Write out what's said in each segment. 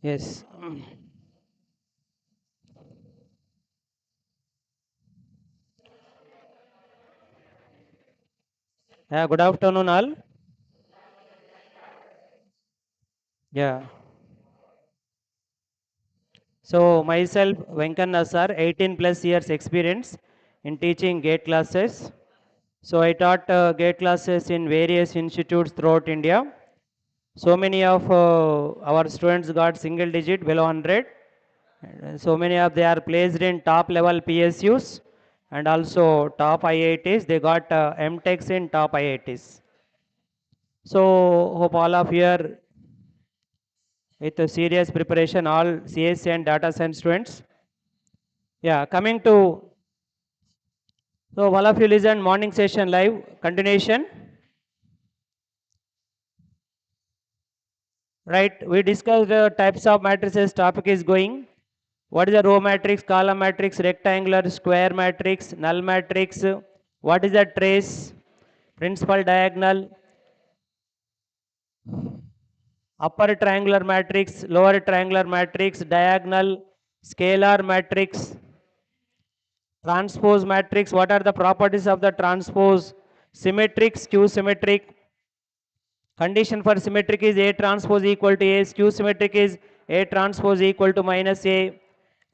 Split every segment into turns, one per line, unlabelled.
Yes. Yeah, good afternoon, all. Yeah. So, myself, Venkanna sir, 18 plus years experience in teaching GATE classes. So, I taught GATE classes in various institutes throughout India. So many of our students got single digit below 100. And so many of they are placed in top level PSUs and also top IITs. They got MTechs in top IITs. So, hope all of you are with a serious preparation, all CSC and data science students. Yeah, coming to, so all of you listen morning session live continuation, right? We discussed the types of matrices, topic is going. What is the row matrix, column matrix, rectangular, square matrix, null matrix? What is the trace, principal diagonal, upper triangular matrix, lower triangular matrix, diagonal, scalar matrix, transpose matrix, what are the properties of the transpose, symmetric, skew symmetric, condition for symmetric is A transpose equal to A, skew symmetric is A transpose equal to minus A,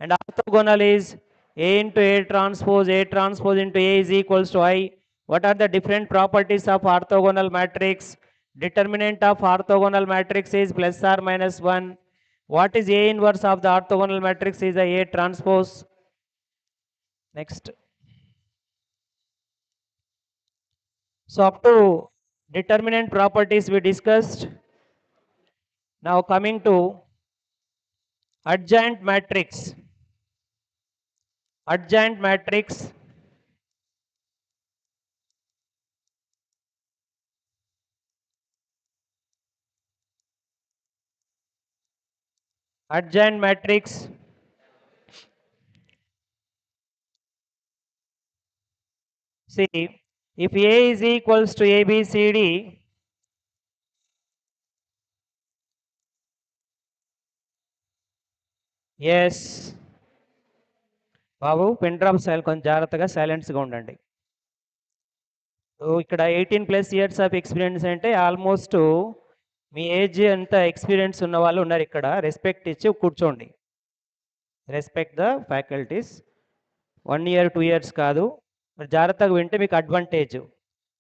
and orthogonal is A into A transpose into A is equals to I. What are the different properties of orthogonal matrix? Determinant of orthogonal matrix is plus or minus 1. What is A inverse of the orthogonal matrix is the A transpose. Next. So up to determinant properties we discussed. Now coming to adjoint matrix. Adjoint matrix. Adjoint matrix. See, if A is equals to A, B, C, D, yes. బాబు pin drop silence కొంచెం జాగ్రత్తగా సైలెన్స్గా ఉండండి. So ఇక్కడ 18+ years of experience అంటే almost మీ age అంత experience ఉన్న వాళ్ళు ఉన్నారు ఇక్కడ. రెస్పెక్ట్ ఇచ్చి కూర్చోండి. Respect the faculties. 1 year 2 years కాదు. మరి జాగ్రత్తగా వింటే మీకు అడ్వాంటేజ్.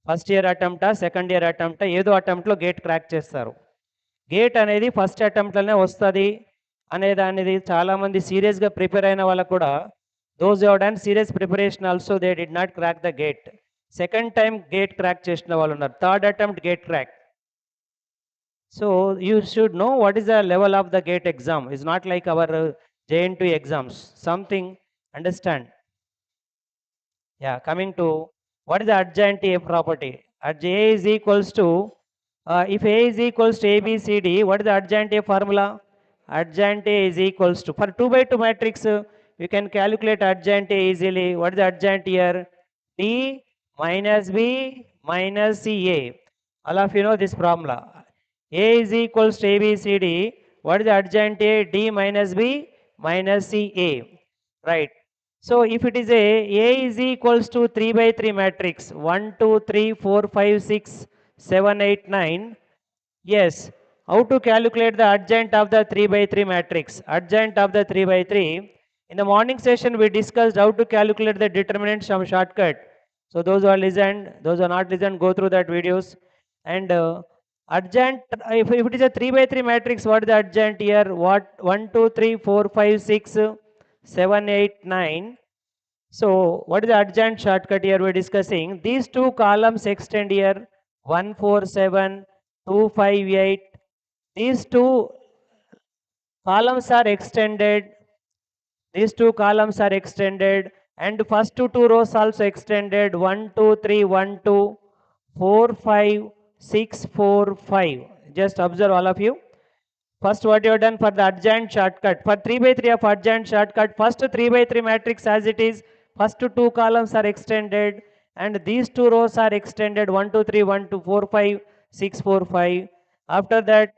ఫస్ట్ ఇయర్ అటెంప్టా, సెకండ్ ఇయర్ అటెంప్టా, ఏదో అటెంప్ట్లో గేట్ క్రాక్ చేస్తారు. గేట్ అనేది ఫస్ట్ అటెంప్ట్లోనే వస్తుంది అనే దానిది చాలామంది సీరియస్గా ప్రిపేర్ అయిన వాళ్ళకు కూడా those who have done serious preparation also they did not crack the gate. Second time gate crack చేసిన వాళ్ళు ఉన్నారు. Third attempt gate crack. So you should know what is the level of the gate exam. Is not like our JN2 exams. Something understand. Yeah, coming to what is the adjoint A property? A is equals to, if A is equals to A, B, C, D, what is the adjoint A formula? Adjoint A is equals to, for 2 by 2 matrix, you can calculate adjoint A easily. What is the adjoint here? D minus B minus C A. All of you know this formula. A is equals to A, B, C, D. What is the adjoint A? D minus B minus C A. Right. So if it is A is equals to 3 by 3 matrix, 1, 2, 3, 4, 5, 6, 7, 8, 9. Yes. How to calculate the adjoint of the 3 by 3 matrix? Adjoint of the 3 by 3. In the morning session, we discussed how to calculate the determinant, some shortcut. So those who are listened, those who are not listened, go through that videos. And adjoint, if it is a 3 by 3 matrix, what is the adjoint here? What? 1, 2, 3, 4, 5, 6, 7, 8, 9. So what is the adjoint shortcut here we're discussing? These two columns extend here, 1, 4, 7, 2, 5, 8. These two columns are extended. These two columns are extended, and first two rows also extended, 1, 2, 3, 1, 2, 4, 5, 6, 4, 5. Just observe all of you. First what you have done for the adjoint shortcut. For 3 by 3 of adjoint shortcut, first 3 by 3 matrix as it is, first two columns are extended and these two rows are extended, 1, 2, 3, 1, 2, 4, 5, 6, 4, 5. After that,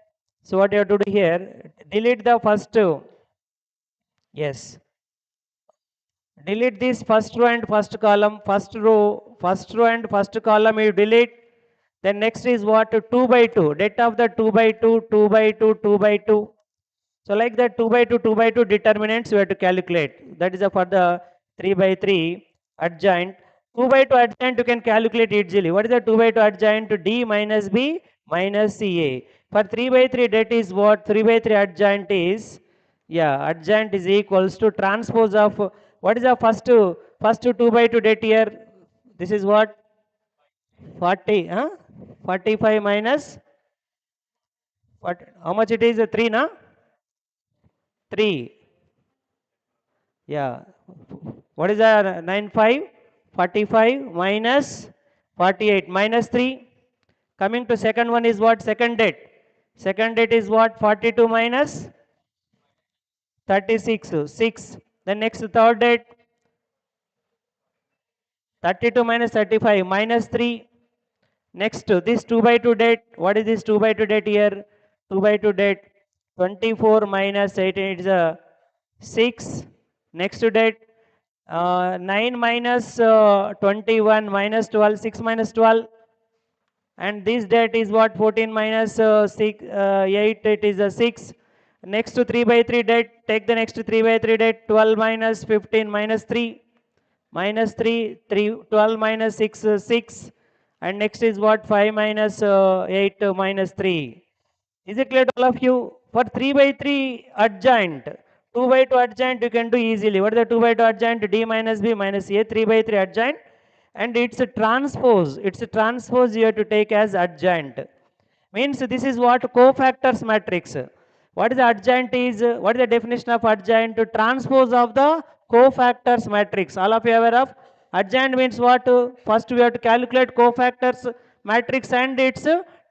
So what you have to do here, delete the first two. Yes. Delete this first row and first column, first row and first column you delete. Then next is what? 2 by 2. Det of the 2 by 2, 2 by 2, 2 by 2. So like that 2 by 2, 2 by 2 determinants you have to calculate. That is for the 3 by 3 adjoint. 2 by 2 adjoint you can calculate easily. What is the 2 by 2 adjoint? D minus B minus CA. For 3 by 3 that is what? 3 by 3 adjoint is, yeah, adjoint is equals to transpose of, what is the first 2 by 2 that here? This is what? 40, huh? 45 minus, what, how much it is? 3, na? 3. Yeah. What is the 95? 45 minus 48 minus 3. Coming to second one is what? Second date. Second date is what? 42 minus 36. 6. Then next third date. 32 minus 35 minus 3. Next this 2 by 2 date. What is this 2 by 2 date here? 2 by 2 date. 24 minus 18. It is a 6. Next date. 9 minus 21 minus 12, 6 minus 12, and this date is what? 14 minus 6, 8, it is a 6. Next to 3 by 3 date, take the next 3 by 3 date, 12 minus 15 minus 3, minus 3, 3, 12 minus 6, 6, and next is what? 5 minus 8 minus 3. Is it clear to all of you? For 3 by 3 adjoint, 2 by 2 adjoint you can do easily. What is the 2 by 2 adjoint? D minus B minus A, 3 by 3 adjoint. And it's a transpose. It's a transpose you have to take as adjoint. Means this is what? Cofactors matrix. What is the adjoint is? What is the definition of adjoint? Transpose of the cofactors matrix. All of you are aware of? Adjoint means what? First we have to calculate cofactors matrix and its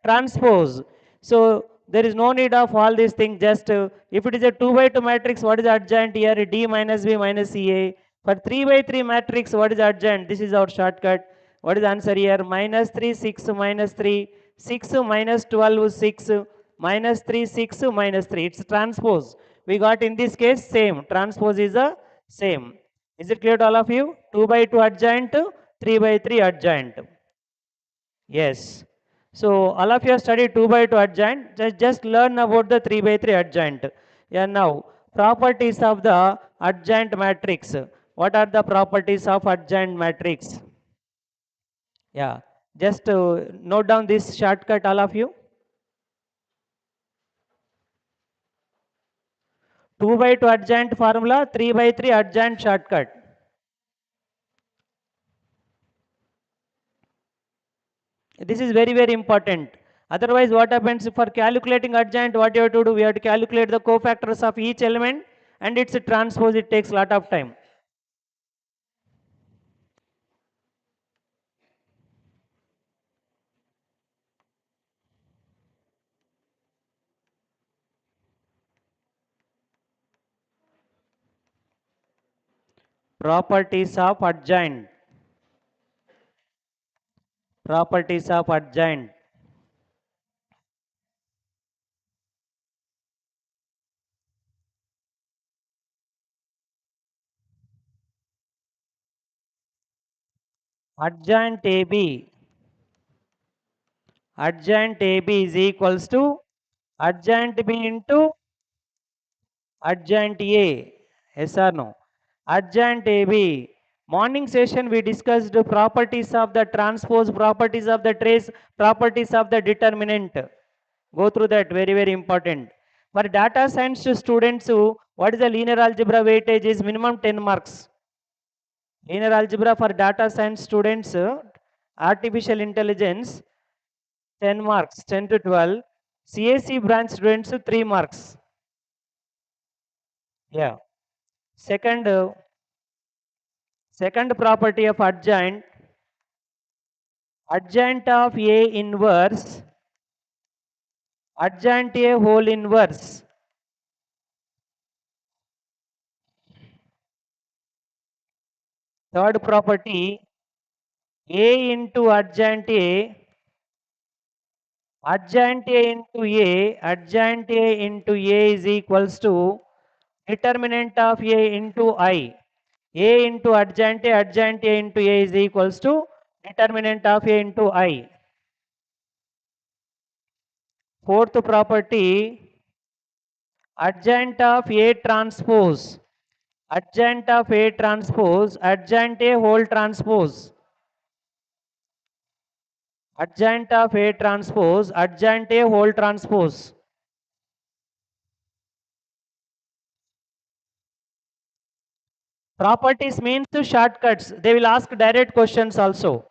transpose. So there is no need of all these things. Just if it is a 2 by 2 matrix, what is the adjoint here? D minus B minus CA. For 3 by 3 matrix, what is adjoint? This is our shortcut. What is the answer here? Minus 3, 6, minus 3, 6 minus 12, 6, minus 3, 6, minus 3. It's transpose. We got in this case same. Transpose is the same. Is it clear to all of you? 2 by 2 adjoint, 3 by 3 adjoint. Yes. So all of you have studied 2 by 2 adjoint. Just learn about the 3 by 3 adjoint. Yeah, now properties of the adjoint matrix. What are the properties of adjoint matrix? Yeah, just note down this shortcut, all of you. 2 by 2 adjoint formula, 3 by 3 adjoint shortcut. This is very, very important. Otherwise, what happens for calculating adjoint? What you have to do? We have to calculate the cofactors of each element and its transpose. It takes a lot of time. Properties of adjoint. Properties of adjoint. Adjoint AB. Adjoint AB is equals to adjoint B into adjoint A. Yes or no? Adjoint AB. Morning session we discussed the properties of the transpose, properties of the trace, properties of the determinant. Go through that, very, very important. For data science students, what is the linear algebra weightage is minimum 10 marks. Linear algebra for data science students, artificial intelligence, 10 marks, 10 to 12. CAC branch students, 3 marks. Yeah. Second, second property of adjoint, adjoint of A inverse, adjoint A whole inverse. Third property, A into adjoint A, adjoint A into A, adjoint A into A is equals to determinant of A into I. A into adjoint A into A is equals to determinant of A into I. Fourth property, adjoint of A transpose, adjoint of A transpose, adjoint A whole transpose, adjoint of A transpose, adjoint A whole transpose. Properties means shortcuts. They will ask direct questions also.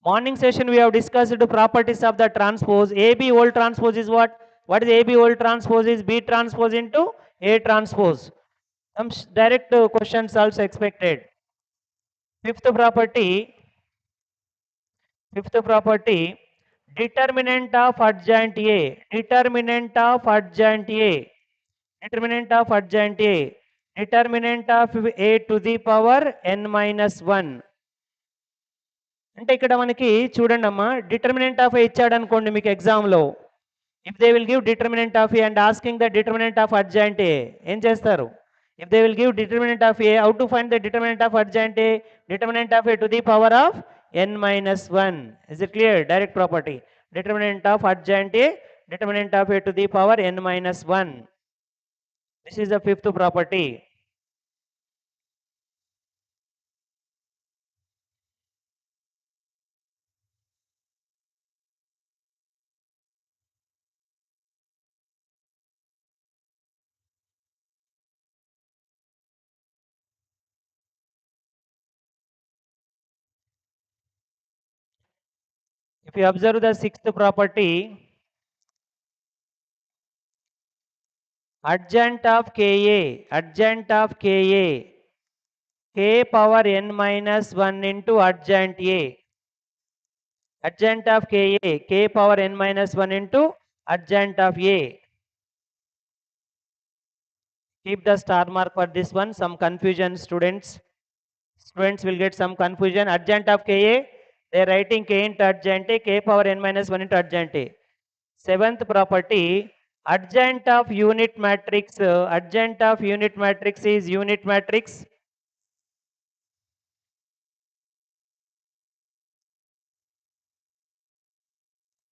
Morning session we have discussed the properties of the transpose. AB whole transpose is what? What is AB whole transpose? Is B transpose into A transpose. Some direct questions also expected. Fifth property, determinant of adjoint A, determinant of adjoint A, determinant of adjoint A, determinant of A to the power n minus 1. అంటే ఇక్కడ మనకి చూడండి అమ్మా, determinant of ఏ ఇచ్చాడు అనుకోండి మీకు ఎగ్జామ్లో, if they will give determinant of A and asking the determinant of adjoint ఏ, ఏం చేస్తారు? If they will give determinant of A, how to find the determinant of adjoint A? Determinant of A to the power of n minus 1. Is it clear? Direct property. Determinant of adjoint A, determinant of A to the power n minus 1. This is the fifth property. If you observe the sixth property, adjoint of KA, adjoint of KA, K power n minus 1 into adjoint A. Adjoint of KA, K power n minus 1 into adjoint of A. Keep the star mark for this one. Some confusion, students. Students will get some confusion. Adjoint of KA, they are writing K into adjoint A, K power n minus 1 into adjoint A. Seventh property, adjoint of unit matrix. Adjoint of unit matrix is unit matrix.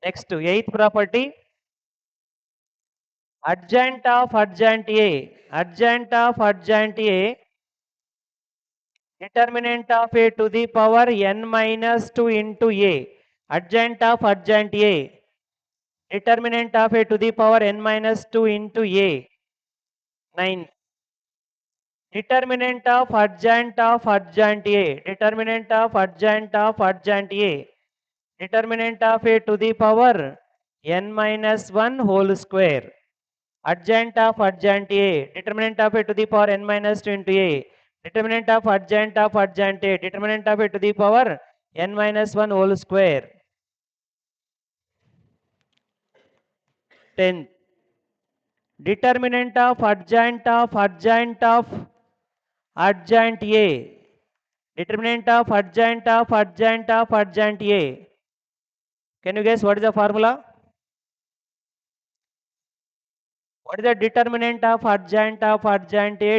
Next, eighth property, adjoint of adjoint A, adjoint of adjoint A, determinant of A to the power n minus 2 into A, adjoint of adjoint A, determinant of A to the power n minus 2 into A. 9. Determinant of adjoint A, determinant of adjoint A, determinant of A to the power n minus 1 whole square. Adjoint of adjoint A, determinant of A to the power n minus 2 into A, determinant of adjoint A, determinant of A to the power n minus 1 whole square. 10. Determinant of adjoint A, determinant of adjoint A. Can you guess what is the formula? What is the determinant of adjoint A?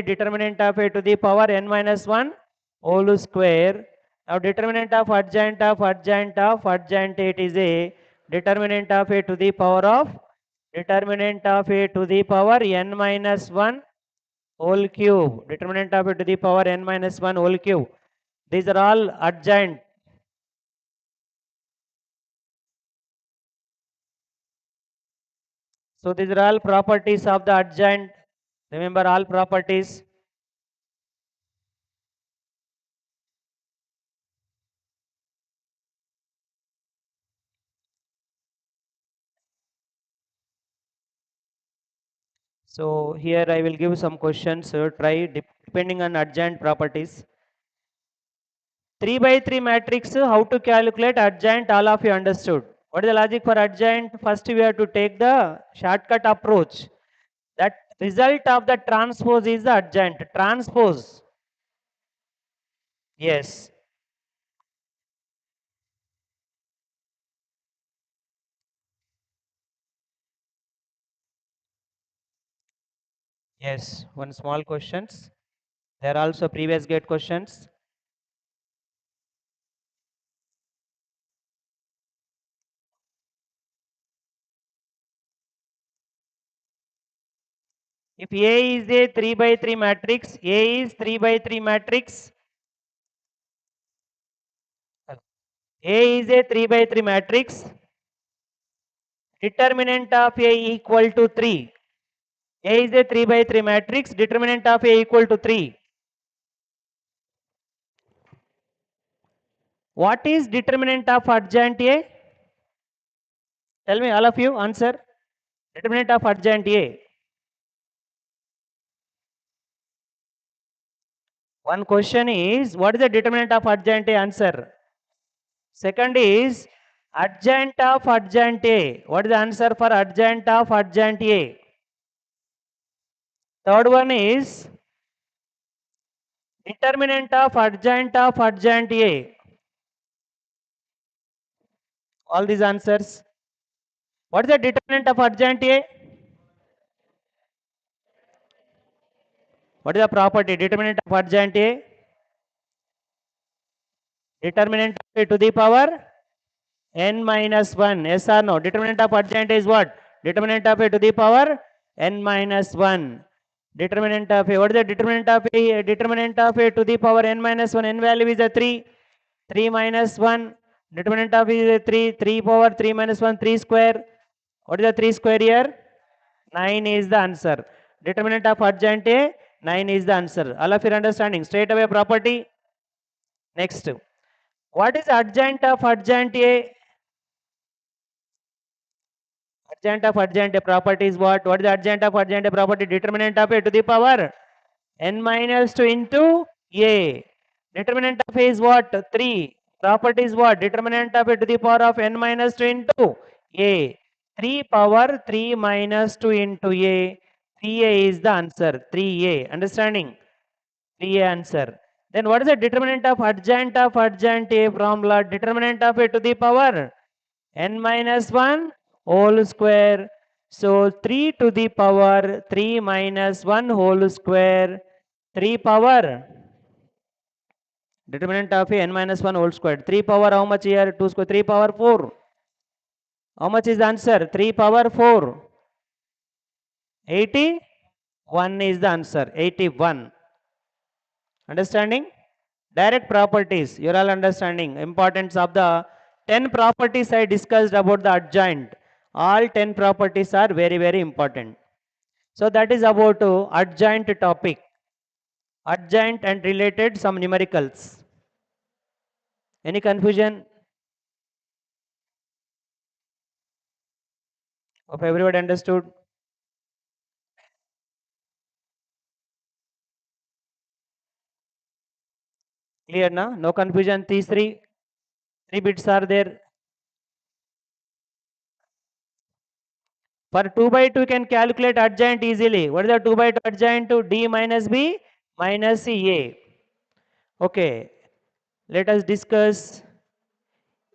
Determinant of A to the power n minus 1 whole square. Now determinant of adjoint A, it is a determinant of A to the power of determinant of A to the power n minus 1 whole cube. Determinant of A to the power n minus 1 whole cube. These are all adjoint. So these are all properties of the adjoint. Remember all properties. So here I will give some questions. Try depending on adjoint properties. 3 by 3 matrix, how to calculate adjoint, all of you understood. What is the logic for adjoint? First we have to take the shortcut approach. That result of the transpose is the adjoint. Transpose. Yes. Yes, one small questions. There are also previous gate questions. If A is a 3 by 3 matrix, A is 3 by 3 matrix. A is a 3 by 3 matrix. Determinant of A equal to 3. A is a 3 by 3 matrix. Determinant of A equal to 3. What is determinant of adjoint A? Tell me, all of you, answer. Determinant of adjoint A. One question is, what is the determinant of adjoint A? Answer. Second is, adjoint of adjoint A. What is the answer for adjoint of adjoint A? Third one is, determinant of adjoint A. All these answers. What is the determinant of adjoint A? What is the property? Determinant of adjoint A? Determinant of A to the power n minus 1. Yes or no? Determinant of adjoint is what? Determinant of A to the power n minus 1. Determinant of A. What is the determinant of A? Determinant of A to the power n minus 1. N value is a 3. 3 minus 1. Determinant of A is a 3. 3 power 3 minus 1. 3 square. What is the 3 square here? 9 is the answer. Determinant of adjoint A, 9 is the answer. All of your understanding. Straight away property. Next. What is adjoint of adjoint A? Adjoint of adjoint A property is what? What is the adjoint of adjoint A property? Determinant of A to the power n minus 2 into A. Determinant of A is what? 3. Property is what? Determinant of A to the power of n minus 2 into A. 3 power 3 minus 2 into A. 3A is the answer. 3A. Understanding? 3A answer. Then what is the determinant of adjoint A formula? Determinant of A to the power n minus 1 whole square. So 3 to the power 3 minus 1 whole square. 3 power determinant of A n minus 1 whole square. 3 power how much here? 2 square. 3 power 4. How much is the answer? 3 power 4. 81 is the answer. 81. Understanding? Direct properties. You're all understanding. Importance of the 10 properties I discussed about the adjoint. All 10 properties are very, very important. So that is about adjoint topic. Adjoint and related some numericals. Any confusion? Hope everybody understood. Clear na? No confusion. These three bits are there. For 2 by 2 you can calculate adjoint easily. What is the 2 by 2 adjoint to D minus B minus C A? Okay. Let us discuss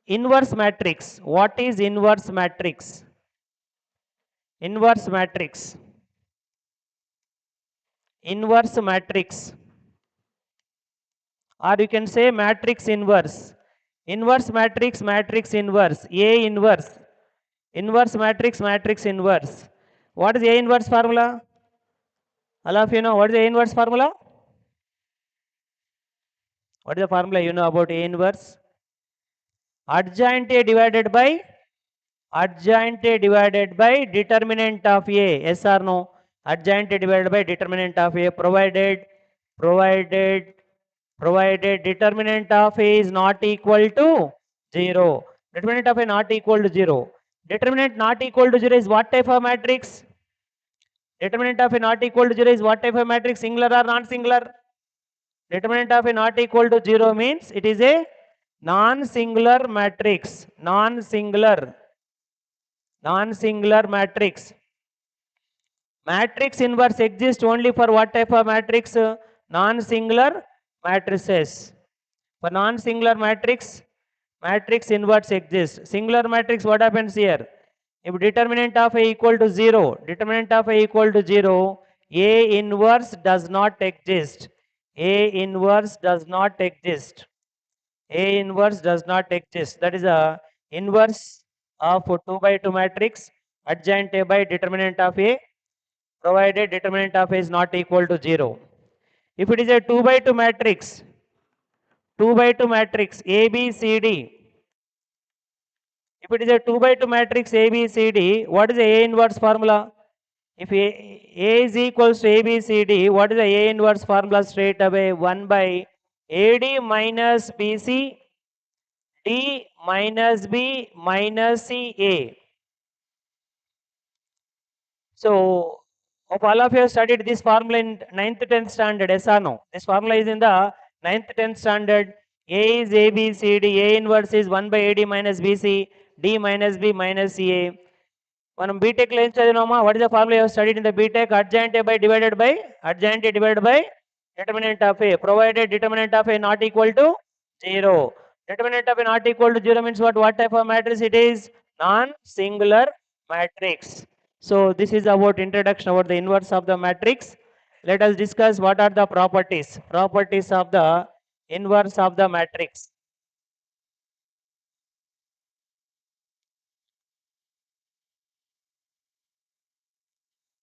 inverse matrix. What is inverse matrix? Inverse matrix. Inverse matrix. Or you can say matrix inverse. Inverse matrix, matrix inverse. A inverse. Inverse matrix, matrix inverse. What is A inverse formula? All of you know what is A inverse formula? What is the formula you know about A inverse? Adjoint A divided by determinant of A. Yes or no? Adjoint A divided by determinant of A provided determinant of A is not equal to 0. Determinant of A not equal to 0. Determinant not equal to 0 is what type of matrix? Determinant of A not equal to 0 is what type of matrix? Singular or non-singular? Determinant of A not equal to 0 means it is a non-singular matrix. Non-singular matrix. Matrix inverse exists only for what type of matrix? Non-singular matrices. For non-singular matrix, matrix inverse exists. Singular matrix, what happens here? If determinant of A equal to 0, determinant of A equal to 0, A inverse does not exist. A inverse does not exist. A inverse does not exist. That is a inverse of 2 by 2 matrix adjoint A by determinant of A, provided determinant of A is not equal to 0. If it is a 2 by 2 matrix, 2 by 2 matrix A, B, C, D. If it is a 2 by 2 matrix A, B, C, D, what is the A inverse formula? If A is equals to A, B, C, D, what is the A inverse formula straight away? 1 by AD minus BC, D minus B minus C, A. So, of all of you have studied this formula in 9th, 10th standard, yes or no? This formula is in the 9th, 10th standard. A is A, B, C, D. A inverse is 1 by AD minus BC, D minus B minus CA. మనం బీటెక్లో ఏం చదివినామా? What is the formula you studied in the BTech? Adjoint A by divided by adjoint A divided by determinant of A, provided determinant of A not equal to 0. Determinant of A not equal to 0 means what? What type of matrix it is? Non-singular matrix. So this is about introduction about the inverse of the matrix. Let us discuss what are the properties. Properties of the inverse of the matrix.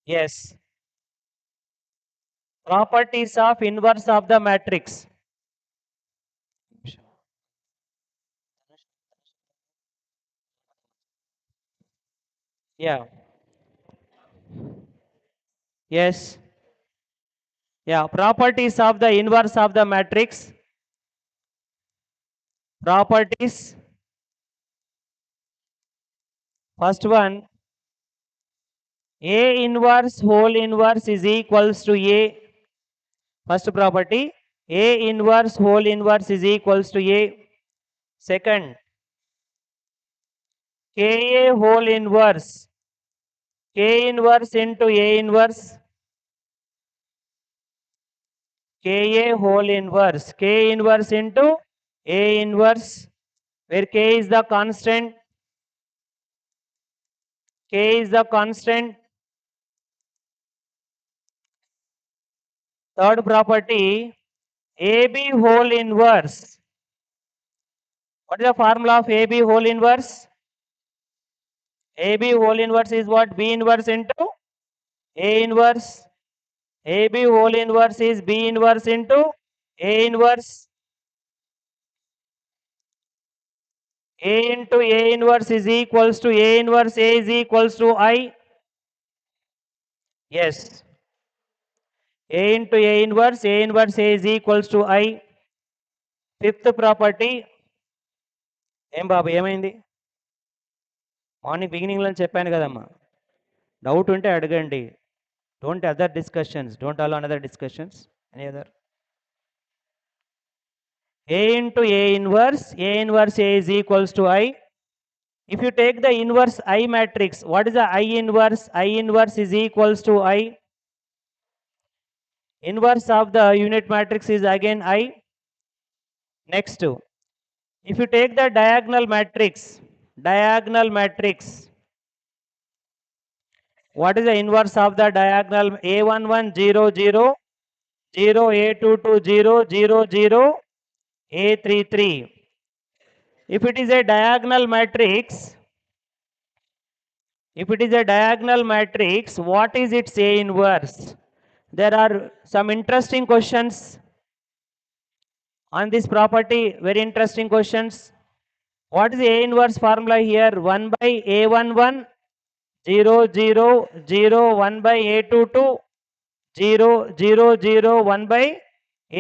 Yes. Properties of inverse of the matrix. Yeah. Yes. Yeah. Properties of the inverse of the matrix. Properties. First one, A inverse whole inverse is equals to A. First property, A inverse whole inverse is equals to A. Second, Ka whole inverse, K inverse into A inverse, Ka whole inverse, K inverse into A inverse, where K is the constant, K is the constant. Third property, AB whole inverse. What is the formula of AB whole inverse? AB whole inverse is what? B inverse into A inverse. AB whole inverse is B inverse into A inverse. A into A inverse is equals to A inverse A is equals to I. Yes. A into A inverse A is equals to I. Fifth property. ఏం బాబు ఏమైంది? Morning బిగినింగ్లో చెప్పాను కదమ్మా, doubt ఉంటే అడగండి. Don't other discussions, don't allow another discussions. Any other? A into A inverse A is equals to I. If you take the inverse I matrix, what is the I inverse? I inverse is equals to I. Inverse of the unit matrix is again I. Next, if you take the diagonal matrix, what is the inverse of the diagonal? A11 0 0 0 A22 0 0 0 A33. If it is a diagonal matrix, what is its A inverse? There are some interesting questions on this property, very interesting questions. What is the A inverse formula here? 1 by A11 0 0 0 1 by A22 0 0 0 1 by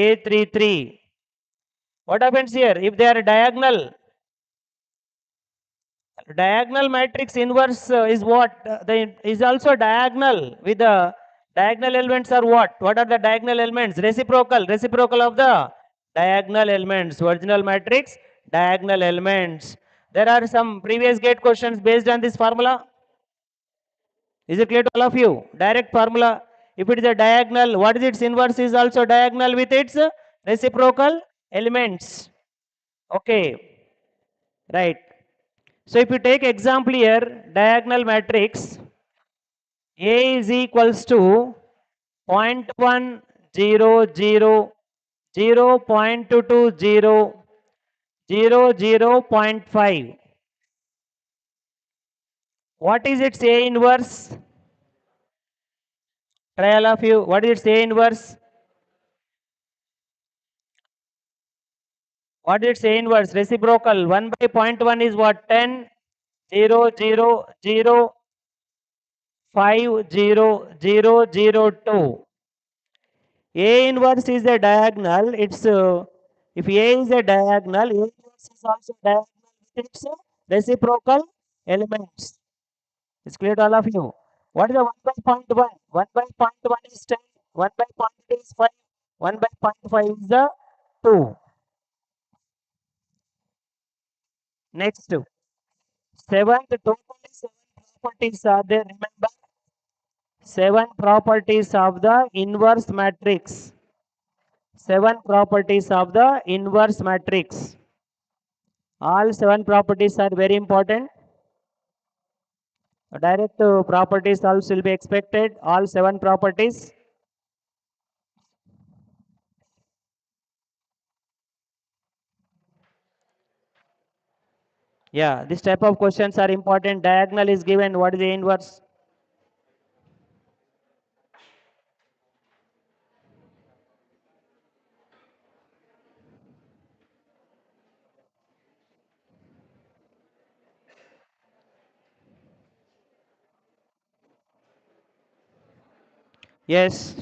A33. What happens here? If they are diagonal matrix inverse is what? Is also diagonal with the diagonal elements are what? What are the diagonal elements? Reciprocal of the diagonal elements. Original matrix, diagonal elements. There are some previous gate questions based on this formula. Is it clear to all of you? Direct formula. If it is a diagonal, what is its inverse is also diagonal with its reciprocal elements. Okay. Right. So if you take example here, diagonal matrix, A is equals to 0.1, 0, 0, 0.2, 0, 0, 0.5. What is its A inverse? Try all of you. What is its A inverse? What is its A inverse? Reciprocal. 1 by 0.1 is what? 10, 0, 0, 0, 5, 0, 0, 0, 2. A inverse is a diagonal. It's if A is a diagonal, A inverse is also diagonal with its reciprocal elements. It's clear to all of you. What is the 1 by 0.1? 1 by 0.1 is 10, 1 by 0.2 is 5, 1 by 0.5 is the 2. Next, seventh, totally 7 properties are there. Remember, 7 properties of the inverse matrix. 7 properties of the inverse matrix. All 7 properties are very important. Direct properties also will be expected. All 7 properties. Yeah, this type of questions are important. Diagonal is given. What is the inverse? Yes.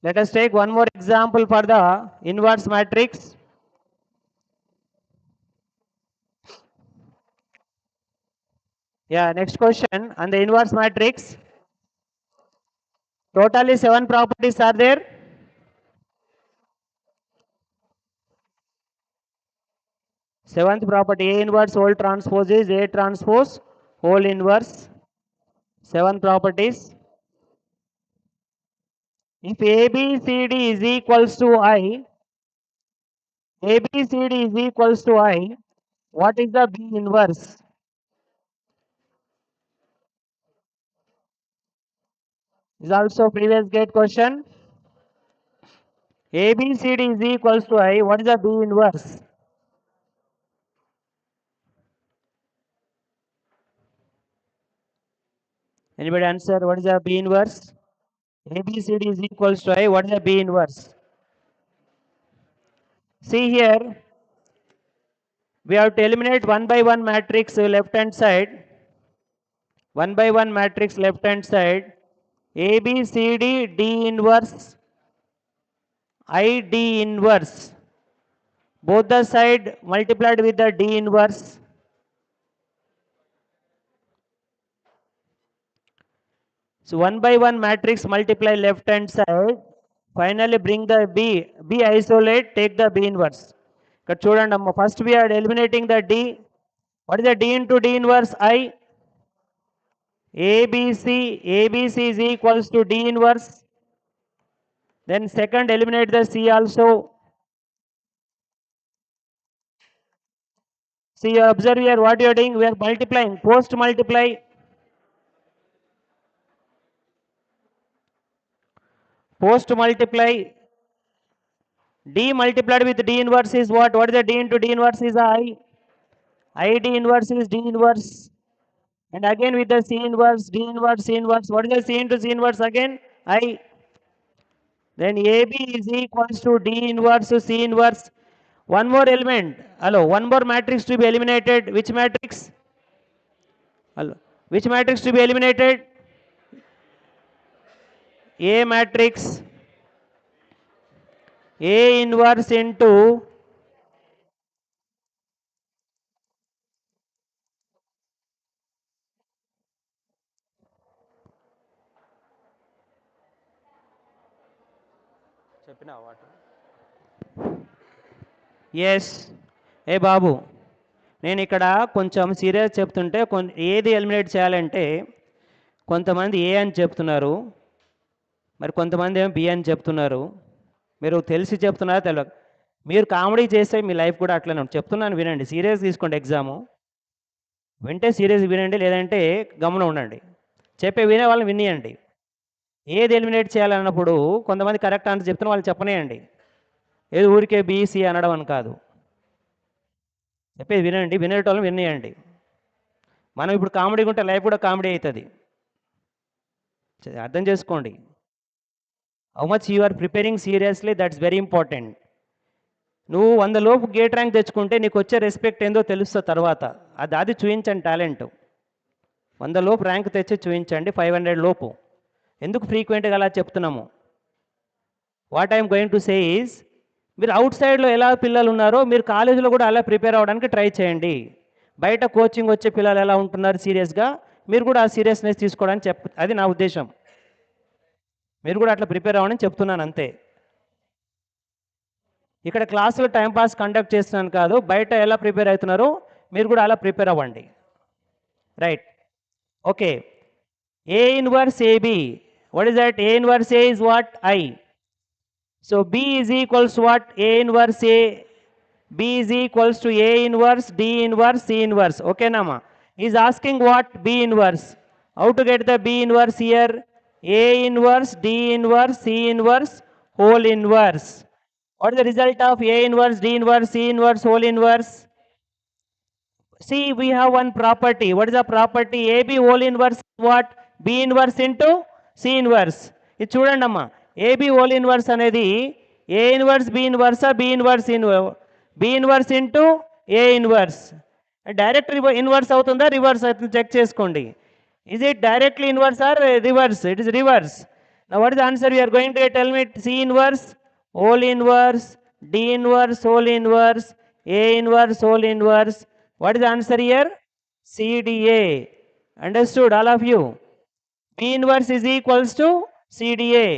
Let us take one more example for the inverse matrix. Yeah, next question on the inverse matrix. Totally 7 properties are there. Seventh property, A inverse whole transpose is A transpose whole inverse. 7 properties. If ABCD is equals to I, ABCD is equals to I, what is the B inverse? Is also previous gate question. ABCD is equals to I, what is the B inverse? Anybody answer? What is the B inverse? ABCD is equals to I, what is the B inverse? See here, we have to eliminate one by one matrix left hand side. One by one matrix left hand side. A, B, C, D, D inverse, I, D inverse. Both the side multiplied with the D inverse. So one by one matrix multiply left hand side. Finally bring the B isolate, take the B inverse. ఇక్కడ చూడండి అమ్మ, first we are eliminating the D. What is the D into D inverse? I. ABC is equals to D inverse. Then second eliminate the C also. See, you observe here what you are doing. We are multiplying. Post multiply. Post multiply. D multiplied with D inverse is what? What is the D into D inverse is I. I D inverse is D inverse. And again with the C inverse, D inverse, C inverse. What is the C into C inverse again? I. Then AB is equals to D inverse to C inverse. One more element. Hello. One more matrix to be eliminated. Which matrix? Hello. Which matrix to be eliminated? A matrix. A inverse into S A బాబు, నేను ఇక్కడ కొంచెం serious చెప్తుంటే ఏది eliminate చేయాలంటే కొంతమంది ఏ అని చెప్తున్నారు, మరి కొంతమంది ఏమో బి అని చెప్తున్నారు. మీరు తెలిసి చెప్తున్నారా తెలియదు. మీరు కామెడీ చేస్తే మీ లైఫ్ కూడా అట్లనే ఉంటుంది. చెప్తున్నాను వినండి, సీరియస్ తీసుకోండి ఎగ్జాము. వింటే సీరియస్ వినండి, లేదంటే గమనం ఉండండి. చెప్పే వినే వాళ్ళని వినియండి. ఏది ఎలిమినేట్ చేయాలన్నప్పుడు కొంతమంది కరెక్ట్ ఆన్సర్ చెప్తున్న వాళ్ళు చెప్పనేయండి. ఏది ఊరికే బీసీ అనడం అని కాదు. చెప్పేది వినండి, వినేటోళ్ళని వినేయండి. మనం ఇప్పుడు కామెడీగా ఉంటే లైఫ్ కూడా కామెడీ అవుతుంది. అర్థం చేసుకోండి. How much you are preparing seriously, that's very important. నువ్వు 100 లోపు గేట్ ర్యాంక్ తెచ్చుకుంటే నీకు వచ్చే రెస్పెక్ట్ ఏందో తెలుస్తుంది తర్వాత. అది చూపించండి టాలెంట్. 100 లోపు ర్యాంక్ తెచ్చి చూపించండి, 500 లోపు. ఎందుకు ఫ్రీక్వెంట్గా అలా చెప్తున్నాము? What I'm going to say is, మీరు అవుట్ సైడ్లో ఎలా పిల్లలు ఉన్నారో మీరు కాలేజీలో కూడా అలా ప్రిపేర్ అవ్వడానికి ట్రై చేయండి. బయట కోచింగ్ వచ్చే పిల్లలు ఎలా ఉంటున్నారు సీరియస్గా, మీరు కూడా ఆ సీరియస్నెస్ తీసుకోవడానికి అది నా ఉద్దేశం. మీరు కూడా అట్లా ప్రిపేర్ అవ్వని చెప్తున్నాను అంతే. ఇక్కడ క్లాసులో టైంపాస్ కండక్ట్ చేస్తున్నాను కాదు, బయట ఎలా ప్రిపేర్ అవుతున్నారో మీరు కూడా అలా ప్రిపేర్ అవ్వండి. Right, okay. A inverse AB, what is that? A inverse A is what? I. So B is equals to what? A inverse A. B is equals to A inverse, D inverse, C inverse. Okay, Nama? Is asking what? B inverse. How to get the B inverse here? A inverse, D inverse, C inverse, whole inverse. What is the result of A inverse, D inverse, C inverse, whole inverse? See, we have one property. What is the property? AB whole inverse what? B inverse into C inverse. ఇది చూడండి అమ్మా, AB whole inverse అనేది A inverse B inverse, B inverse B inverse into A inverse. Direct inverse అవుతుందా, reverse అవుతుందా check చేసుకోండి. Is it directly inverse or reverse? It is reverse. Now what is the answer we are going to tell me? C inverse, whole inverse, D inverse, whole inverse, A inverse, whole inverse. What is the answer here? CDA. Understood, all of you? B inverse is equals to CDA.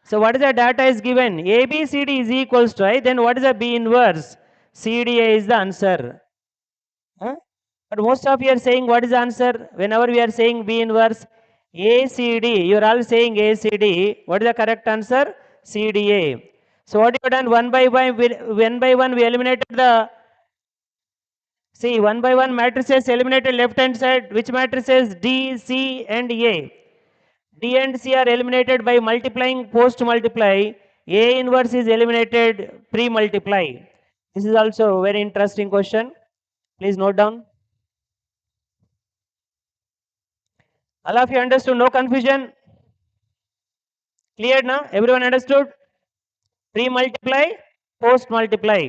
So what is the data is given? ABCD is equals to I. Then what is the B inverse? CDA is the answer. Huh? But most of you are saying what is the answer? Whenever we are saying B inverse, ACD, you are all saying ACD. What is the correct answer? CDA. So what you have done? One by one we eliminated the, see, one by one matrices eliminated left hand side. Which matrices? D, C and A. D and C are eliminated by multiplying post multiply. A inverse is eliminated pre multiply. This is also a very interesting question. Please note down. All of you understood? No confusion? Clear now? Everyone understood? Pre multiply, post multiply.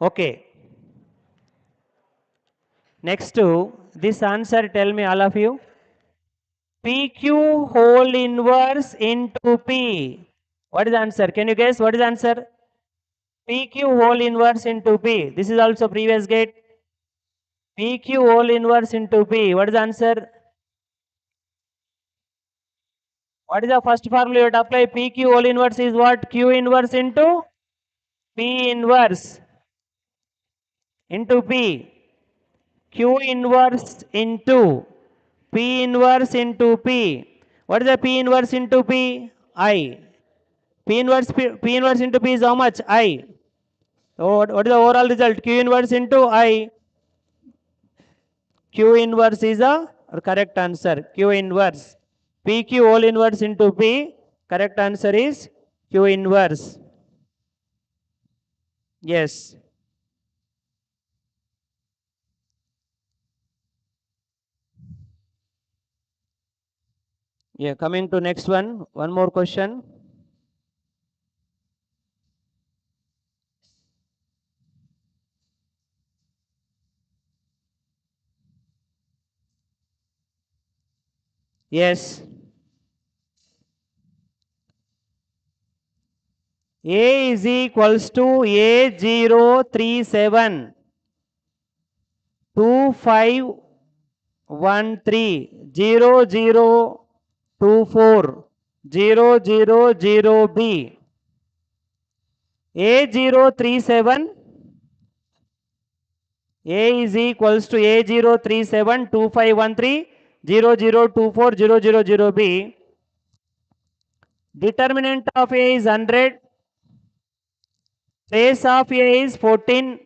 Okay. Next, this answer, tell me all of you. PQ whole inverse into P. What is the answer? Can you guess what is the answer? PQ whole inverse into P. This is also previous gate. PQ whole inverse into P. What is the answer? What is the first formula you have to apply? PQ whole inverse is what? Q inverse into P inverse into P. Q inverse into P inverse into P. What is the P inverse into P? I. P inverse into P is how much? I. So what is the overall result? Q inverse into I. Q inverse is the correct answer. Q inverse. PQ whole inverse into P. Correct answer is Q inverse. Yes. Yeah, coming to next one. One more question. Yes. A is equals to A037 2513 0024 000B. A037 A is equals to A037251300240000B. Determinant of A is 100. Trace of A is 14.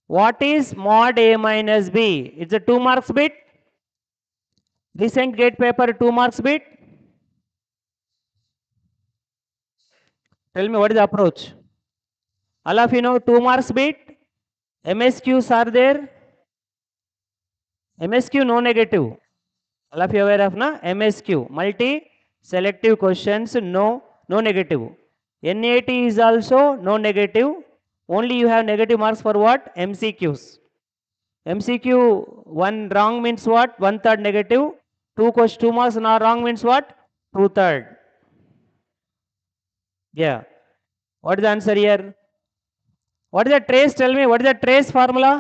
What is mod A minus B? It's a 2 marks bit. Recent gate paper 2 marks bit. Tell me what is the approach? All of you know 2 marks bit. MSQs are there. MSQ no negative. All of you aware of na? MSQ multi selective questions, no negative. NAT is also no negative. Only you have negative marks for what? MCQs. MCQ 1 wrong means what? 1/3 negative. 2 marks not wrong means what? 2/3. Yeah. What is the answer here? What is the trace? Tell me. What is the trace formula?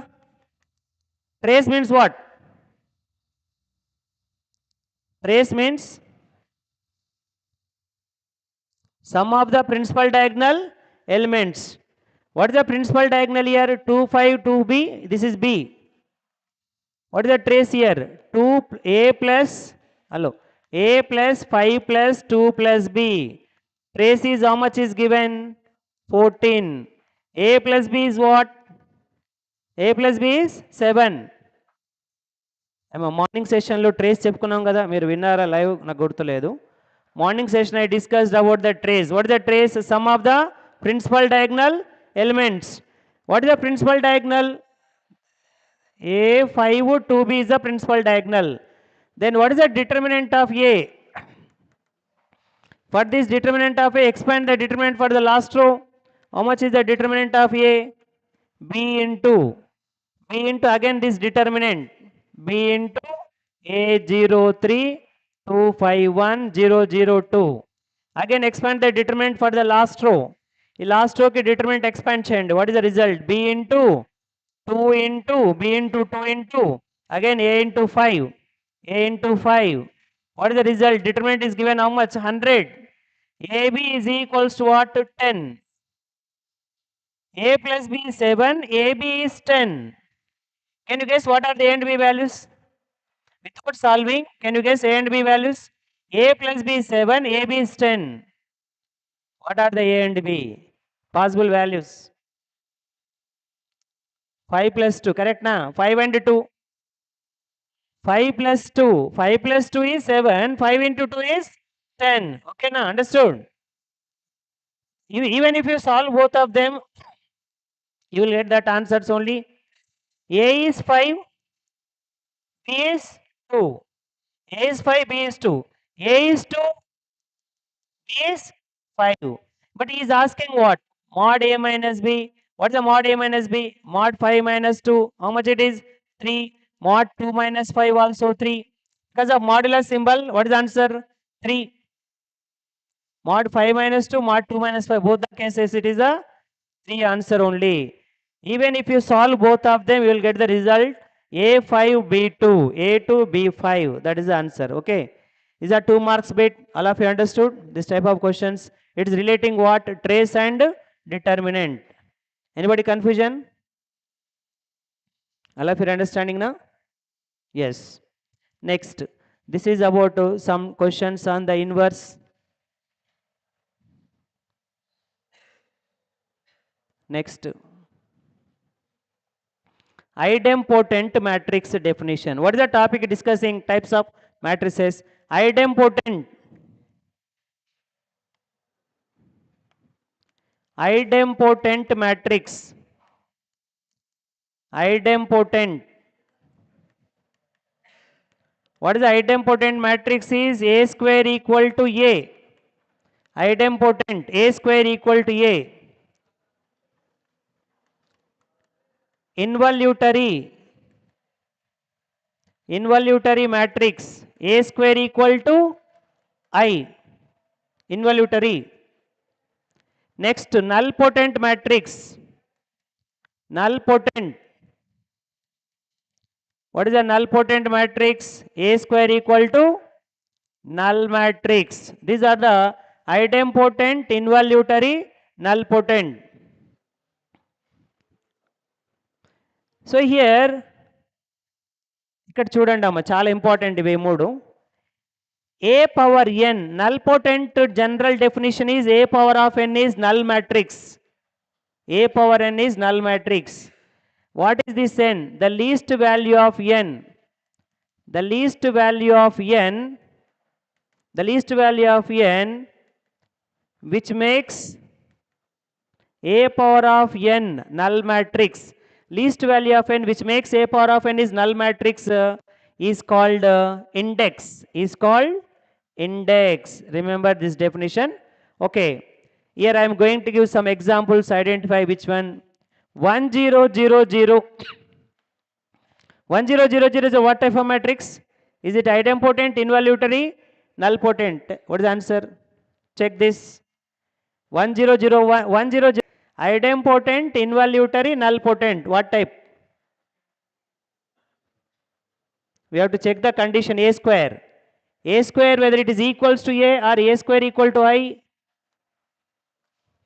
Trace means what? Trace means sum of the principal diagonal elements. What is the principal diagonal here? 2, 5, 2B. This is B. What is the trace here? 2A plus, hello, A plus 5 plus 2 plus B. Trace is how much is given? 14. A plus B is what? A plus B is 7. Morning సెషన్లో trace చెప్పుకున్నాం కదా, మీరు విన్నారా? Live నాకు గుర్తులేదు. Morning session I discussed about the trace. What is the trace? Sum of the principal diagonal elements. What is the principal diagonal? A5 2B is the principal diagonal. Then what is the determinant of A? For this determinant of A, expand the determinant for the last row. How much is the determinant of A? B into again this determinant. B into A032510002. Again expand the determinant for the last row. The last row ki determinant expand cheyandi. What is the result? B into 2 into B into 2 into again A into 5. A into 5. What is the result? Determinant is given how much? 100. AB is equals to what? 10. A plus B is 7. AB is 10. Can you guess what are the A and B values? Without solving, can you guess A and B values? A plus B is 7. AB is 10. What are the A and B? Possible values. 5 plus 2. Correct na? 5 and 2. 5 plus 2. 5 plus 2 is 7. 5 into 2 is 10. Okay na? Understood? Even if you solve both of them, you will get that answers only. A is 5. B is 2. A is 5. B is 2. A is 2. B is 5. But he is asking what? Mod A minus B. What's the mod A minus B? Mod 5 minus 2. How much it is? 3. Mod 2 minus 5 also 3. Because of modular symbol, what is the answer? 3. Mod 5 minus 2, mod 2 minus 5. Both the cases it is a 3 answer only. Even if you solve both of them, you will get the result A5B2, A2B5. That is the answer. Okay. Is that 2 marks bit? All of you understood this type of questions? It is relating what? Trace and determinant. Anybody confusion? All of you understanding now? Yes. Next, this is about some questions on the inverse. Next, idempotent matrix definition. What is the topic discussing? Types of matrices. Idempotent. Idempotent matrix. Idempotent. What is the idempotent matrix? Is A square equal to A. Idempotent. A square equal to A. Involutory matrix. A square equal to I. Involutory. Next, null potent matrix. Null potent. What is a null potent matrix? A square equal to null matrix. These are the idempotent, involutory, null potent. So here ఇక్కడ చూడండి అమ్మ, చాలా important ఇవి మూడు. A power n, null potent general definition is A power of n is null matrix. A power n is null matrix. What is this n? The least value of n. The least value of n, the least value of n, which makes A power of n null matrix. Least value of n which makes A power of n is null matrix is called index. Is called index. Remember this definition. Okay. Here I am going to give some examples. Identify which one. 1 0 0 0. 1 0 0 0 is a what type of matrix? Is it idempotent, involutory, null potent? What is the answer? Check this. 1 0 0 1 1 0 0. Idempotent, involutory, null potent. What type? We have to check the condition A square. A square whether it is equals to A or A square equal to I.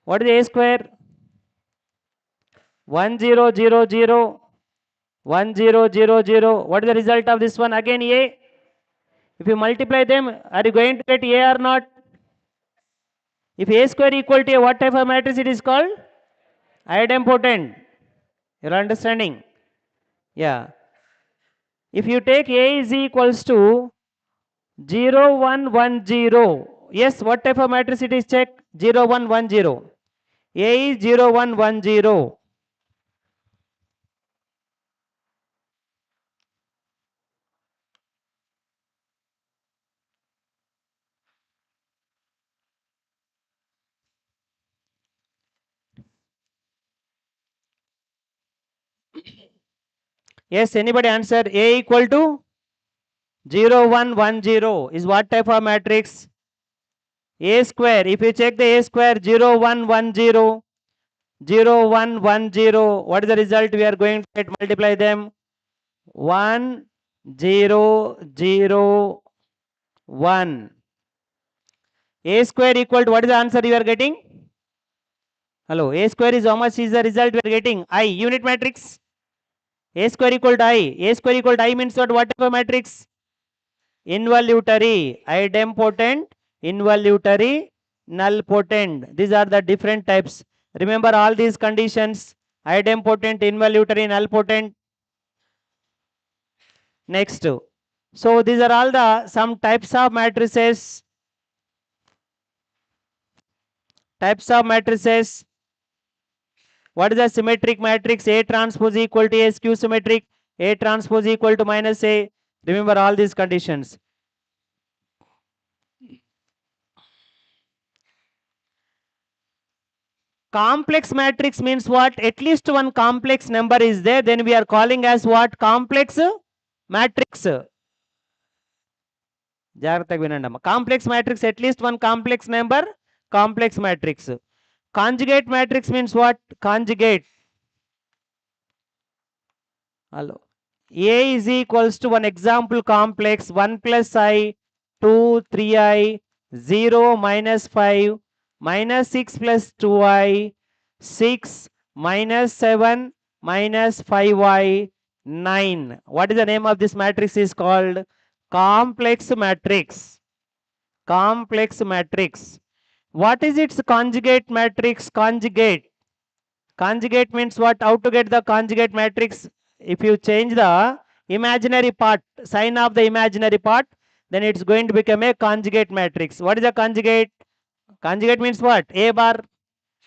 What is A square? 1 0 0 0 1 0 0 0. What is the result of this one? Again A. If you multiply them, are you going to get A or not? If A square equal to A, what type of matrix it is called? Idempotent. You're understanding? Yeah. If you take A is equals to 0 1 1 0. Yes, what type of matrix it is? Check. 0 1 1 0. A is 0 1 1 0. Yes, anybody answer? A equal to 0 1 1 0 is what type of matrix? A square. If you check the A square, 0 1 1 0 0 1 1 0, what is the result? We are going to get, multiply them. 1 0 0 1. A square equal to, what is the answer you are getting? Hello, A square is how much is the result we are getting? I, unit matrix. A square equal to I. A square equal to I means what? What type of matrix? Involutory, idempotent, involutory, null potent. These are the different types. Remember all these conditions: idempotent, involutory, null potent. Next, so these are all the some types of matrices. Types of matrices. What is the symmetric matrix? A transpose equal to A, skew symmetric. A transpose equal to minus A. Remember all these conditions. Complex matrix means what? At least one complex number is there, then we are calling as what? Complex matrix. జాగ్రత్తగా వినండి అమ్మ. Complex matrix, at least one complex number, complex matrix. Conjugate matrix means what? Conjugate. Hello. A is equals to one example complex 1 plus I, 2, 3I, 0 minus 5, minus 6 plus 2I, 6 minus 7 minus 5I, 9. What is the name of this matrix? Is called complex matrix. Complex matrix. What is its conjugate matrix? Conjugate. Conjugate means what? How to get the conjugate matrix? If you change the imaginary part, sign of the imaginary part, then it's going to become a conjugate matrix. What is the conjugate? Conjugate means what? A bar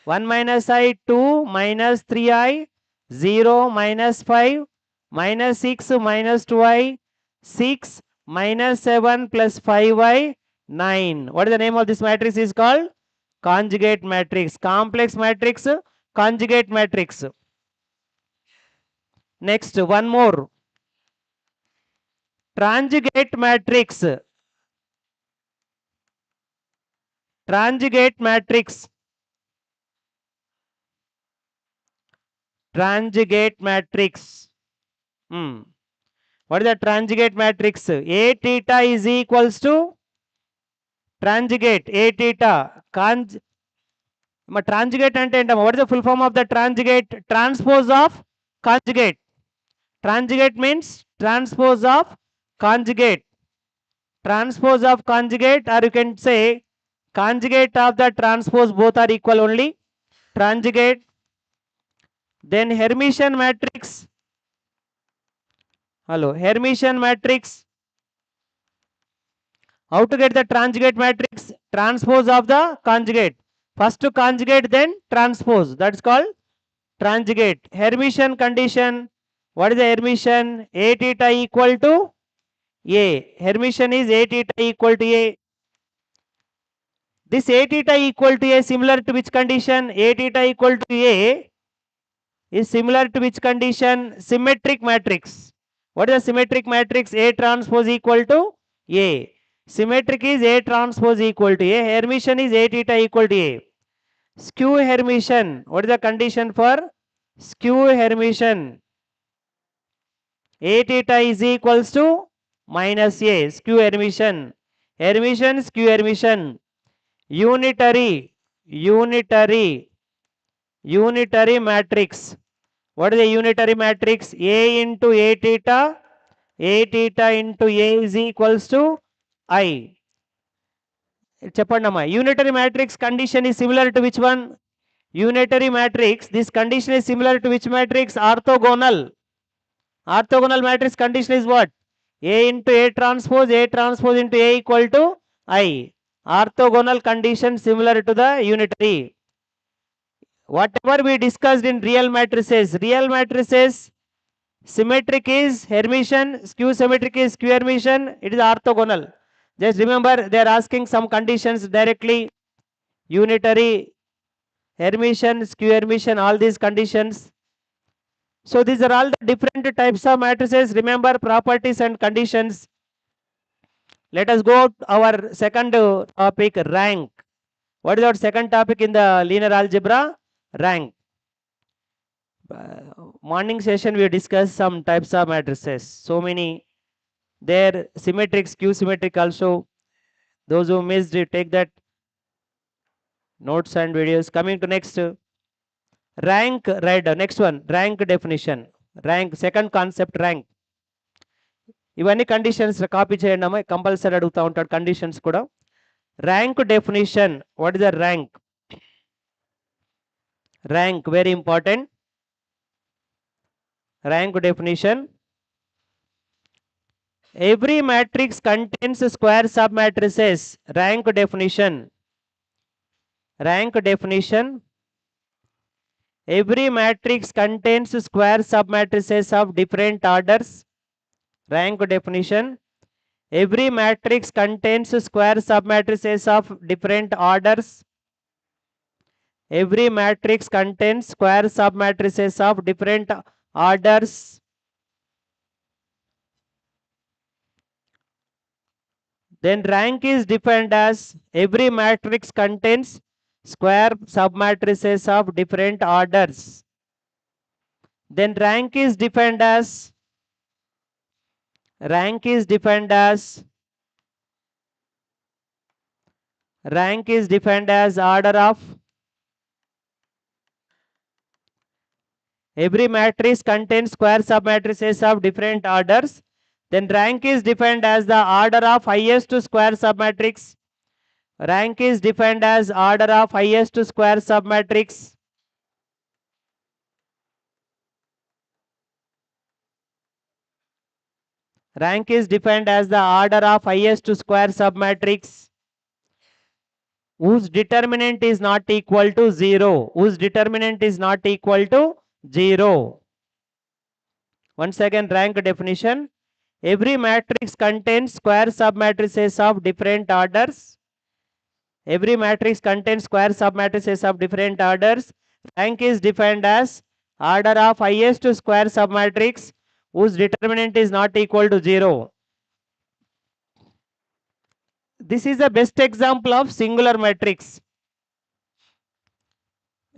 1 minus I, 2 minus 3I, 0 minus 5 minus 6 minus 2I, 6 minus 7 plus 5I, 9. What is the name of this matrix? Is called conjugate matrix. Complex matrix, conjugate matrix. Next, one more. Tranjugate matrix. Tranjugate matrix. Tranjugate matrix. What is the tranjugate matrix? A theta is equals to tranjugate. A theta. Tranjugate ante entama. What is the full form of the tranjugate? Transpose of conjugate. Transigate means transpose of conjugate. Transpose of conjugate, or you can say conjugate of the transpose, both are equal only. Transigate. Then Hermitian matrix. Hello, Hermitian matrix. How to get the transigate matrix? Transpose of the conjugate. First to conjugate, then transpose. That's called transigate. Hermitian condition. What is the Hermitian? A theta equal to A. Hermitian is A theta equal to A. This A theta equal to A similar to which condition? A theta equal to A is similar to which condition? Symmetric matrix. What is the symmetric matrix? A transpose equal to A. Symmetric is A transpose equal to A. Hermitian is A theta equal to A. Skew Hermitian. What is the condition for skew Hermitian? A theta is equals to minus A. Skew Hermitian. Hermitian, skew Hermitian. Unitary matrix. What is the unitary matrix? A into A theta into A is equals to I. Cheppandamma. Unitary matrix condition is similar to which one? Unitary matrix. This condition is similar to which matrix? Orthogonal. Orthogonal matrix condition is what? A into A transpose into A equal to I. Orthogonal condition similar to the unitary. Whatever we discussed in real matrices, symmetric is Hermitian, skew symmetric is skew Hermitian, it is orthogonal. Just remember, they are asking some conditions directly. Unitary, Hermitian, skew Hermitian, all these conditions. So these are all the different types of matrices. Remember properties and conditions. Let us go to our second topic, rank. What is our second topic in the linear algebra? Rank. Morning session we discussed some types of matrices. So many. There, symmetric, skew symmetric also. Those who missed it, take that notes and videos. Coming to next. Rank, right, next one, rank definition. Rank, second concept, rank. ఇవన్నీ conditions copy చేయండి అమ్మా, compulsory అడుగుతూ ఉంటాడు conditions కూడా. Rank definition. What is the rank? Rank very important. Rank definition. Every matrix contains square submatrices. Rank definition. Rank definition. Every matrix contains square submatrices of different orders. Rank definition. Every matrix contains square submatrices of different orders. Every matrix contains square submatrices of different orders. Then rank is defined as every matrix contains square submatrices of different orders. Then rank is defined as order of every matrix contains square submatrices of different orders. Then rank is defined as the order of highest square submatrix. Rank is defined as order of highest square submatrix. Rank is defined as the order of highest square submatrix whose determinant is not equal to 0. Whose determinant is not equal to 0. Once again, rank definition. Every matrix contains square submatrices of different orders. Every matrix contains square submatrices of different orders. Rank is defined as order of highest square submatrix whose determinant is not equal to 0. This is the best example of singular matrix.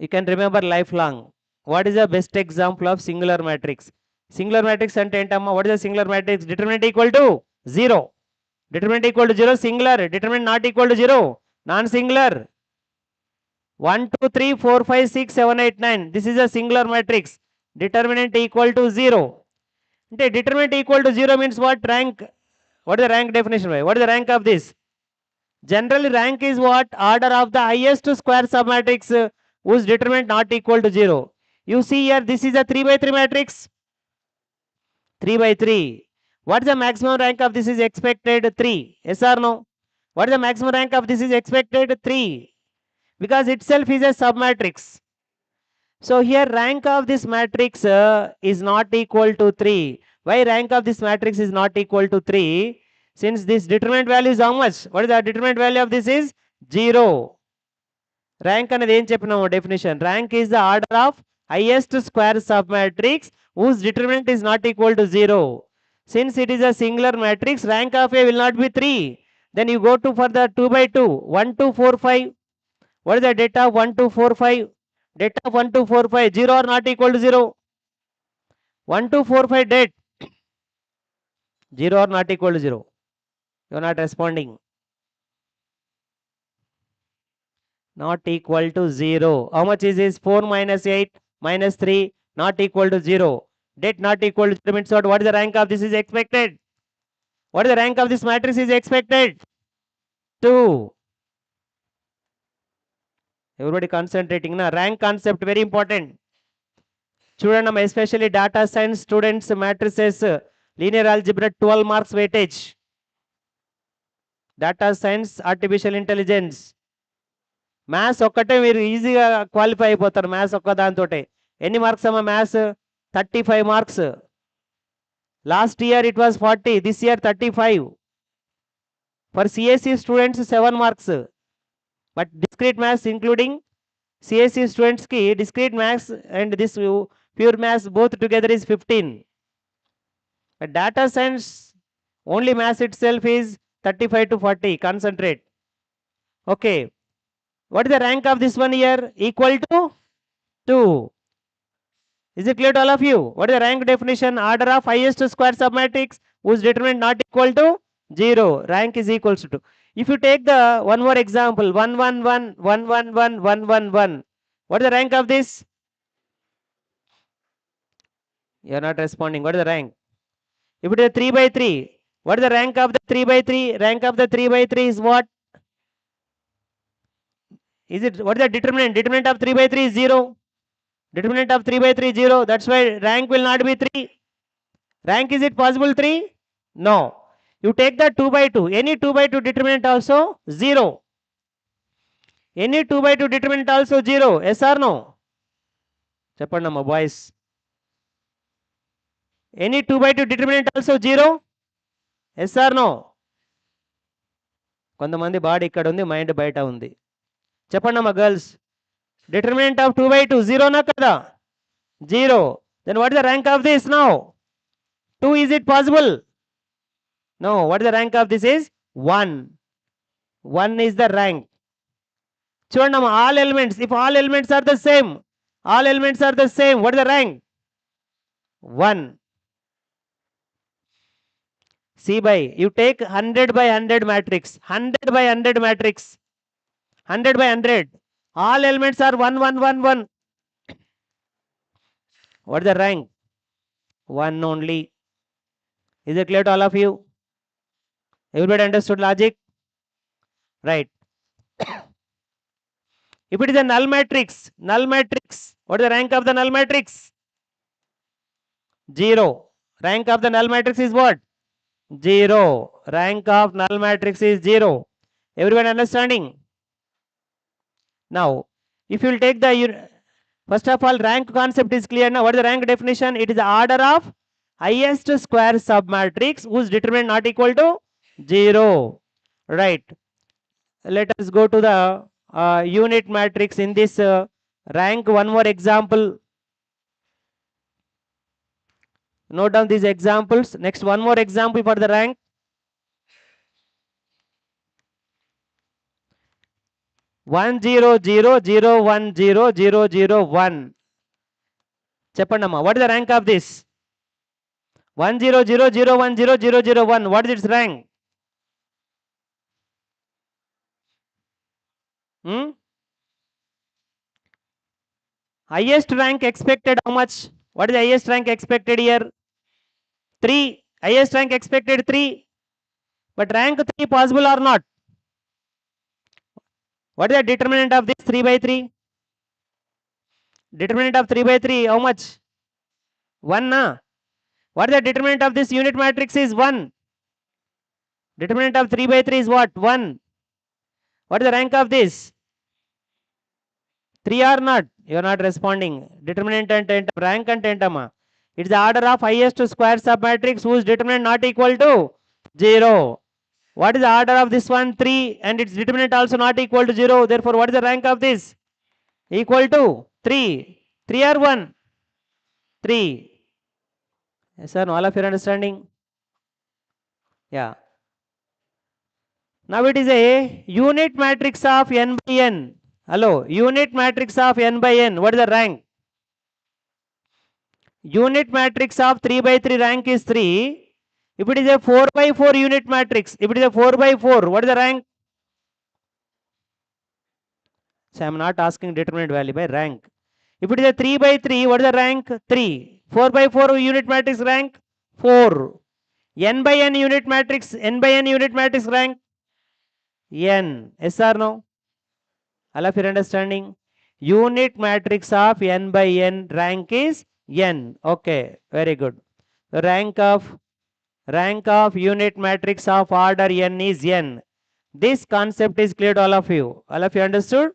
You can remember lifelong. What is the best example of singular matrix? Singular matrix ante entama? What is the singular matrix? Determinant equal to 0. Determinant equal to 0, singular. Determinant not equal to 0, non-singular. 1, 2, 3, 4, 5, 6, 7, 8, 9. This is a singular matrix. Determinant equal to 0. Ante determinant equal to 0 means what? Rank. What is the rank definition? What is the rank of this? Generally, rank is what? Order of the highest square submatrix whose determinant not equal to 0. You see here, this is a 3 by 3 matrix. 3 by 3. What is the maximum rank of this is expected? 3. Yes or no? What is the maximum rank of this is expected? 3. Because itself is a submatrix. So here rank of this matrix is not equal to 3. Why rank of this matrix is not equal to 3? Since this determinant value is how much? What is the determinant value of this is? 0. Rank అనేది ఏం చెప్పినాము definition? Rank is the order of highest square submatrix whose determinant is not equal to 0. Since it is a singular matrix, rank of A will not be 3. Then you go to for the 2 by 2, 1, 2, 4, 5. What is the data of 1, 2, 4, 5? Data of 1, 2, 4, 5, 0 or not equal to 0? 1, 2, 4, 5 date. 0 or not equal to 0? You are not responding. Not equal to 0. How much is this? 4 minus 8 minus 3 not equal to 0. Det not equal to 0 means what? What is the rank of this is expected? What is the rank of this matrix is expected? 2. Everybody concentrating na? Rank concept very important. చూడండి especially data science students matrices linear algebra 12 marks weightage. Data science artificial intelligence. Maths ఒక్కటే మీరు ఈజీగా qualify అయిపోతారు. Maths ఒక్క దాంతో ఎన్ని marks అమ్మా? Maths 35 marks. Last year it was 40, this year 35. For CSE students 7 marks. But discrete maths including CSE స్టూడెంట్స్కి discrete maths and this pure maths both together is 15. But data science only maths itself is 35 to 40. Concentrate. Okay. What is the rank of this one here? Equal to 2. Is it clear to all of you? What is the rank definition? Order of highest square submatrix whose determinant not equal to 0. Rank is equals to 2. If you take the one more example, 1, 1, 1, 1, 1, 1, 1, 1, 1. What is the rank of this? You are not responding. What is the rank? If it is 3 by 3, what is the rank of the 3 by 3? Rank of the 3 by 3 is what? Is it, what is the determinant? Determinant of 3 by 3 is 0. Determinant of 3 by 3 is 0. That's why rank will not be 3. Rank, is it possible 3? No. You take the 2 by 2. Any 2 by 2 determinant also 0. Any 2 by 2 determinant also 0. Yes or no? Cheppandamma boys. Any 2 by 2 determinant also 0. Yes or no? కొంతమంది body ఇక్కడ ఉంది, mind బయట ఉంది. చెప్పండమ్మా girls. Determinant of 2 by 2 0 na kada? 0. Then what is the rank of this now? 2, is it possible? No. What is the rank of this is? 1. 1 is the rank. చూడండి all elements, if all elements are the same, all elements are the same, what is the rank? 1. See by, you take 100 by 100 matrix, 100 by 100 matrix, 100 by 100, all elements are 1, 1, 1, 1. What is the rank? 1 only. Is it clear to all of you? Everybody understood logic? Right. If it is a null matrix, what is the rank of the null matrix? 0. Rank of the null matrix is what? 0. Rank of null matrix is 0. Everyone understanding? Now, if you will take the, first of all, rank concept is clear now. What is the rank definition? It is the order of highest square submatrix whose determinant not equal to 0. Right. Let us go to the unit matrix in this rank. One more example. Note down these examples. Next, one more example for the rank. One zero zero zero one zero zero zero one. Cheppandamma, what is the rank of this? 10000100001. What is its rank? Highest rank expected how much? What is the highest rank expected here? 3. Highest rank expected 3. But rank 3 possible or not? What is the determinant of this 3 by 3? Determinant of 3 by 3, how much? 1, na? What is the determinant of this unit matrix is 1. Determinant of 3 by 3 is what? 1. What is the rank of this? 3 or not? You are not responding. Determinant and rank and entama. It's the order of highest square submatrix whose determinant not equal to 0. What is the order of this one? 3, and its determinant also not equal to 0. Therefore, what is the rank of this? Equal to 3. 3 or 1? 3. Yes sir, all of you are understanding? Yeah. Now it is a unit matrix of n by n. Hello, unit matrix of n by n. What is the rank? Unit matrix of 3 by 3 rank is 3. If it is a 4 by 4 unit matrix, if it is a 4 by 4, what is the rank? So I am not asking determinant value by rank. If it is a 3 by 3, what is the rank? 3. 4 by 4 unit matrix rank? 4. N by n unit matrix, n by n unit matrix rank? N. Yes or no? All of you understanding? Unit matrix of n by n rank is n. Okay, very good. The rank of unit matrix of order n is n. This concept is clear to all of you. All of you understood?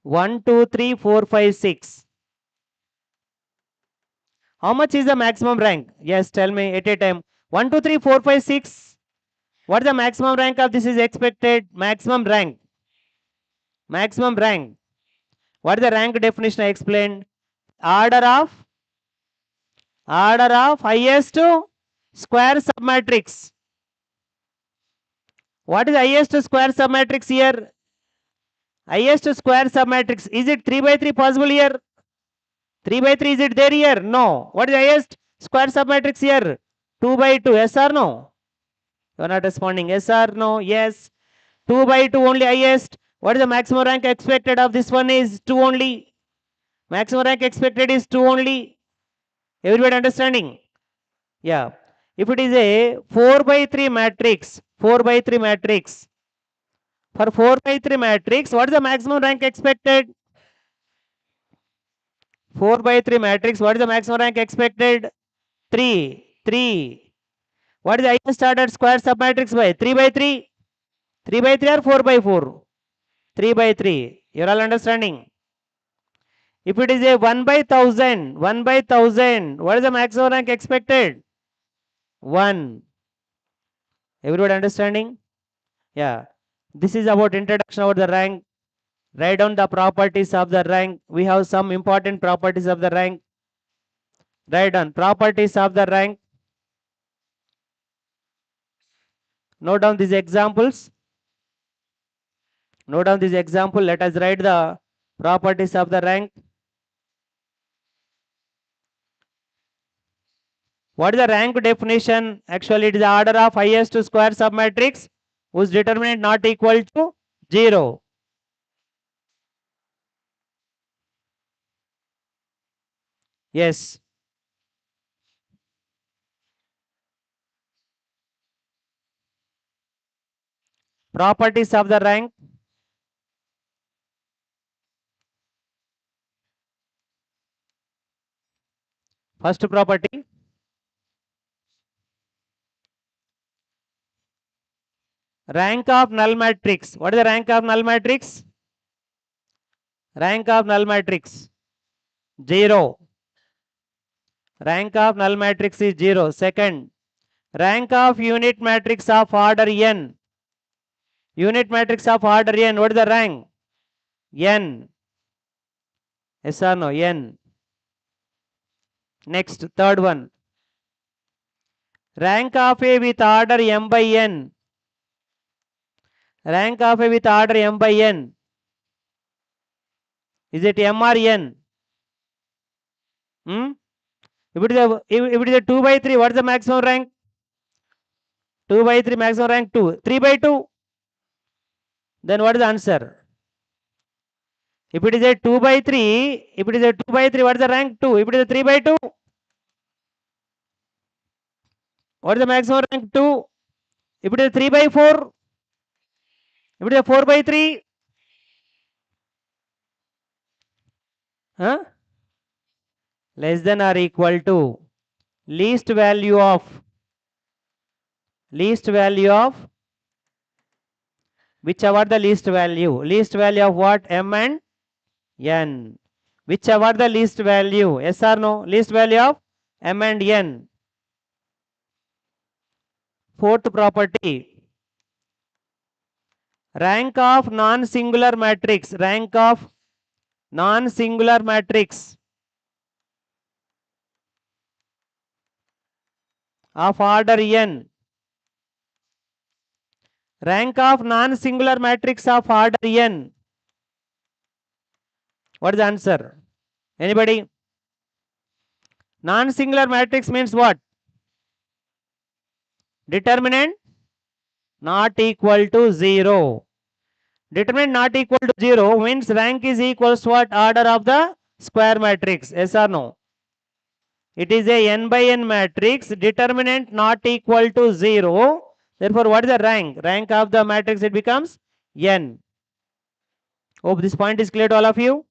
1, 2, 3, 4, 5, 6. How much is the maximum rank? Yes, tell me at a time. 1, 2, 3, 4, 5, 6. What is the maximum rank of this is expected? Maximum rank. Maximum rank. What is the rank definition I explained? Order of highest square submatrix. What is highest square submatrix here? Highest square submatrix. Is it 3 by 3 possible here? 3 by 3 is it there here? No. What is the highest square submatrix here? 2 by 2. Yes or no? You are not responding. Yes or no? Yes. 2 by 2 only highest. What is the maximum rank expected of this one is 2 only. Maximum rank expected is 2 only. Everybody understanding? Yeah. If it is a 4 by 3 matrix, 4 by 3 matrix. For 4 by 3 matrix, what is the maximum rank expected? 4 by 3 matrix, what is the maximum rank expected? 3. 3. What is the highest ordered square submatrix by? 3 by 3? 3 by 3 or 4 by 4? 3 by 3. You're all understanding? If it is a 1 by 1000, 1 by 1000, what is the maximum rank expected? 1. Everybody understanding? Yeah. This is about introduction about the rank. Write down the properties of the rank. We have some important properties of the rank. Write down properties of the rank. Note down these examples. Note down this example. Let us write the properties of the rank. What is the rank definition? Actually, it is the order of highest square submatrix whose determinant not equal to 0. Yes. Properties of the rank. First property. Rank of null matrix. What is the rank of null matrix? Rank of null matrix 0. Rank of null matrix is 0. Second, rank of unit matrix of order n. Unit matrix of order n. What is the rank? N. Yes or no? N. Next, third one. Rank of A with order m by n. Rank of A with order m by n. Is it m or n? If it is a 2 by 3, what is the maximum rank? 2 by 3 maximum rank 2. 3 by 2. Then what is the answer? If it is a 2 by 3, what is the rank? 2. If it is a 3 by 2, What is the maximum rank? 2. If it is 3 by 4, if it is 4 by 3, huh? Less than or equal to least value of whichever the least value of what? M and N. Whichever the least value, yes or no? Least value of M and N. Fourth property, rank of non-singular matrix, of order n. Rank of non-singular matrix of order n. What is the answer? Anybody? Non-singular matrix means what? Determinant not equal to 0. Determinant not equal to 0 means rank is equals to what? Order of the square matrix. Yes or no? It is a n by n matrix. Determinant not equal to 0. Therefore, what is the rank? Rank of the matrix, it becomes n. Hope this point is clear to all of you.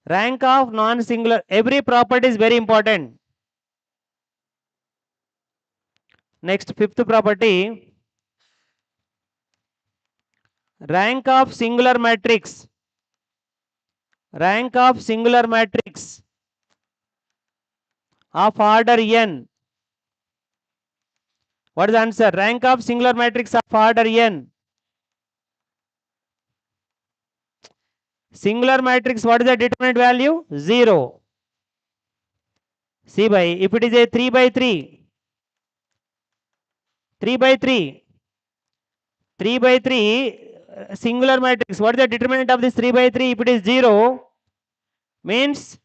Rank of non-singular. Every property is very important. Next, fifth property. Rank of singular matrix. Rank of singular matrix of order n. What is the answer? Rank of singular matrix of order n. Singular matrix, what is the determinant value? 0. See by, if it is a 3 by 3, 3 by 3, 3 by 3 singular matrix, what is the determinant of this 3 by 3? If it is 0, means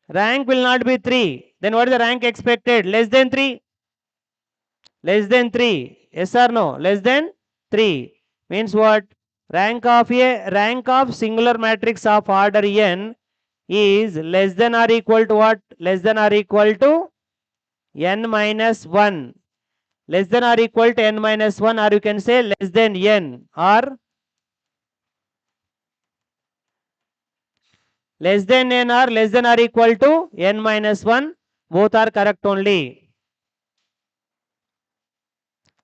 rank will not be 3. Then what is the rank expected? Less than 3. Less than 3. Yes or no? Less than 3. Means what? Rank of singular matrix of order n is less than or equal to what? Less than or equal to n minus 1. Less than or equal to n minus 1, or you can say less than n, or less than n, or less than or equal to n minus 1. Both are correct only.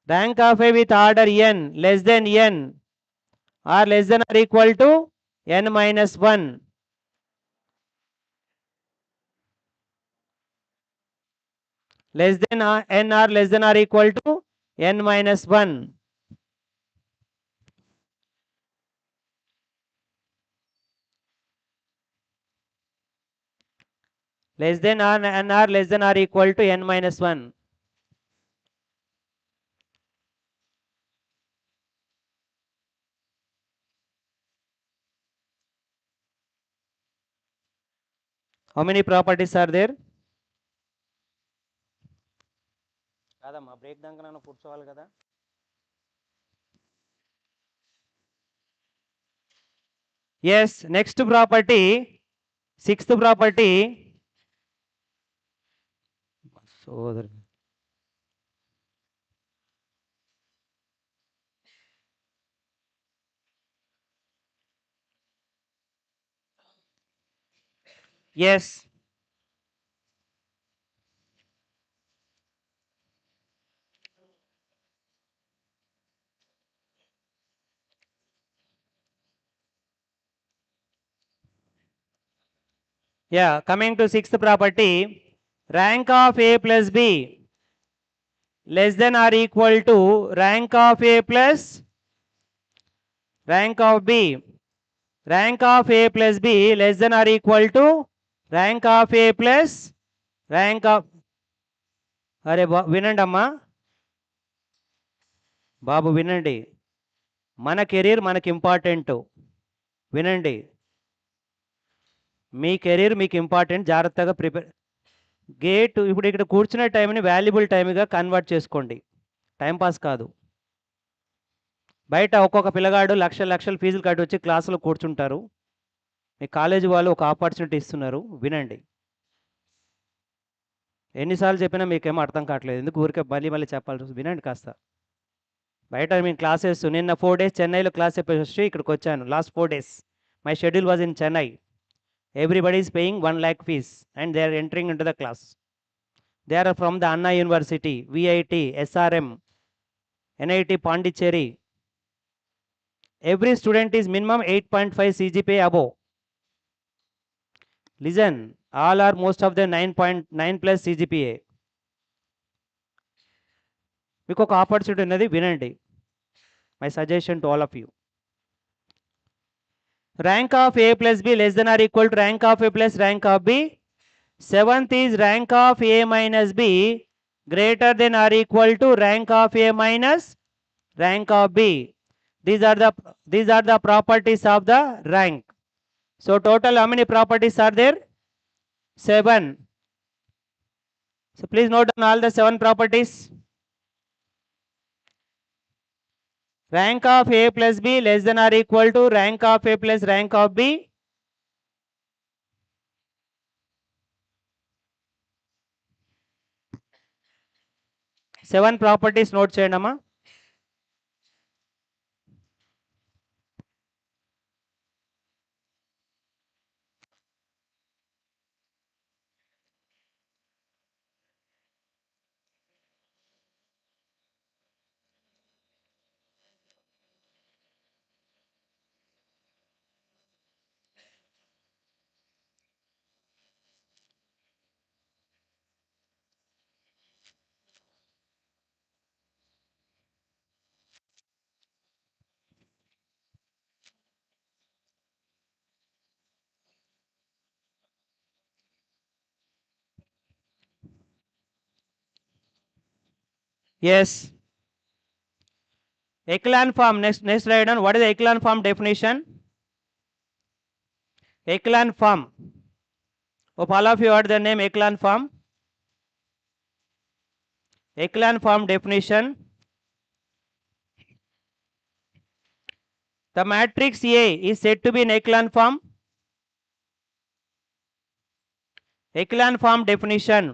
Rank of A with order n less than n, or less than or equal to n minus 1. Less than n, or less than or equal to n minus 1. Less than n, or less than or equal to n minus 1. How many properties are there? కాదమ్మా break దాకా నన్ను కూర్చోవాలి కదా. Yes, next property, sixth property. So yes, yeah, coming to sixth property, rank of A plus B less than or equal to rank of A plus rank of B. Rank of A plus B less than or equal to rank of A plus rank of. అరే వినండి అమ్మా బాబు, వినండి. మన career మనకి important. వినండి, మీ career మీకు important. జాగ్రత్తగా prepare. Gate ఇప్పుడు ఇక్కడ కూర్చునే టైంని వాల్యుబుల్ టైంగా కన్వర్ట్ చేసుకోండి. టైంపాస్ కాదు. బయట ఒక్కొక్క పిల్లగాడు లక్షలు ఫీజులు కట్టి వచ్చి క్లాసులో కూర్చుంటారు. మీ కాలేజీ వాళ్ళు ఒక ఆపర్చునిటీ ఇస్తున్నారు, వినండి. ఎన్నిసార్లు చెప్పినా మీకేమో అర్థం కావట్లేదు, ఎందుకు ఊరికే మళ్ళీ మళ్ళీ చెప్పాల్సి వస్తుంది, వినండి కాస్త. బయట మేము క్లాసెస్ నిన్న 4 days చెన్నైలో క్లాస్ చెప్పేసి వచ్చి ఇక్కడికి వచ్చాను. Last 4 days my schedule was in Chennai. Everybody is paying 1 lakh fees and they are entering in to the class. They are from the Anna university, VIT, SRM, NIT Pondicherry. Every student is minimum 8.5 CGPA above. Listen, all are most of them 9.9 plus CGPA. మీకు ఒక opportunity ఉన్నది, వినండి. My suggestion to all of you. Rank of A plus B less than or equal to rank of A plus rank of B. Seventh is rank of A minus B greater than or equal to rank of A minus rank of B. These are the properties of the rank. So total how many properties are there? 7. So please note down all the 7 properties. Rank of A plus B less than or equal to rank of A plus rank of B. Seven properties note cheyandama. Yes. Echelon form. Next write down. What is the echelon form definition? Echelon form. Hope all of you heard the name echelon form. Echelon form definition. The matrix A is said to be an echelon form. Echelon form definition.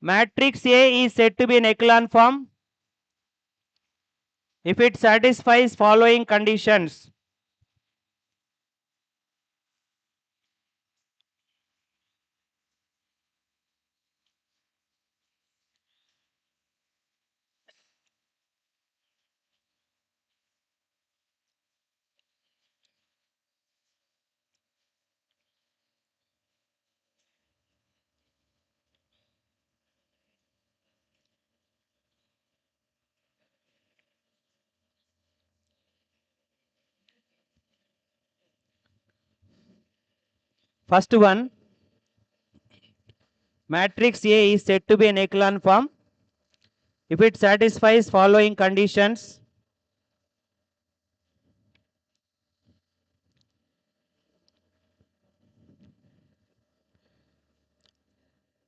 Matrix A is said to be an echelon form if it satisfies following conditions. First one, matrix A is said to be an echelon form if it satisfies following conditions.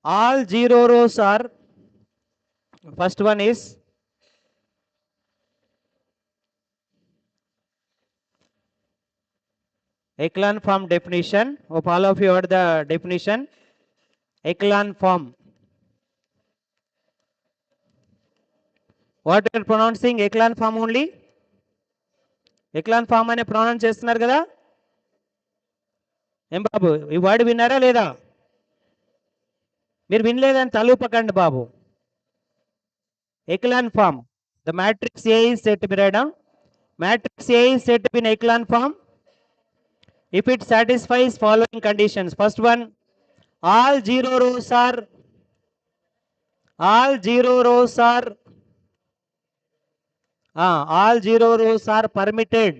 All 0 rows are, first one is echelon form definition. Hope all of you heard the definition. Echelon form. What you are pronouncing? Echelon form only. Echelon form అనే pronounce చేస్తున్నారు కదా. ఏం బాబు, ఈ word విన్నారా లేదా? మీరు వినలేదని తలూపకండి బాబు. Echelon form. The matrix A is said to be write down. Matrix A is said to be an echelon form if it satisfies following conditions. First one, all 0 rows are all 0 rows are permitted.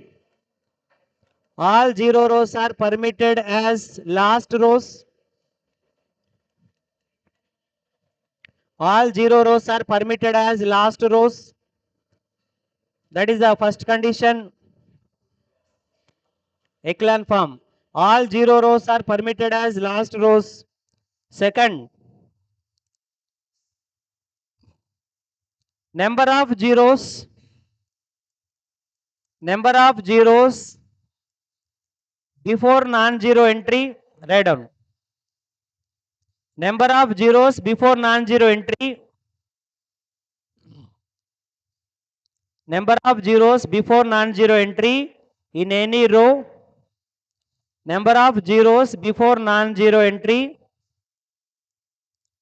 All 0 rows are permitted as last rows. All 0 rows are permitted as last rows. That is the first condition. Echelon form. All 0 rows are permitted as last rows. Second, number of zeros before non-zero entry, write down. Number of zeros before non-zero entry. Number of zeros before non-zero entry in any row. Number of zeros before non-zero entry.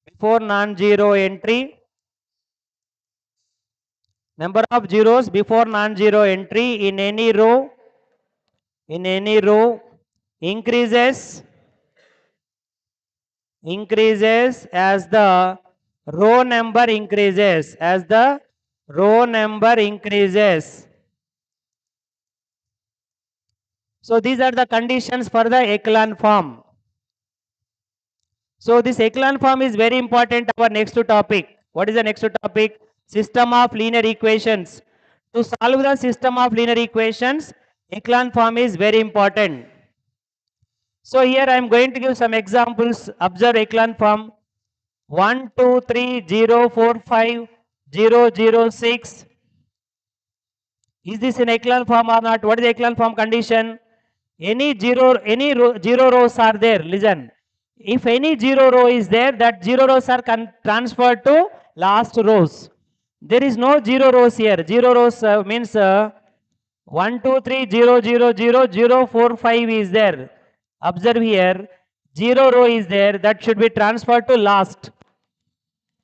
Before non-zero entry. Number of zeros before non-zero entry in any row. In any row increases as the row number increases. As the row number increases. So these are the conditions for the echelon form. So this echelon form is very important. Our next topic. What is the next topic? System of linear equations. To solve the system of linear equations, echelon form is very important. So here I am going to give some examples. Observe echelon form. 1, 2, 3, 0, 4, 5, 0, 0, 6. Is this an echelon form or not? What is the echelon form condition? Any zero rows are there. Listen. If any zero row is there, that zero rows are transferred to last rows. There is no zero rows here. Zero rows means 1, 2, 3, 0, 0, 0, 0, 4, 5 is there. Observe here. Zero row is there. That should be transferred to last.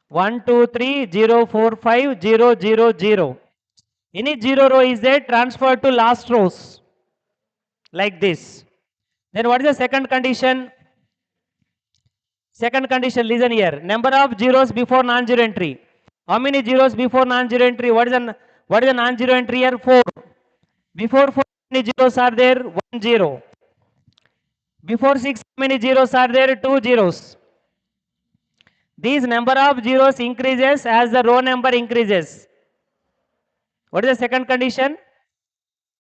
1, 2, 3, 0, 4, 5, 0, 0, 0. Any zero row is there, transferred to last rows. Like this. Then what is the second condition? Second condition, listen here. Number of zeros before non-zero entry. How many zeros before non-zero entry? What is the non-zero entry here? 4. Before 4, how many zeros are there? 1 0. Before 6, how many zeros are there? 2 zeros. These number of zeros increases as the row number increases. What is the second condition?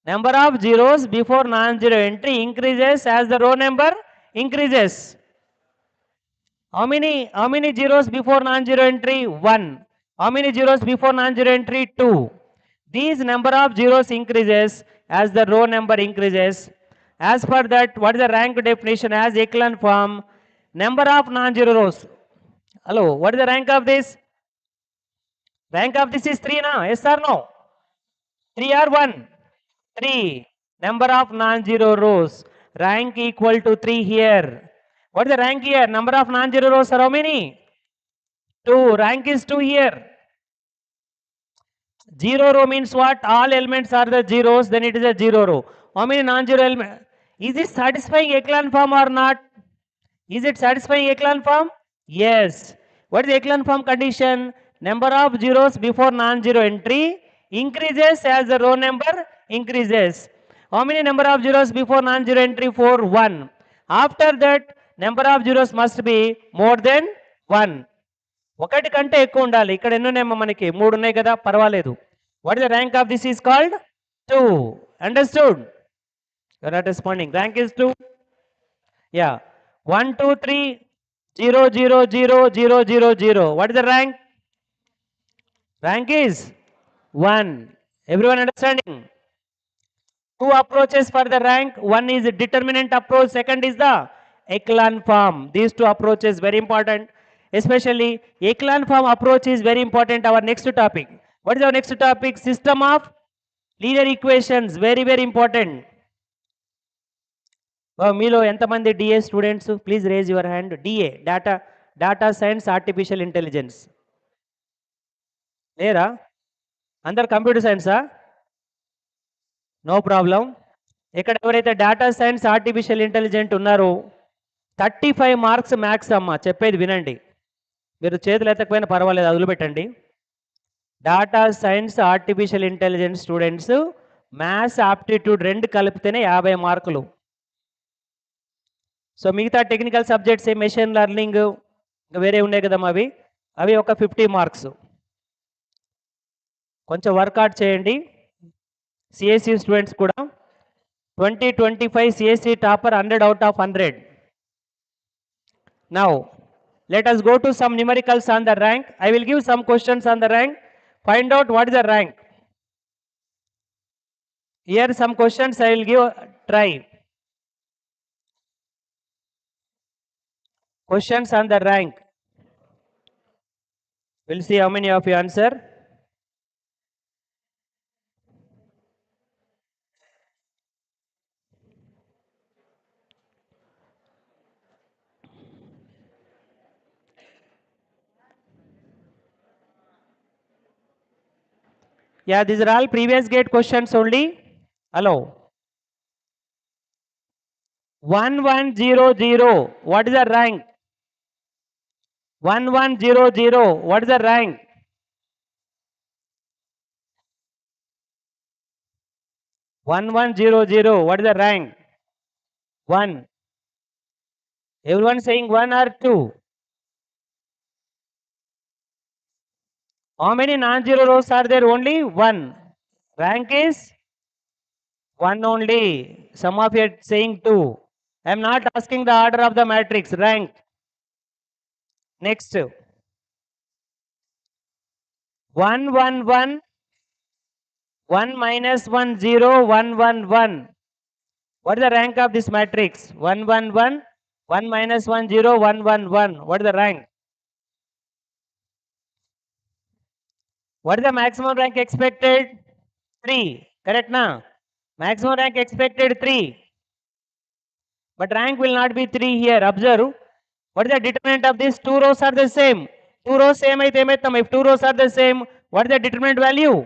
Number of zeros before non-zero entry increases as the row number increases. How many zeros before non-zero entry? 1. How many zeros before non-zero entry? 2. These number of zeros increases as the row number increases. As per that, what is the rank definition as echelon form? Number of non-zero rows. Hello, what is the rank of this? Rank of this is 3, na? Yes or no? 3 or 1? 3. Number of non-zero rows. Rank equal to 3 here. What is the rank here? Number of non-zero rows are how many? 2. Rank is 2 here. Zero row means what? All elements are the zeros, then it is a zero row. How many non-zero elements? Is it satisfying echelon form or not? Is it satisfying echelon form? Yes. What is the echelon form condition? Number of zeros before non-zero entry increases as the row number increases. How many number of zeros before non-zero entry? 4, 1. After that, number of zeros must be more than 1. ఒకటి కంటే ఎక్కువ ఉండాలి. ఇక్కడ ఎన్ని ఉన్నాయమ్మా మనకి? 3 ఉన్నాయి కదా, పర్వాలేదు. What is the rank of this is called? 2. Understood? You are not responding. Rank is 2. Yeah. 1, 2, 3, 0, 0, 0, 0, 0, 0. What is the rank? Rank is 1. Everyone understanding? Two approaches for the rank. One is determinant approach. Second is the echelon form. These two approaches very important. Especially echelon form approach is very important. Our next topic. What is our next topic? System of linear equations. Very, very important. మీలో ఎంతమంది DA students? Please raise your hand. DA, data science artificial intelligence లేరా? అందరు computer సైన్సా? No problem. ఇక్కడ ఎవరైతే data science artificial intelligent ఉన్నారో 35 marks maths అమ్మ. చెప్పేది వినండి. మీరు చేతులు ఎత్తకపోయినా పర్వాలేదు, వదిలిపెట్టండి. Data science artificial intelligence students maths aptitude 2 కలిపితేనే 50 మార్కులు. సో మిగతా టెక్నికల్ సబ్జెక్ట్స్ మెషిన్ లెర్నింగ్ ఇంకా వేరే ఉన్నాయి కదమ్మా, అవి ఒక 50 మార్క్స్. కొంచెం వర్కౌట్ చేయండి. సిఎస్సి స్టూడెంట్స్ కూడా 2025 CSC topper 100 out of 100. Now let us go to some numericals on the rank. I will give some questions on the rank. Find out what is the rank. Here some questions I will give, try. Questions on the rank. We'll see how many of you answer. Yeah, these are all previous gate questions only. Hello. 1100. What is the rank? 1100. What is the rank? 1100. What is the rank? 1. Everyone saying 1 or 2? How many non-zero rows are there? Only 1. Rank is 1 only. Some of you are saying 2. I am not asking the order of the matrix. Rank. Next. 1 1 1. 1 minus 1 0 1 1 1. What is the rank of this matrix? 1 1 1. 1 minus 1 0 1 1 1. What is the rank? What is the maximum rank expected? 3. Correct now? Maximum rank expected 3. But rank will not be 3 here. Observe. What is the determinant of this? 2 rows are the same. 2 rows same అయితే ఏమైతాం? If 2 rows are the same, what is the determinant value?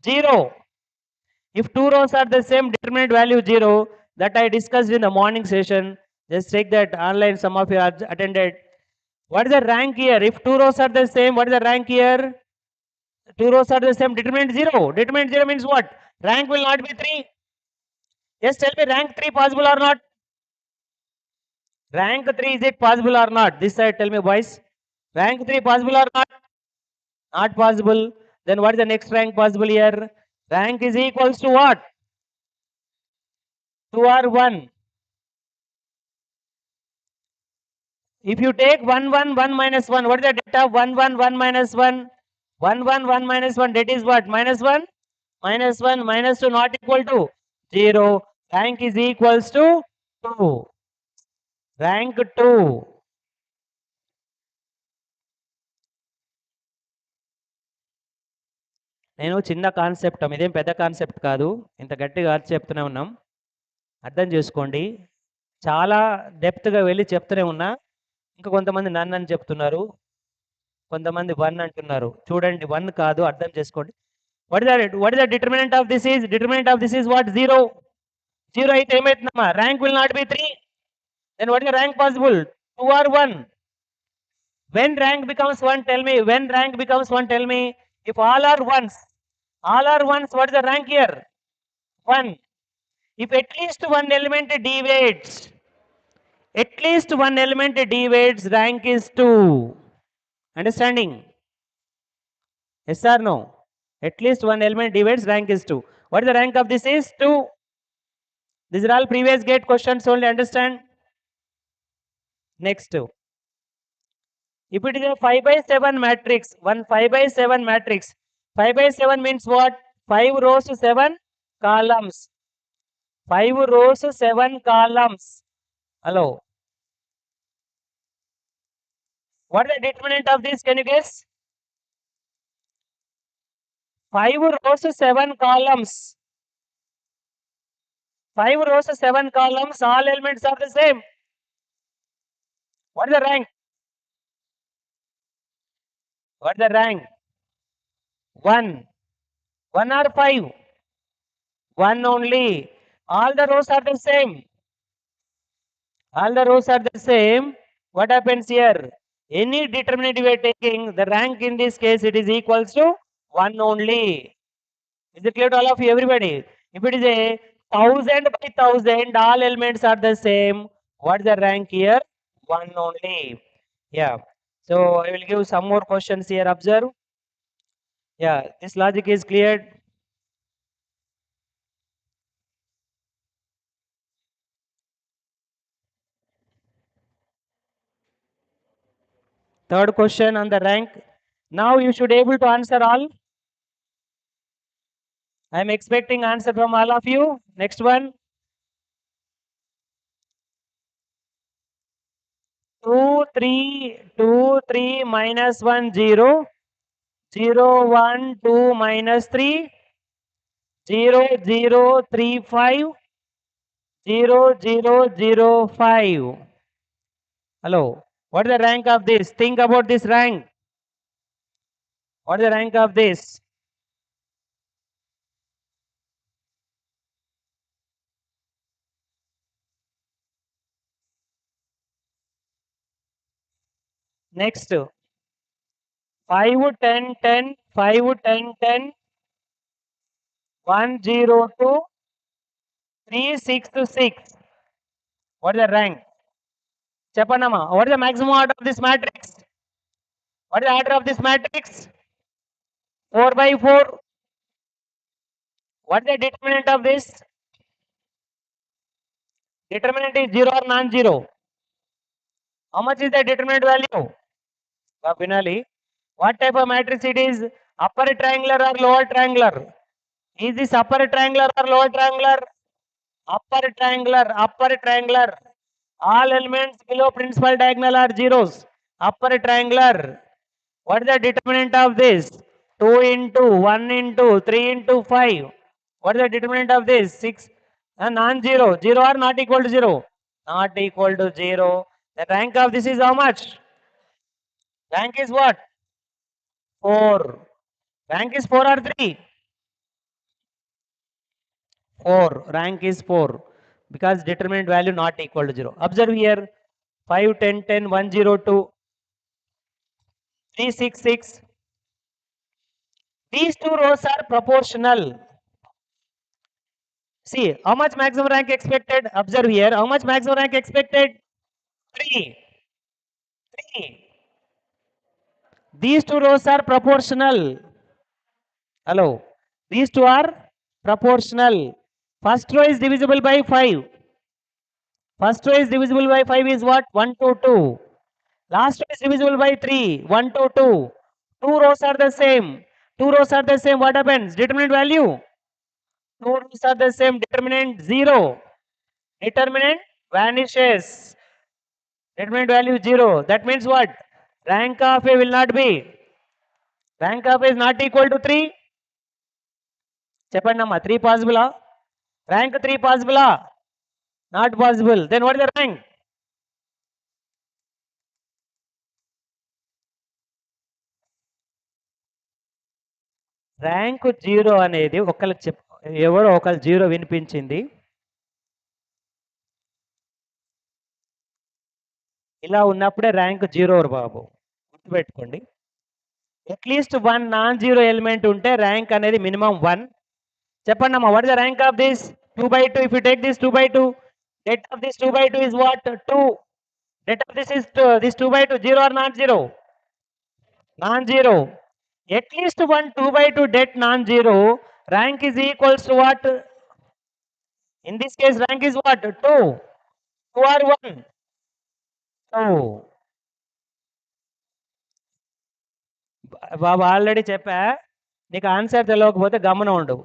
0. If 2 rows are the same, determinant value 0. That I discussed in the morning session. Just check that online. Some of you have attended. What is the rank here? If 2 rows are the same, what is the rank here? 2 rows are the same. Determinant 0. Determinant 0 means what? Rank will not be 3. Yes, tell me, rank 3 possible or not? Rank 3, is it possible or not? This side, tell me, boys. Rank 3 possible or not? Not possible. Then what is the next rank possible here? Rank is equals to what? 2 or 1. If you take 1 1 1 minus 1, what is the data of 1 1 1 minus 1? 1 1 1 minus 1, that is what? Minus 1? Minus 1 minus 2 not equal to 0. Rank is equals to 2. Rank 2. నేను చిన్న concept, ఇదేం పెద్ద concept కాదు, ఇంత గట్టిగా చెప్తూనే ఉన్నాం, అర్థం చేసుకోండి. చాలా డెప్త్గా వెళ్ళి చెప్తూనే ఉన్నా. ఇంకా కొంతమంది నన్ను అని చెప్తున్నారు, కొంతమంది 1 అంటున్నారు. చూడండి, 1 కాదు, అర్థం చేసుకోండి. What is the determinant of this is? Determinant of this is what? 0. 0 అయితే ఏమవుతుందమ్మా? Rank will not be 3. Then what is the rank possible? 2 or 1. When rank becomes 1, tell me. When rank becomes 1, tell me. If all are 1s, what is the rank here? 1. If at least one element deviates, rank is 2. Understanding? Yes or no? At least one element deviates, rank is 2. What is the rank of this is? 2. These are all previous gate questions only, understand? Next. If it is a 5 by 7 matrix, 5 by 7 matrix, 5 by 7 means what? 5 rows, 7 columns. 5 rows, 7 columns. Hello. What is the determinant of this? Can you guess? 5 rows, 7 columns. 5 rows, 7 columns, all elements are the same. What is the rank? What is the rank? 1. 1 or 5? 1 only. All the rows are the same. All the rows are the same. What happens here? Any determinant we are taking, the rank in this case, it is equals to 1 only. Is it clear to all of you, everybody? If it is a 1000 by 1000, all elements are the same. What is the rank here? 1 only. Yeah. So I will give some more questions here. Observe. Yeah, this logic is cleared. Third question on the rank. Now you should able to answer all. I am expecting answer from all of you. Next one. 2, 3, 2, 3, minus 1, 0, 0, 1, 2, minus 3, 0, 0, 3, 5, 0, 0, 0, 5. Hello. What is the rank of this? Think about this rank. What is the rank of this? Next. 5, 10, 10, 5, 10, 10, 1, 0, 2, 3, 6, 6. What is the rank? Chepanama. What is the maximum order of this matrix? What is the order of this matrix? 4 by 4. What is the determinant of this? Determinant is 0 or non-zero. How much is the determinant value? Finally, what type of matrix it is? Upper triangular or lower triangular? Is this upper triangular or lower triangular? Upper triangular, upper triangular. All elements below principal diagonal are zeros. Upper triangular. What is the determinant of this? 2 into 1 into 3 into 5. What is the determinant of this? 6. Non-zero. 0 or not equal to 0? Not equal to 0. The rank of this is how much? Rank is what? 4. Rank is 4 or 3? 4. Rank is 4. Because determinant value not equal to 0. Observe here. 5, 10, 10, 1, 0, 2, 3, 6, 6. These two rows are proportional. See, how much maximum rank expected? Observe here. How much maximum rank expected? 3. 3. These two rows are proportional. Hello. These two are proportional. First row is divisible by 5. First row is divisible by 5 is what? 1 to 2. Last row is divisible by 3. 1 to 2. Two rows are the same. Two rows are the same. What happens? Determinant value. Two rows are the same. Determinant 0. Determinant vanishes. Determinant value 0. That means what? Rank of A will not be. Rank of A is not equal to 3. Cheppandi amma, 3 possible? Rank 3 possible? Not possible. Then what is the rank? Rank 0 అనేది ఒకళ్ళకి ఎవరో ఒకళ్ళు 0 వినిపించింది. ఇలా ఉన్నప్పుడే rank 0 బాబు. గుర్తుపెట్టుకోండి. At least 1 non zero element ఉంటే rank అనేది మినిమం 1. చెప్పండి అమ్మా, what is the rank of this? 2 by 2. If you take this 2 by 2, det of this 2 by 2 is what? 2. Det of this is this 2 by 2, 0 or non-zero? Non-zero. At least one 2 by 2 det non-zero. Rank is equals to what? In this case, rank is what? 2. 2 or 1? 2. Babu already చెప్పా, నీకు answer తెలియకపోతే గమనం ఉండవు.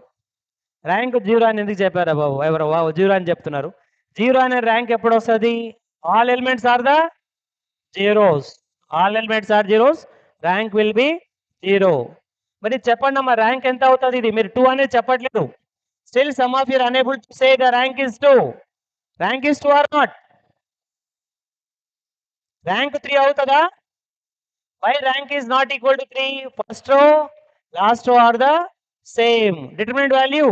Rank 0 అని ఎందుకు చెప్పారా బాబు? ఎవరు బాబు 0 అని చెప్తున్నారు? 0 అనే ర్యాంక్ ఎప్పుడు వస్తుంది? All elements are the zeros. All elements are zeros. Rank will be 0. మరి చెప్పండి అమ్మా, ర్యాంక్ ఎంత అవుతుంది? ఇది మీరు 2 అనేది చెప్పట్లేదు. Still some of you're unable to say the rank is 2. Rank is 2 or not? Rank 3 అవుతుందా? Why rank is not equal to 3? First row, last row are the same. Determinant value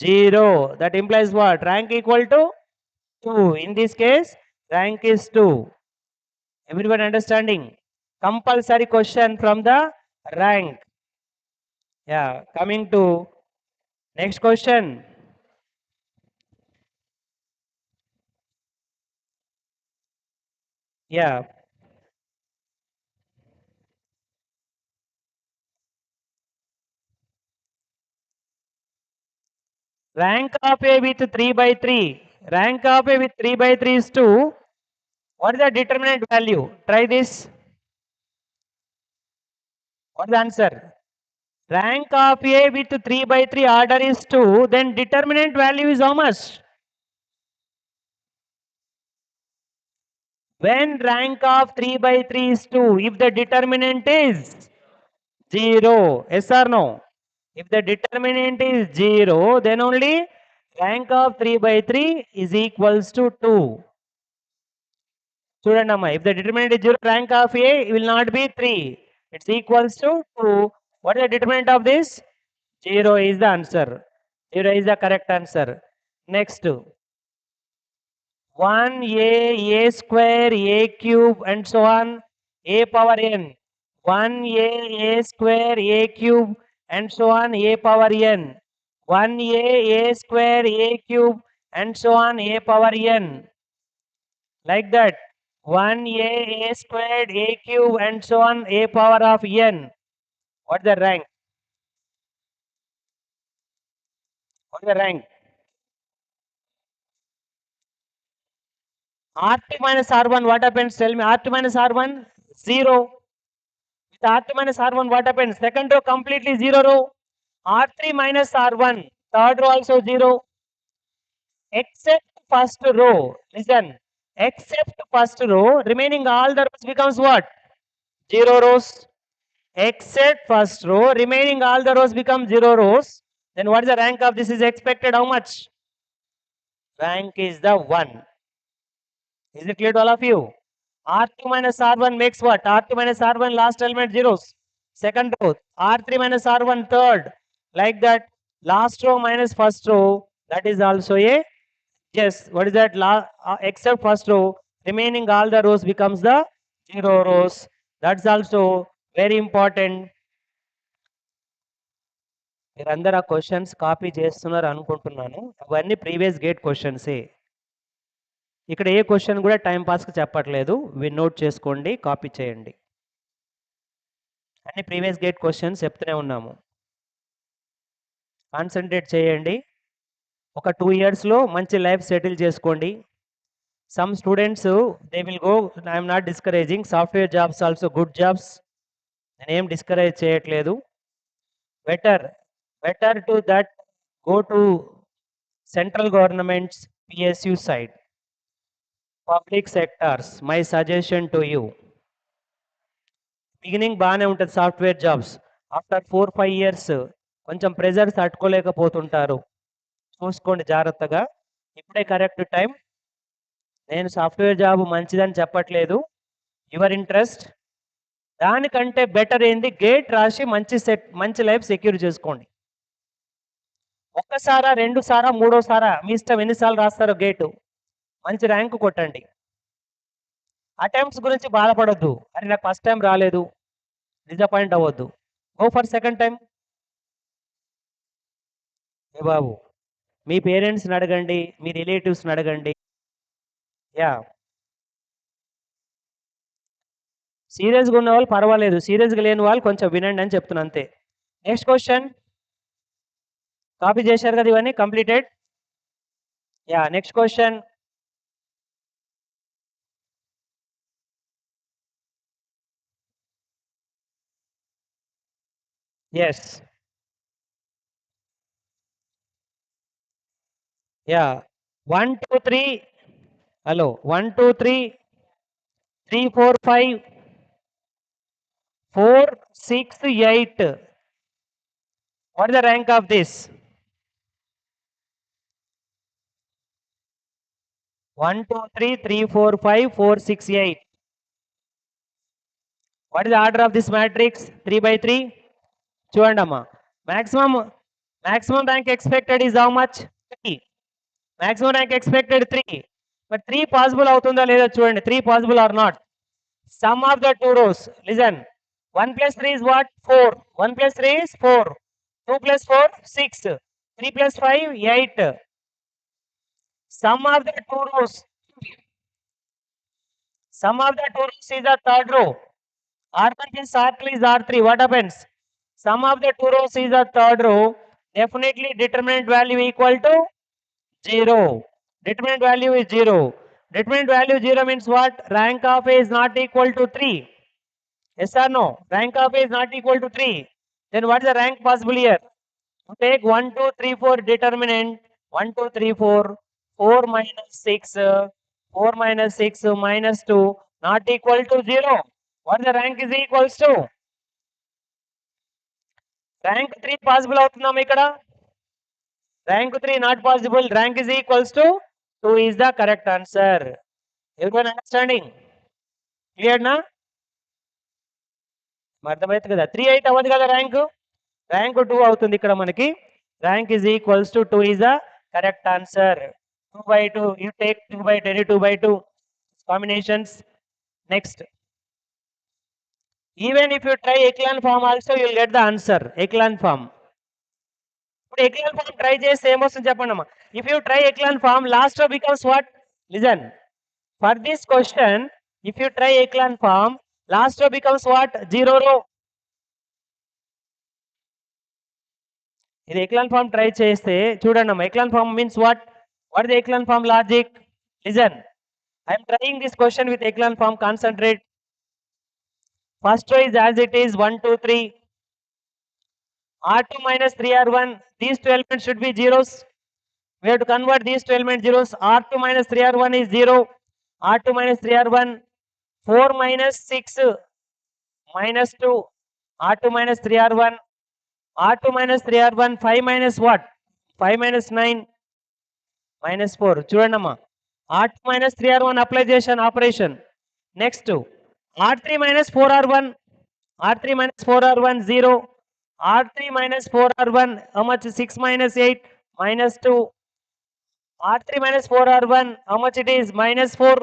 0. That implies what? Rank equal to 2. In this case, rank is 2. Everyone understanding? Compulsory question from the rank. Yeah, coming to next question. Yeah. Rank of A with 3 by 3. Rank of A with 3 by 3 is 2. What is the determinant value? Try this. What is the answer? Rank of A with 3 by 3 order is 2. Then determinant value is how much? When rank of 3 by 3 is 2, if the determinant is 0, yes or no? If the determinant is 0, then only rank of 3 by 3 is equals to 2. Student Amma, if the determinant is 0, rank of A will not be 3. It's equals to 2. What is the determinant of this? 0 is the answer. 0 is the correct answer. Next, 1a, a square, a cube, and so on, a power n. 1a, a square, a cube, and so on, a power n. 1a, a square, a cube, and so on, a power n. Like that. 1a, a squared, a cube, and so on, a power of n. What's the rank? What's the rank? R2 minus R1, what happens? Tell me. R2 minus R1, 0. With R2 minus R1, what happens? Second row completely 0 row. R3 minus R1, third row also 0. Except first row. Listen. Except first row, remaining all the rows becomes what? 0 rows. Except first row, remaining all the rows become 0 rows. Then what is the rank of this is expected? How much? Rank is the 1. Is it clear to all of you? R2 minus R1 makes what? R2 minus R1 last element zeros. Second row. R3 minus R1 third. Like that. Last row minus first row. That is also a yes. What is that? Except first row. Remaining all the rows becomes the 0 rows. That's also very important. మీరందరూ ఆ questions copy చేస్తున్నారు అనుకుంటున్నాను. అవన్నీ previous gate క్వశ్చన్సే. ఇక్కడ ఏ question కూడా time పాస్కి చెప్పట్లేదు. Note చేసుకోండి, copy చేయండి. అన్ని ప్రీవియస్ గేట్ క్వశ్చన్స్ చెప్తూనే ఉన్నాము. కాన్సన్ట్రేట్ చేయండి. ఒక 2 ఇయర్స్లో మంచి లైఫ్ సెటిల్ చేసుకోండి. Some students they will go, I'm not discouraging, software jobs also good jobs, నేనేం డిస్కరేజ్ చేయట్లేదు. Better to that go to central governments PSU side, public sectors. My suggestion to you. Beginning బాగానే ఉంటుంది software jobs. After 4-5 years కొంచెం pressure తట్టుకోలేకపోతుంటారు. చూసుకోండి జాగ్రత్తగా. ఇప్పుడే correct time. నేను software job మంచిదని చెప్పట్లేదు. Your interest. దానికంటే బెటర్ ఏంది, గేట్ రాసి మంచి లైఫ్ సెక్యూర్ చేసుకోండి. ఒక్కసారా, 2 సారా, 3 సారా మీ ఇష్టం, ఎన్నిసార్లు రాస్తారో గేటు. మంచి ర్యాంక్ కొట్టండి. అటెంప్ట్స్ గురించి బాధపడొద్దు. అరే నాకు ఫస్ట్ టైం రాలేదు, డిసప్పాయింట్ అవ్వద్దు. Go for second time. ఏ బాబు, మీ పేరెంట్స్ని అడగండి, మీ రిలేటివ్స్ని అడగండి. యా, సీరియస్గా ఉన్న వాళ్ళు పర్వాలేదు, సీరియస్గా లేని వాళ్ళు కొంచెం వినండి అని చెప్తున్నా అంతే. Next question. కాపీ చేశారు కదా ఇవన్నీ, completed. Yeah, next question. Yes, yeah. 1 2 3 hello 1 2 3 3 4 5 4 6 8. What is the rank of this? 1 2 3 3 4 5 4 6 8. What is the order of this matrix? 3 by 3. చూడండి అమ్మా, maximum rank expected is how much? 3. Maximum rank expected 3. But 3 possible అవుతుందా లేదా చూడండి. 3 possible or not. Sum of the two rows. Listen. 1 plus 3 is what? 4. 1 plus 3 is 4. 2 plus 4, 6. 3 plus 5, 8. Sum of the two rows. Sum of the two rows is the third row. R1 plus R3 is R3. What happens? Sum of the two rows is the third row. Definitely determinant value equal to 0. Determinant value is 0. Determinant value 0 means what? Rank of A is not equal to 3. Yes or no? Rank of A is not equal to 3. Then what is the rank possible here? To take 1 2 3 4 determinant. 1 2 3 4. 4 minus 6. 4 minus 6 minus 2 not equal to 0. What the rank is equals to? Rank 3 possible అవుతుందాం ఇక్కడ? Rank 3 not possible. Rank is equals to 2 is the correct answer. Everyone understanding? Clear na? అర్థమైంది కదా? 3 8 అవ్వదు కదా rank? Rank 2 అవుతుంది ఇక్కడ మనకి. Rank is equals to 2 is the correct answer. 2 by 2. You take 2 by 10, 2 by 2 combinations. Next. Even if you try echelon form also, you will get the answer. Echelon form. ఇప్పుడు echelon form try చేస్తే ఏమొస్తుంది చెప్పండి అమ్మా. If you try echelon form, last row becomes what? Listen. For this question, if you try echelon form, last row becomes what? 0 row. ఇది echelon form try చేస్తే చూడండి అమ్మా. Echelon form means what? What is the echelon form logic? Listen. I am trying this question with echelon form. Concentrate. First row is as it is 1, 2, 3. R2 minus 3R1. These two elements should be zeros. We have to convert these two elements zeros. R2 minus 3R1 is 0. R2 minus 3R1. 4 minus 6 minus 2. R2 minus 3R1. R2 minus 3R1. 5 minus what? 5 minus 9 minus 4. చూడండమ్మా. R2 minus 3R1 application operation. Next R3 minus 4R1. R3 minus 4R1 0. R3 minus 4R1 how much? 6 minus 8 minus 2. R3 minus 4R1 how much it is? Minus 4.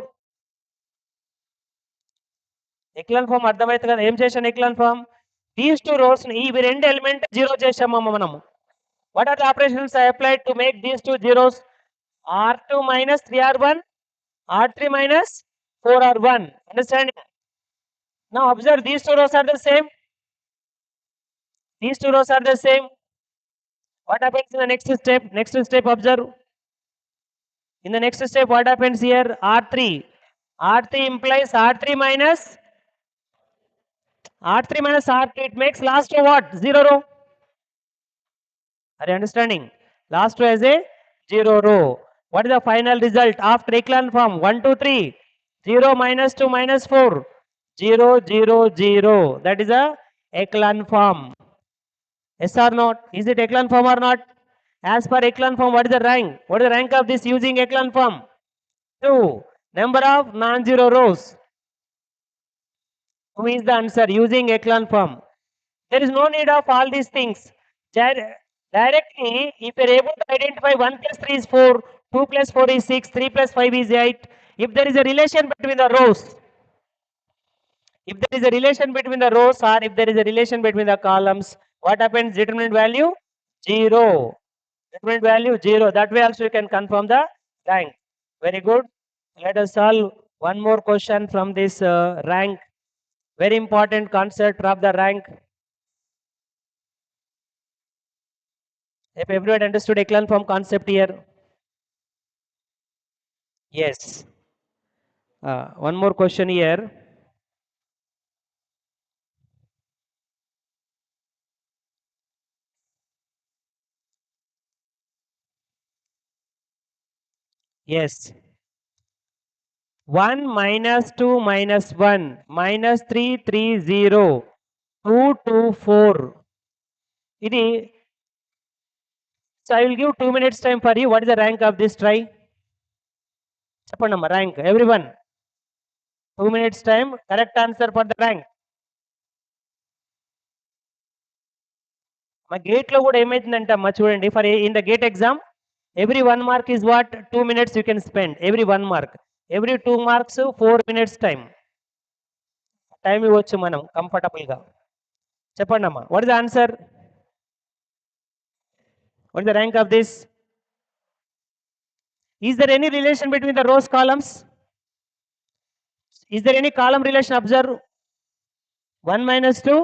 echelon form అర్థమైతే కదా? ఏం చేశాను echelon form? These two rows ఇవి రెండు element zero చేశామమ్మ మనము. What are the operations I applied to make these two zeros? R2 minus 3R1, R3 minus 4R1. Understanding? Now observe these two rows are the same. These two rows are the same. What happens in the next step? Next step observe. In the next step what happens here? R3. R3 implies R3 minus R2. It makes last row what? 0 row. Are you understanding? Last row as a 0 row. What is the final result after echelon form? 1, 2, 3. 0 minus 2 minus 4. 0, 0, 0. That is a echelon form. Yes or not? Is it echelon form or not? As per echelon form, what is the rank? What is the rank of this using echelon form? 2. Number of non-zero rows. Who is the answer using echelon form? There is no need of all these things. Directly, if you are able to identify 1 plus 3 is 4, 2 plus 4 is 6, 3 plus 5 is 8. If there is a relation between the rows, if there is a relation between the rows or if there is a relation between the columns, what happens? Determinant value 0. Determinant value 0. That way also you can confirm the rank. Very good. Let us solve one more question from this rank. Very important concept of the rank. If everyone understood echelon form concept here. Yes. One more question here. Yes. 1 minus 2 minus 1 minus 3 3 0 2 2 4. Idi. So I will give 2 minutes time for you. What is the rank of this try? Chapandamma rank. Everyone. 2 minutes time. Correct answer for the rank. మా గేట్లో కూడా ఏమైతుందంటే అమ్మా చూడండి for in the gate exam every 1 mark is what? 2 minutes you can spend. Every 1 mark. Every 2 marks 4 minutes time. Time ఇవ్వచ్చు మనం కంఫర్టబుల్గా. చెప్పండి అమ్మా what is the answer? What is the rank of this? Is there any relation between the rows columns? Is there any column relation? Observe 1 minus 2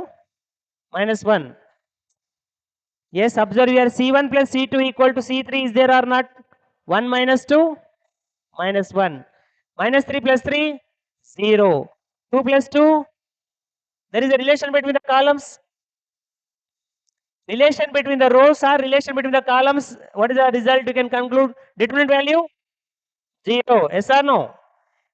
minus 1. Yes, observe here C1 plus C2 equal to C3. Is there or not? 1 minus 2 minus 1. Minus 3 plus 3 0. 2 plus 2. There is a relation between the columns. Relation between the rows or relation between the columns. What is the result? You can conclude determinant value 0. Yes or no?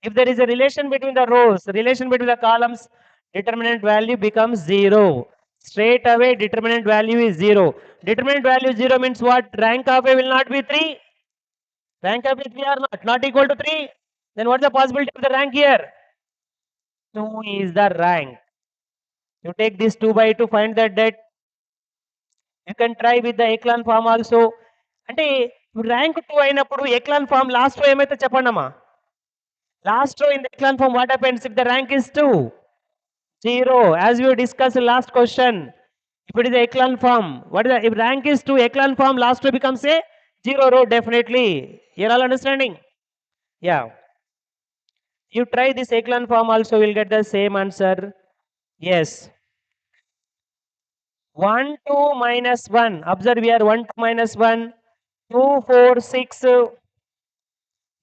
If there is a relation between the rows, relation between the columns, determinant value becomes 0. Straight away determinant value is 0. Determinant value 0 means what? Rank of A will not be 3. Rank of A 3 or not? Not equal to 3. Then what's the possibility of the rank here? 2 is the rank. You take this 2 by 2, find that you can try with the echelon form also. అంటే rank 2 అయినప్పుడు echelon form last రో ఏమైతే చెప్పండి అమ్మా. Last row in the echelon form, what happens if the rank is 2? 0. As we discussed last question, if it is a echelon form, what is the, if rank is 2, echelon form last row becomes a 0 row definitely. You're all understanding? Yeah. You try this echelon form also, will get the same answer. Yes. 1, 2 minus 1. Observe here 1, 2 minus 1. 2, 4, 6.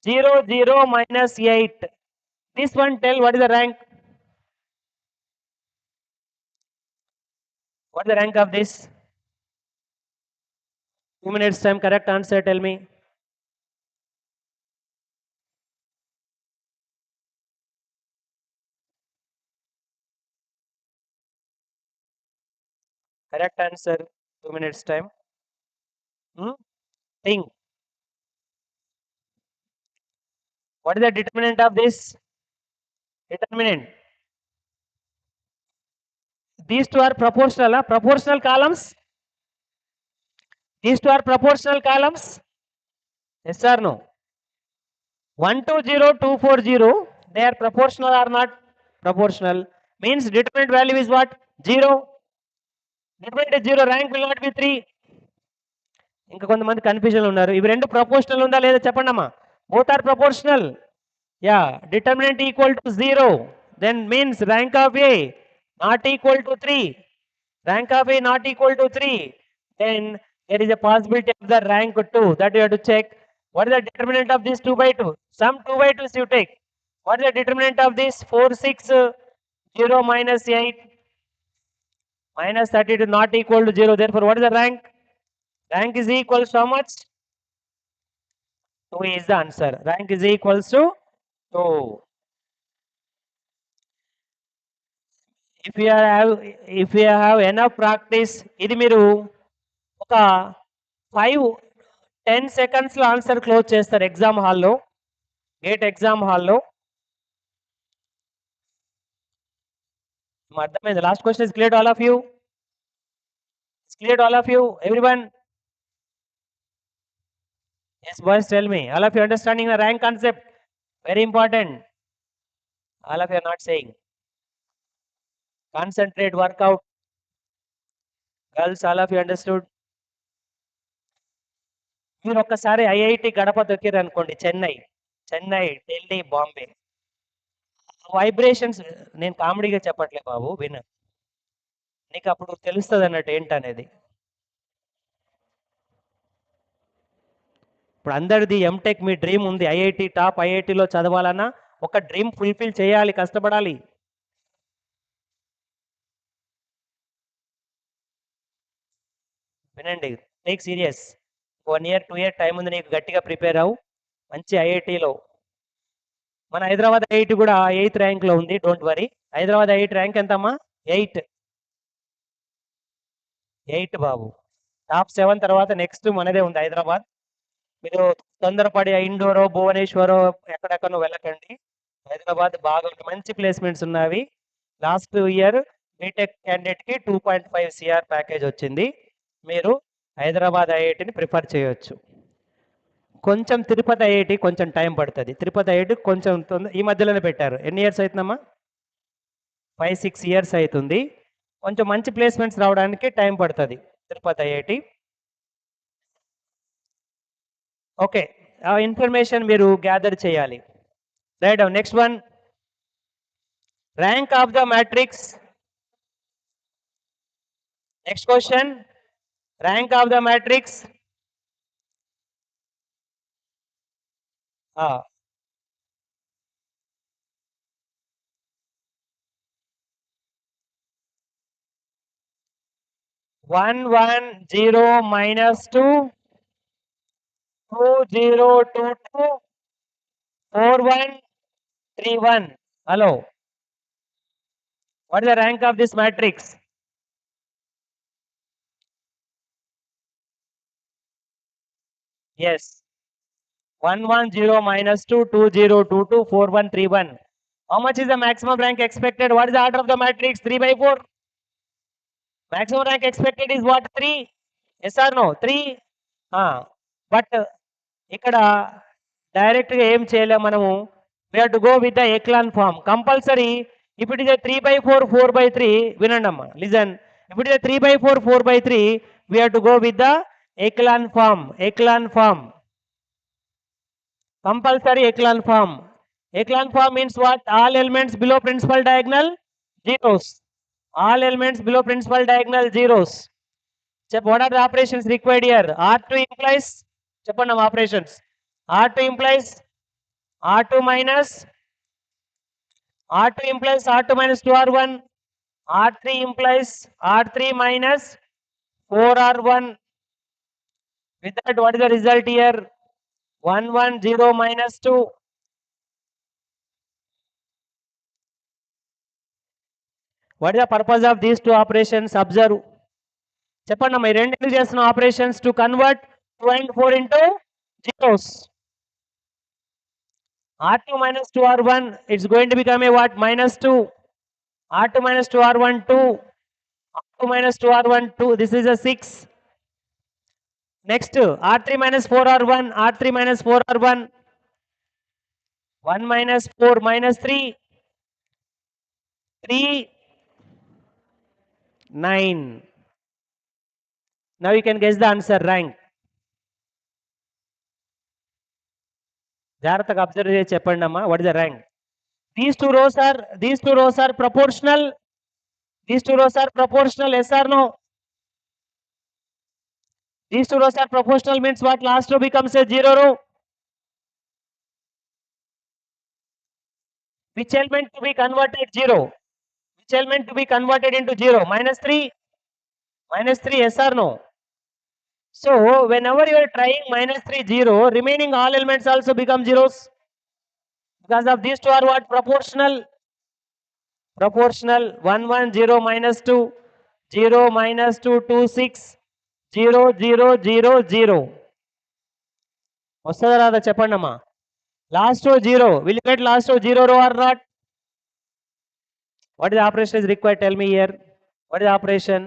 0, 0 minus 8. This one tell what is the rank? What is the rank of this? 2 minutes time, correct answer, tell me. Correct answer, 2 minutes time. Think. What is the determinant of this? Determinant. These two are proportional, proportional columns. These two are proportional columns. Yes or no? 120, 240. They are proportional or not? Proportional. Means determinant value is what? 0. Determinant is 0. Rank will not be 3. ఇంకా కొంతమంది confusion ఉన్నారు. ఇవి రెండు proportional ఉందా లేదా చెప్పండి అమ్మా. Both are proportional. Yeah determinant equal to 0. Then means rank of A not equal to 3. Rank of A not equal to 3. Then there is a possibility of the rank 2. That you have to check. What is the determinant of this 2 by 2? Some 2 by 2s you take. What is the determinant of this? 4, 6, 0 minus 8 minus 32 not equal to 0. Therefore, what is the rank? Rank is equal to how much? 2 is the answer. Rank is equals to 2. If you have enough practice, ఇది మీరు ఒక 5-10 seconds లో answer close చేస్తారు exam హాల్లో, gate exam హాల్లో. అర్థమైంది? Last question is clear to all of you? It's clear to all of you everyone? Yes, boys, tell me. All of you understanding the rank concept? Very important. All of you are not saying. Concentrate, work out. Girls, all of you understood? మీరు ఒక్కసారి IIT గడప దొక్కిరు అనుకోండి, Chennai, Delhi, Bombay, vibrations, నేను కామెడీగా చెప్పట్లే బాబు, విను. నీకు అప్పుడు తెలుస్తుంది అన్నట్టు ఏంటనేది. ఇప్పుడు అందరిది ఎంటెక్ మీ డ్రీమ్ ఉంది, ఐఐటి టాప్ ఐఐటిలో చదవాలన్నా ఒక డ్రీమ్ ఫుల్ఫిల్ చేయాలి, కష్టపడాలి. వినండి, take serious. 1 year 2 year time ఉంది నీకు, గట్టిగా ప్రిపేర్ అవ్వు. మంచి ఐఐటిలో, మన హైదరాబాద్ ఐఐటి కూడా 8th ర్యాంక్లో ఉంది, don't worry. Hyderabad IIT rank ఎంతమ్మా? 8 బాబు. టాప్ 7 తర్వాత నెక్స్ట్ మనదే ఉంది హైదరాబాద్. మీరు తొందరపడి ఇండోరో భువనేశ్వరో ఎక్కడెక్కడో వెళ్ళకండి. హైదరాబాద్ బాగా మంచి ప్లేస్మెంట్స్ ఉన్నవి. లాస్ట్ ఇయర్ బీటెక్ క్యాండిడేట్కి 2.5 CR ప్యాకేజ్ వచ్చింది. మీరు హైదరాబాద్ ఐఐటిని ప్రిఫర్ చేయొచ్చు. కొంచెం తిరుపతి ఐఐటి కొంచెం టైం పడుతుంది. తిరుపతి ఐఐటి కొంచెం ఈ మధ్యలోనే పెట్టారు. ఎన్ని ఇయర్స్ అవుతుందమ్మా? 5-6 years అవుతుంది. కొంచెం మంచి ప్లేస్మెంట్స్ రావడానికి టైం పడుతుంది తిరుపతి ఐఐటి. ఓకే, ఆ ఇన్ఫర్మేషన్ మీరు గ్యాదర్ చేయాలి. Right, next one, rank of the matrix. Next question, rank of the matrix. 1, 1, 0 minus 2, 2, 0, 2, 2, 4, 1, 3, 1. Hello. What is the rank of this matrix? Yes. 1, 1, 0, minus 2, 2, 0, 2, 2, 4, 1, 3, 1. How much is the maximum rank expected? What is the order of the matrix? 3 by 4. Maximum rank expected is what? 3. Yes or no? 3. But ఇక్కడ direct గా ఏం చేయలేము మనము. We have to go with the echelon form. Compulsory. If it is a 3 by 4, 4 by 3, వినండి అమ్మా. Listen. If it is a 3 by 4, 4 by 3, we have to go with the echelon form. Echelon form. Compulsory echelon form. Echelon form means what? All elements below principal diagonal zeros. All elements below principal diagonal zeros. What are the operations required here? R2 implies, చెప్పండి operations. R2 implies R2 minus R2 minus 2R1. R3 implies R3 minus 4R1. With that, what is the result here? 1, 1, 0, minus 2. What is the purpose of these two operations? Observe. చెప్పండి అమ్మా, ఈ రెండు ఎందుకు చేస్తున్న operations to convert 2 and 4 into zeros. R2 minus 2R1, it's going to become a what? Minus 2. R2 minus 2R1, 2. R2 minus 2R1, 2. This is a 6. Next, R3 minus 4R1, R3 minus 4R1. 1 minus 4 minus 3. 3, 9. Now you can guess the answer, rank. జాగ్రత్తగా observe చేసి చెప్పండి అమ్మా, what is the rank? These two rows are proportional. These two rows are proportional, yes or no? These two rows are proportional means what? Last row becomes a 0 row. Which element to be converted 0? Which element to be converted into 0? Minus 3. Minus 3, yes or no? So whenever you are trying minus 3, 0, remaining all elements also become zeros. Because of these two are what? Proportional. Proportional. 1, 1, 0, minus 2. 0, minus 2, 2, 6. 0, 0, 0, 0. వస్తుందా రాదా చెప్పండి అమ్మా. Last రో 0. Will you get last row 0 row or not? What is the operation is required? Tell me here. What is the operation?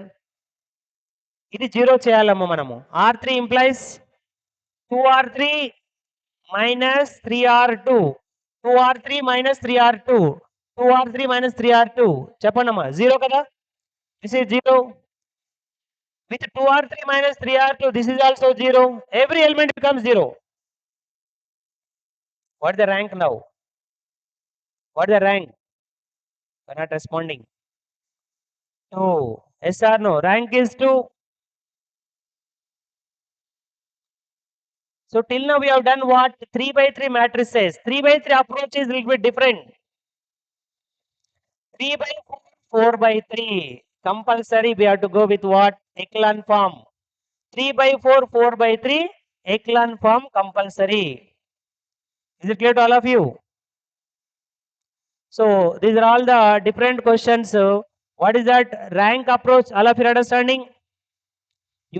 ఇది 0 చేయాలమ్మా మనము. R3 implies 2R3 minus 3R2. 2R3 minus 3R2. 2R3 minus 3R2. చెప్పండి అమ్మా, 0 కదా? This is 0. With 2R3 minus 3R2, this is also 0. Every element becomes 0. What is the rank now? What is the rank? You are not responding. 2. Yes or no? Rank is 2. So till now we have done what? 3 by 3 matrices. 3 by 3 approach is a little bit different. 3 by 4, 4 by 3. Compulsory we have to go with what? Echelon form. 3 by 4, 4 by 3. Echelon form compulsory. Is it clear to all of you? So these are all the different questions. What is that rank approach? All of you are understanding?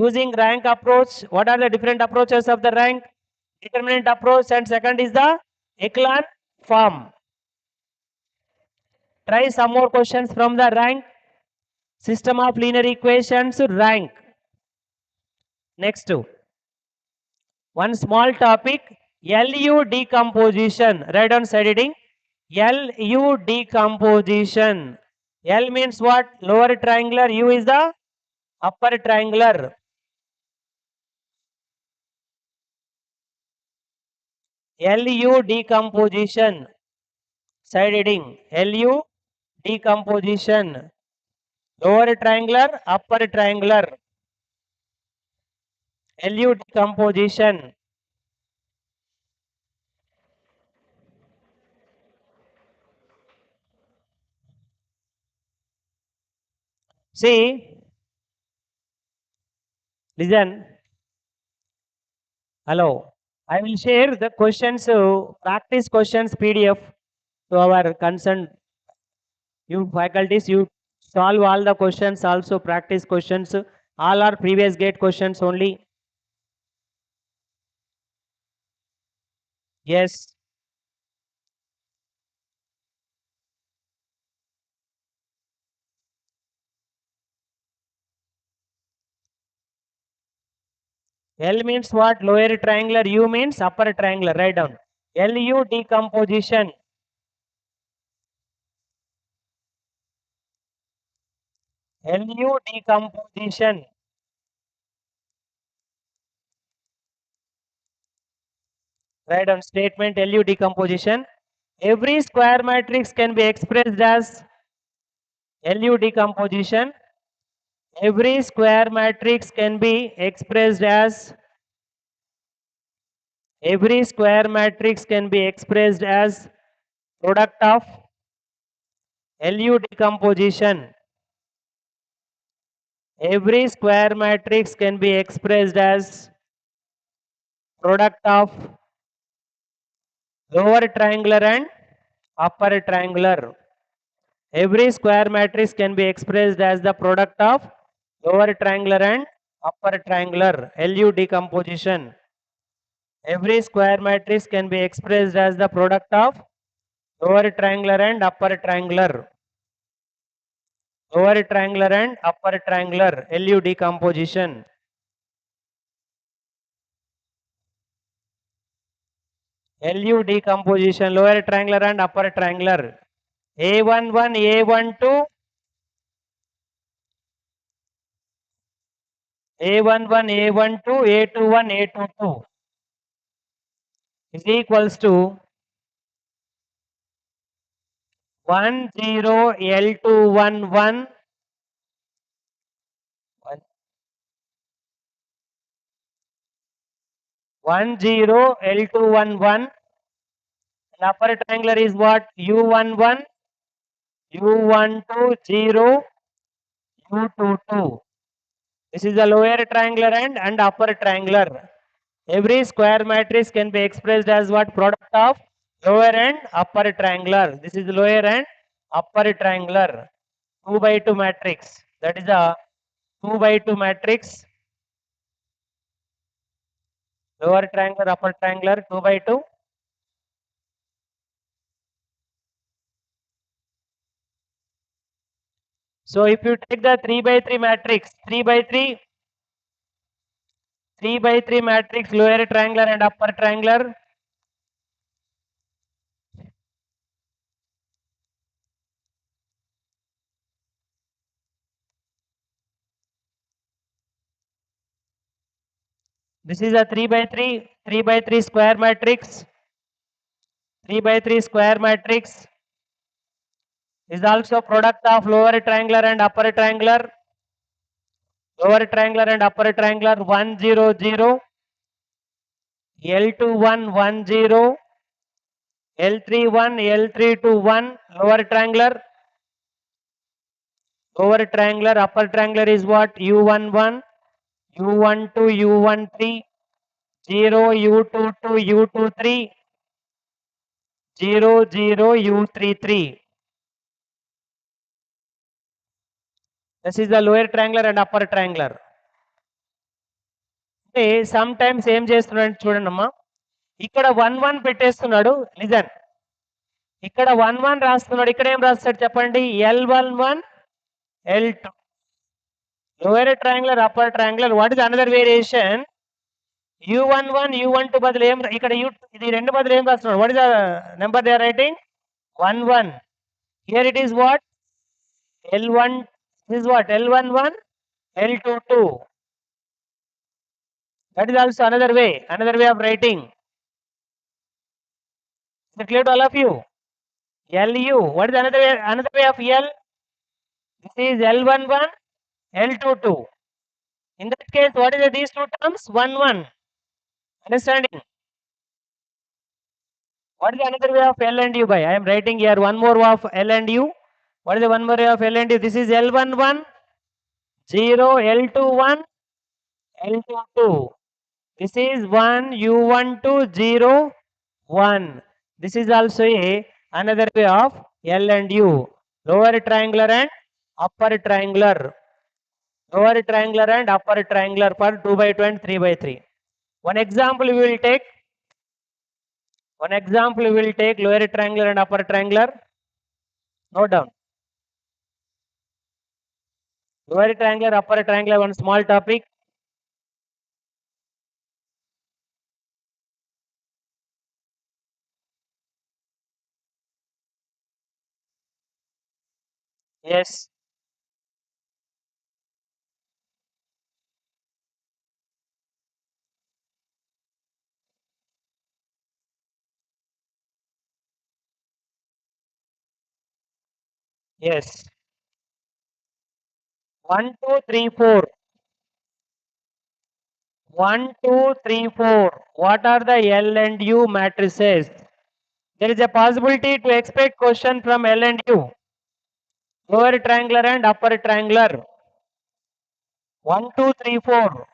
Using rank approach, what are the different approaches of the rank? Determinant approach, and second is the echelon form. Try some more questions from the rank. System of linear equations, rank. Next, one small topic, LU decomposition. Write down side heading. LU decomposition. L means what? Lower triangular. U is the upper triangular. LU decomposition. Side heading. LU decomposition. Lower triangular, upper triangular. LU decomposition. See, listen. Hello. I will share the questions, practice questions PDF. to our concerned you faculties. You solve all the questions, also practice questions. All are previous gate questions only. Yes. L means what? Lower triangular. U means upper triangular. Write down. LU decomposition. LU decomposition. Write down statement LU decomposition. Every square matrix can be expressed as LU decomposition. Every square matrix can be expressed as product of LU decomposition. Every square matrix can be expressed as product of lower triangular and upper triangular. Every square matrix can be expressed as the product of lower triangular and upper triangular. LU decomposition. Every square matrix can be expressed as the product of lower triangular and upper triangular. Lower triangular and upper triangular. LU decomposition. LU decomposition. Lower triangular and upper triangular. A11, A12, A11, A12, A21, A22 is equals to 10 L211 10 L211 and upper triangular is what? U11, U120, U22. This is the lower triangular and upper triangular. Every square matrix can be expressed as what? Product of lower and upper triangular. This is lower and upper triangular. 2 by 2 matrix. That is the 2 by 2 matrix. Lower triangular, upper triangular, 2 by 2. So if you take the 3 by 3 matrix, 3 by 3, 3 by 3 matrix, lower triangular and upper triangular. This is a 3 by 3, 3 by 3 square matrix. 3 by 3 square matrix is also product of lower triangular and upper triangular. Lower triangular and upper triangular 100, L21 10, L31, L321, lower triangular. Lower triangular, upper triangular is what? U11, U12, U13, 0, U22, U23, 0, 0, U33. This is the lower triangular and upper triangular. అంటే some times ఏం చేస్తున్నాడు చూడండి అమ్మా, ఇక్కడ 1 1 పెట్టేస్తున్నాడు. Listen, ఇక్కడ 1 1 రాస్తున్నాడు, ఇక్కడ ఏం రాస్తాడు చెప్పండి? L11, L2. Lower triangular, upper triangular. What is another variation? U11, U12 బదులు ఏం ఇక్కడ ఇది రెండు బదులు ఏం రాస్తున్నాడు? What is the number they are writing? 1 1. Here it is what? L1 is what? L11, L22. That is also another way of writing. Is it clear to all of you? LU. What is another way of L? This is L11, L22. In that case, what is these two terms? 1 1. Understanding? What is another way of L and U by? I am writing here one more way of L and U. What is the one more way of L and U? This is L11, 0, L21, L22. This is 1, U12, 0, 1. This is also a another way of L and U. Lower triangular and upper triangular. Lower triangular and upper triangular for 2 by 2 and 3 by 3. One example we will take. One example we will take lower triangular and upper triangular. Note down. Lower triangular, upper triangular, one small topic. Yes. Yes. 1, 2, 3, 4. 1, 2, 3, 4. What are the L and U matrices? There is a possibility to expect question from L and U. Lower triangular and upper triangular. 1, 2, 3, 4.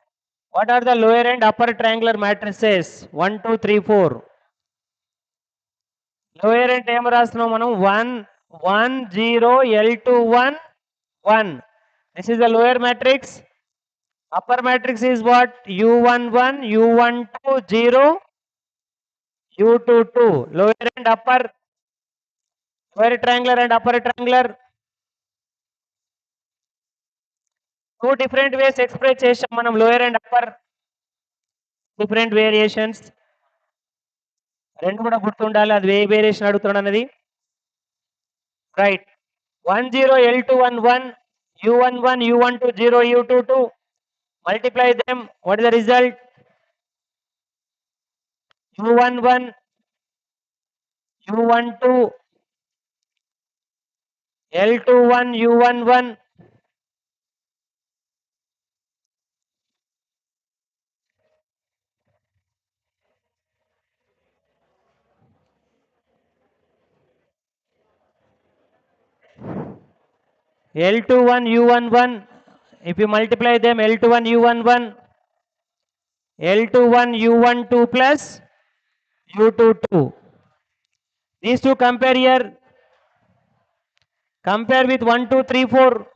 What are the lower and upper triangular matrices? 1, 2, 3, 4. Lower and ఏం రాస్తున్నాం మనం 1, 1, 0, L2, 1, 1. This is the lower matrix. Upper matrix is what? U11, U12, 0, U22. Lower and upper, lower triangular and upper triangular. Two different ways express చేసాం మనం lower and upper. Different variations. రెండు కూడా గుర్తుండాలి, అది ఏ variation అడుగుతున్నాడు అన్నది. Right. 10 L211, U11, U12, 0, U22. Multiply them. What is the result? U11, U12, L21, U11. L21, U11. If you multiply them, L21, U11, L21, U12 plus U22. These two compare here. Compare with 1, 2, 3, 4.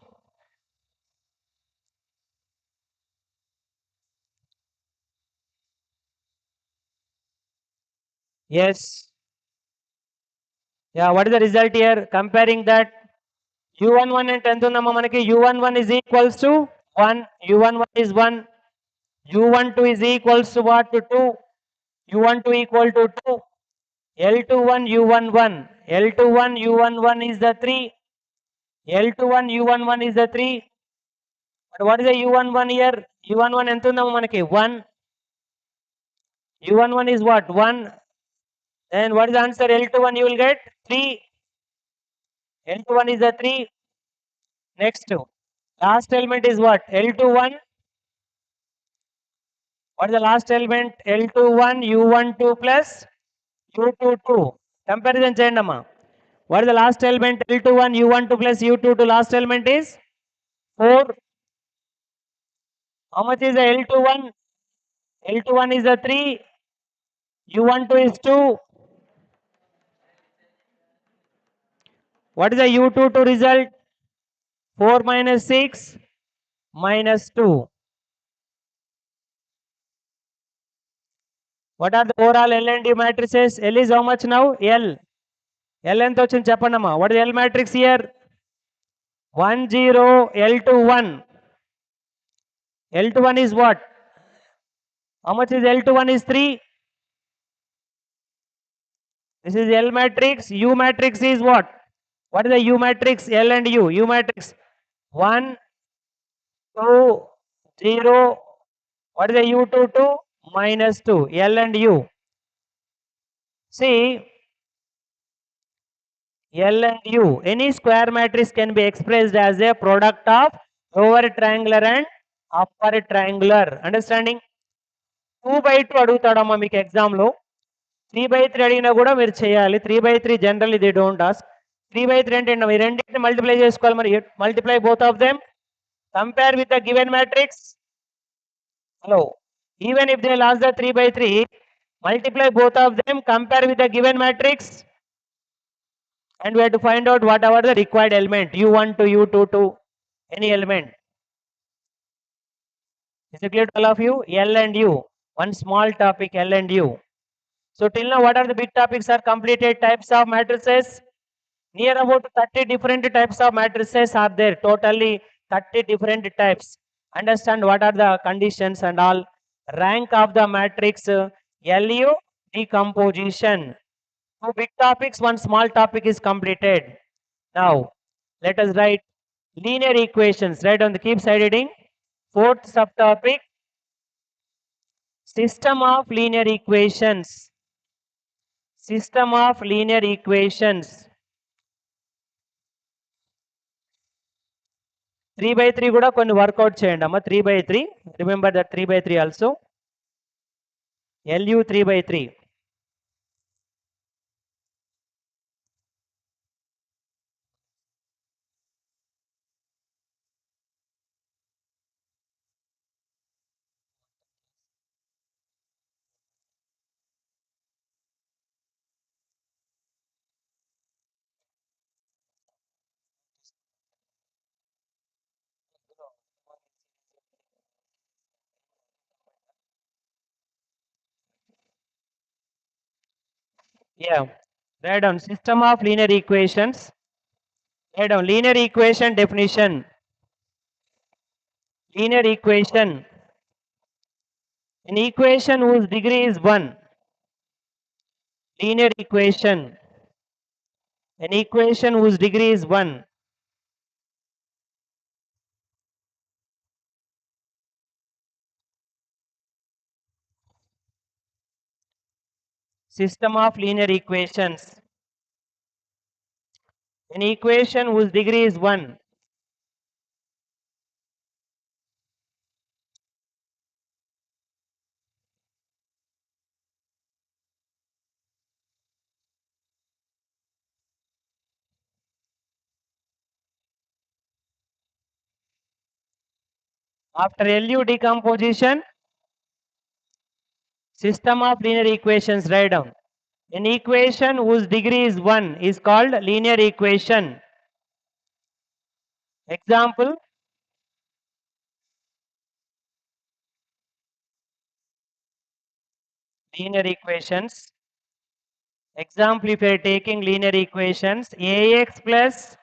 Yes. Yeah, what is the result here? Comparing that U11 and 10 manaki U11 is equals to 1, U11 is 1, U12 is equals to what? To 2, U12 equal to 2, L21 U11, L21 U11 is the 3, L21 U11 is the 3. But what is the U11 here? U11 ఎంత ఉందమ్మా మనకి 1. U11 is what? 1. And what is the answer? L21 you will get 3. L21 is the 3. Next, last element is what? L21. What is the last element? L21 U12 plus U22. Comparison చేయండి అమ్మా. What is the last element? L21 U12 plus U22. Last element is 4. How much is the L21? L21 is the 3. U12 is 2. What is the U22 result? 4 minus 6 minus 2. What are the overall L and D matrices? L is how much now? L. L ఎంత వచ్చింది చెప్పండి అమ్మా. What is L matrix here? 1, 0, L21. L21 is what? How much is L21 is 3. This is L matrix. U matrix is what? What is the U matrix? L and U. U matrix 1, 2, 0. What is the U22? Minus 2. L and U. See, L and U. Any square matrix can be expressed as a product of lower triangular and upper triangular. Understanding? 2 by 2 అడుగుతాడమ్మా మీకు ఎగ్జామ్లో. 3 by 3 అడిగినా కూడా మీరు చేయాలి. 3 by 3 generally they don't ask. 3 by 3 అంటే ఈ రెండింటిని multiply చేసుకోవాలి. మరి multiply both of them. Compare with the given matrix. Hello, even if they last the 3 by 3, multiply both of them, compare with the given matrix. and we have to find out whatever the required element u1 to u2 to any element. Is it clear to all of you? L and U, one small topic L and U. So till now what are the big topics are completed? Types of matrices. Near about 30 different types of matrices are there. Totally 30 different types. Understand what are the conditions and all. Rank of the matrix. LU decomposition. Two big topics, one small topic is completed. Now let us write linear equations. Right on the keep side heading. Fourth subtopic, system of linear equations. System of linear equations. 3/3 కూడా కొన్ని work out చేయండి అమ్మ. 3/3 remember that 3/3 also. LU 3/3. Yeah, write down system of linear equations. Write down linear equation definition. Linear equation. An equation whose degree is 1. Linear equation. An equation whose degree is 1. System of linear equations. An equation whose degree is 1. After LU decomposition, system of linear equations, write down. An equation whose degree is 1 is called linear equation. Example, linear equations. Example, if you are taking linear equations, AX plus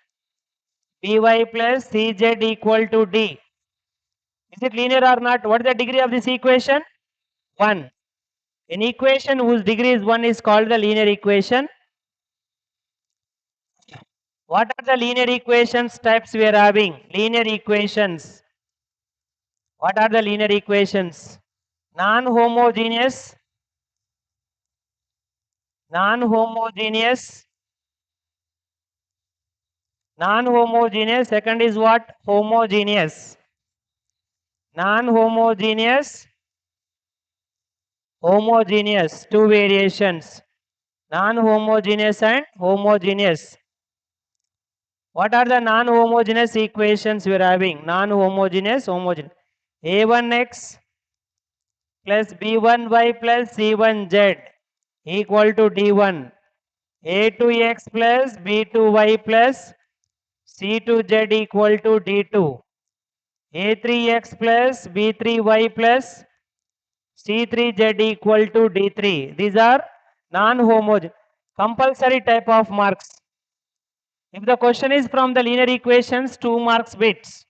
BY plus CZ equal to D. Is it linear or not? What is the degree of this equation? 1. An equation whose degree is 1 is called the linear equation. What are the linear equations types we are having? Linear equations. What are the linear equations? Non-homogeneous, non-homogeneous, non-homogeneous. Second is what? Homogeneous. Non-homogeneous, homogeneous. Two variations. Non-homogeneous and homogeneous. What are the non-homogeneous equations we are having? Non-homogeneous, homogeneous. A1x plus B1y plus C1z equal to D1. A2x plus B2y plus C2z equal to D2. A3x plus B3y plus C3z equal to D3. These are non-homogeneous. Compulsory type of marks. If the question is from the linear equations, 2 marks bits.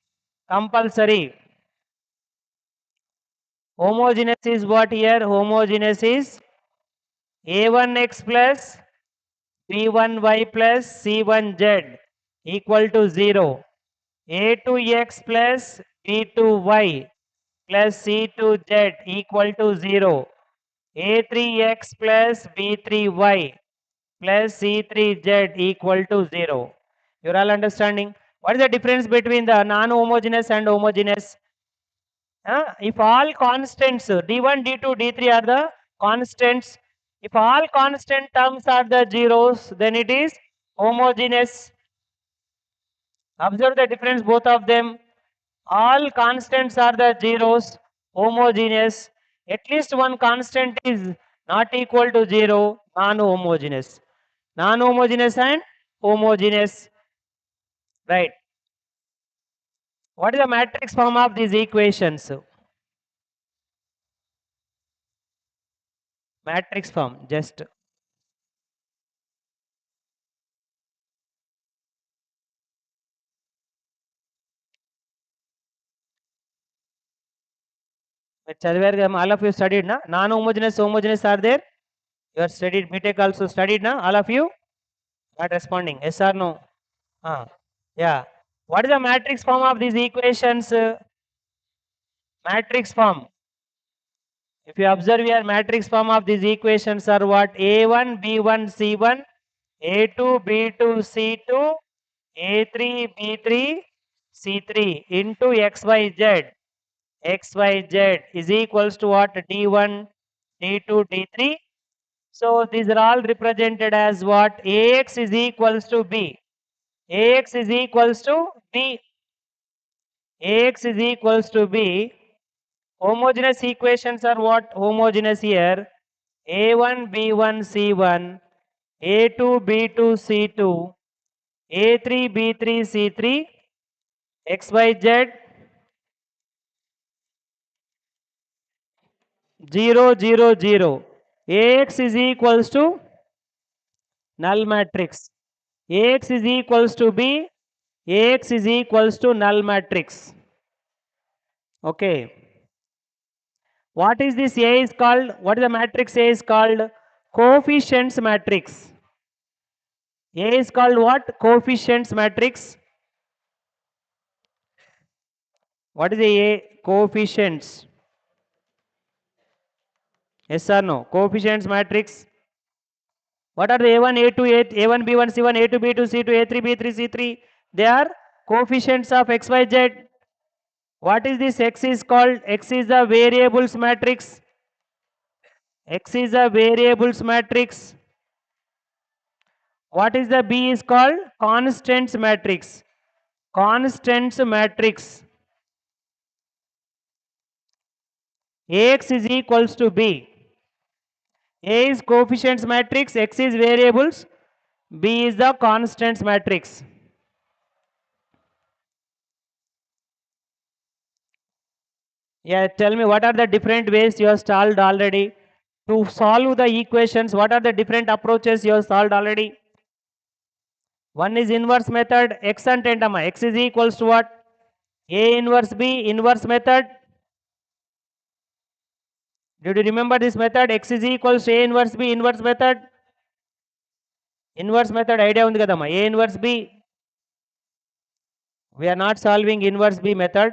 Compulsory. Homogeneous is what here? Homogeneous is A1x plus B1y plus C1z equal to 0. A2x plus B2y plus C2z equal to 0. A3x plus B3y plus C3z equal to 0. You're all understanding? What is the difference between the non-homogeneous and homogeneous? If all constants D1, D2, D3 are the constants, if all constant terms are the zeros, then it is homogeneous. Observe the difference, both of them. All constants are the zeros, homogeneous. At least one constant is not equal to 0, non-homogeneous. Non-homogeneous and homogeneous, right? What is the matrix form of these equations? Matrix form, just all of you studied, na? Non-homogeneous, homogeneous are there? You are studied, BTech also studied, na? All of you? Not responding, yes or no? Yeah. What is the matrix form of these equations? Matrix form. If you observe here, matrix form of these equations are what? A1, B1, C1, A2, B2, C2, A3, B3, C3 into XYZ. XYZ is equals to what? D1, D2, D3. So these are all represented as what? AX is equals to B. AX is equals to B. AX is equals to B. Homogeneous equations are what? Homogeneous here. A1, B1, C1, A2, B2, C2, A3, B3, C3, XYZ 0, 0, 0. AX is equals to null matrix. AX is equals to B. AX is equals to null matrix. Okay. What is this A is called? What is the matrix A is called? Coefficients matrix. A is called what? Coefficients matrix. What is the A? Coefficients. Yes or no? Coefficients matrix. What are the A1, A2, A1, B1, C1, A2, B2, C2, A3, B3, C3? They are coefficients of XYZ. What is this? X is called? X is the variables matrix. X is the variables matrix. What is the B is called? Constants matrix. Constants matrix. Ax is equals to B. A is coefficients matrix, X is variables, B is the constants matrix. Yeah, tell me what are the different ways you have solved already? To solve the equations, what are the different approaches you have solved already? One is inverse method, X and tandem. X is equals to what? A inverse B, inverse method. Did you remember this method? X is equals to A inverse B, inverse method. Inverse method idea undi kadamma. A inverse B. We are not solving inverse B method.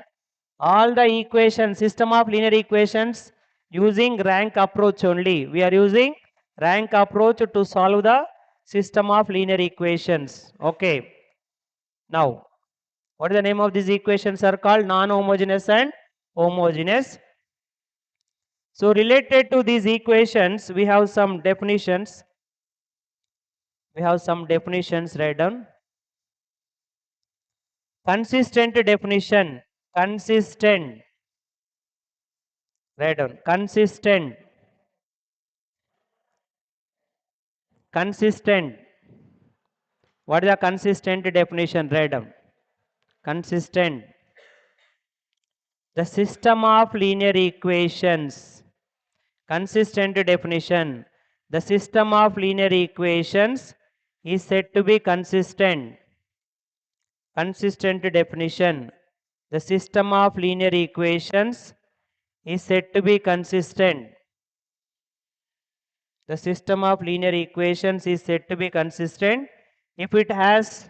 All the equations, system of linear equations using rank approach only. We are using rank approach to solve the system of linear equations. Okay. Now, what is the name of these equations are called? Non-homogeneous and homogeneous. So related to these equations, we have some definitions. We have some definitions write down. Consistent definition. Consistent. Write down. Consistent. Consistent. What is the consistent definition? Write down. Consistent. The system of linear equations. Consistent definition. The system of linear equations is said to be consistent. Consistent definition. The system of linear equations is said to be consistent. The system of linear equations is said to be consistent if it has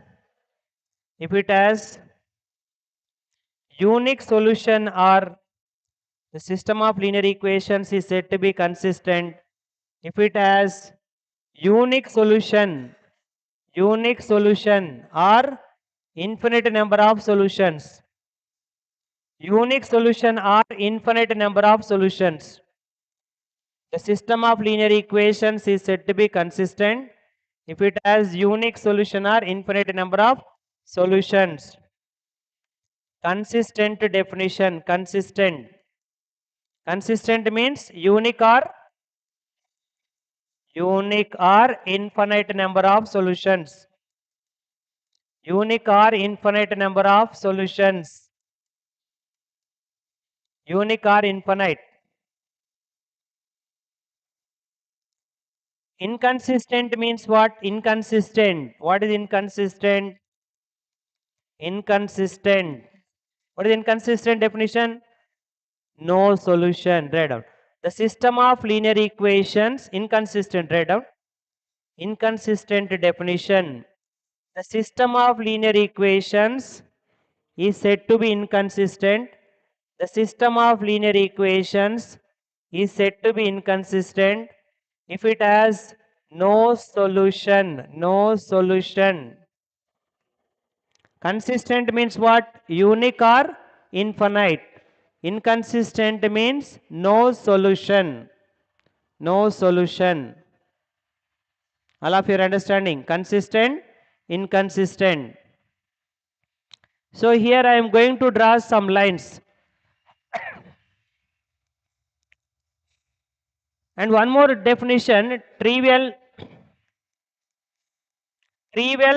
unique solution, or the system of linear equations is said to be consistent if it has unique solution or infinite number of solutions. Unique solution or infinite number of solutions. The system of linear equations is said to be consistent if it has unique solution or infinite number of solutions. Consistent definition. Consistent. Consistent means unique or infinite number of solutions. Unique or infinite number of solutions. Unique or infinite. Inconsistent means what? Inconsistent. What is inconsistent? Inconsistent. What is inconsistent definition? No solution. Write down. The system of linear equations, inconsistent. Write down. Inconsistent definition. The system of linear equations is said to be inconsistent. The system of linear equations is said to be inconsistent if it has no solution. No solution. Consistent means what? Unique or infinite. Inconsistent means no solution. No solution. All of you are understanding? Consistent, inconsistent. So here I am going to draw some lines. And one more definition, trivial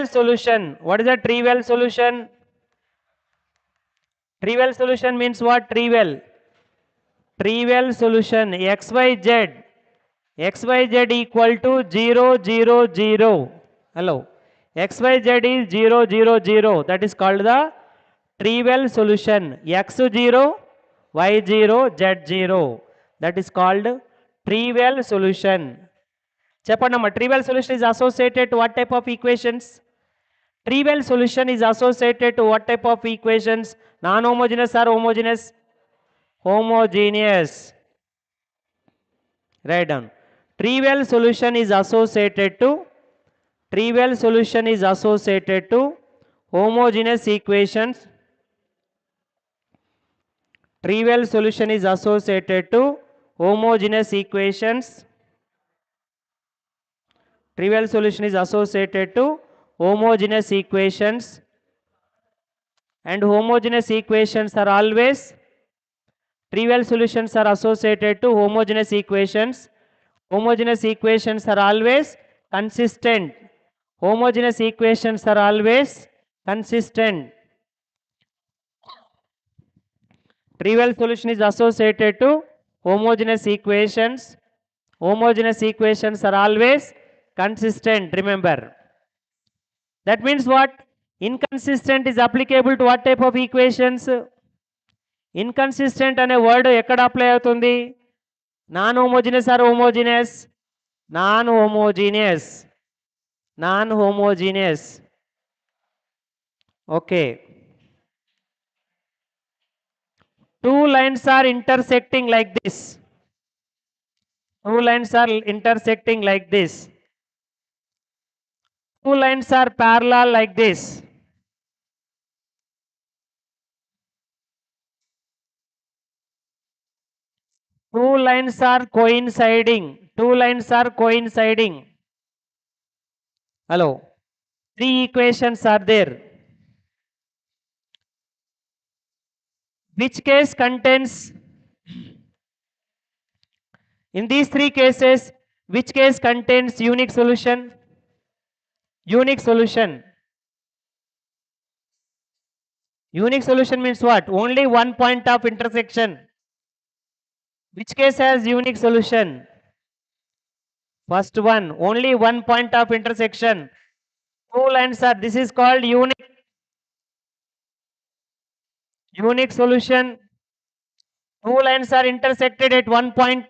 solution. What is a trivial solution? Trivial solution means what? Trivial solution, xyz equal to 0 0 0. Hello, xyz is 0 0 0. That is called the trivial solution. x0 y0 z0. That is called trivial solution. Chepandamma, trivial solution is associated to what type of equations? Trivial solution is associated to what type of equations? Non-homogeneous or homogeneous? Homogeneous. Write down. Trivial solution is associated to homogeneous equations. Trivial solution is associated to homogeneous equations. Trivial solution is associated to homogeneous equations, and homogeneous equations are always, trivial solutions are associated to homogeneous equations. Homogeneous equations are always consistent. Homogeneous equations are always consistent. Trivial solution is associated to homogeneous equations. Homogeneous equations are always consistent, remember. That means what? Inconsistent is applicable to what type of equations? Inconsistent అనే word ఎక్కడ apply అవుతుంది? Non homogeneous or homogeneous? Non homogeneous. Non homogeneous. Okay. Two lines are intersecting like this. Two lines are intersecting like this. Two lines are parallel like this. Two lines are coinciding. Two lines are coinciding. Hello. Three equations are there. Which case contains, in these three cases, which case contains unique solution? Unique solution. Unique solution means what? Only one point of intersection. Which case has unique solution? First one, only one point of intersection. Two lines are, this is called unique solution. Two lines are intersected at one point.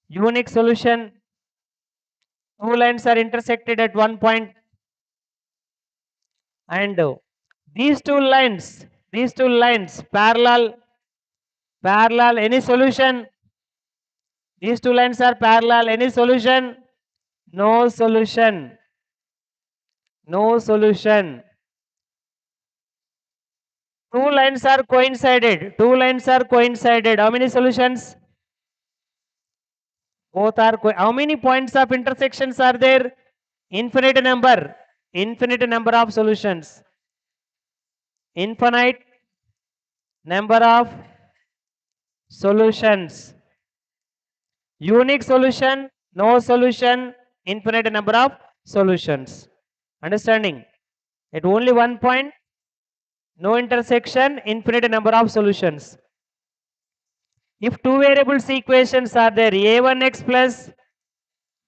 Unique solution. Two lines are intersected at one point. And these two lines parallel, any solution? These two lines are parallel, any solution? No solution. No solution. Two lines are coincided. Two lines are coincided. How many solutions? Both are. How many points of intersections are there? Infinite number. Infinite number of solutions. Infinite number of solutions. Unique solution, no solution, infinite number of solutions. Understanding? At only one point, no intersection, infinite number of solutions. If two variables equations are there, a1x plus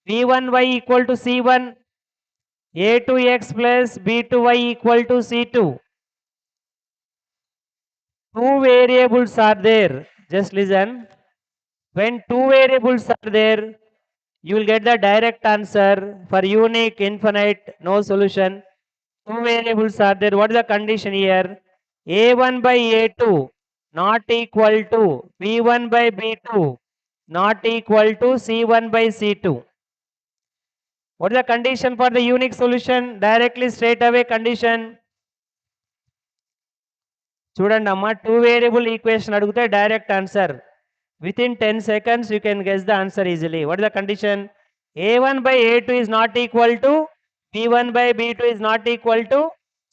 b1y equal to c1, a2x plus b2y equal to c2. Two variables are there. Just listen. When two variables are there, you will get the direct answer. For unique, infinite, no solution. Two variables are there. What is the condition here? A1 by A2 not equal to B1 by B2 not equal to C1 by C2. What is the condition for the unique solution? Directly straight away condition. చూడండి అమ్మా, two variable equation అడిగితే direct answer. Within 10 seconds you can guess the answer easily. What is the condition? A1 by A2 is not equal to B1 by B2 is not equal to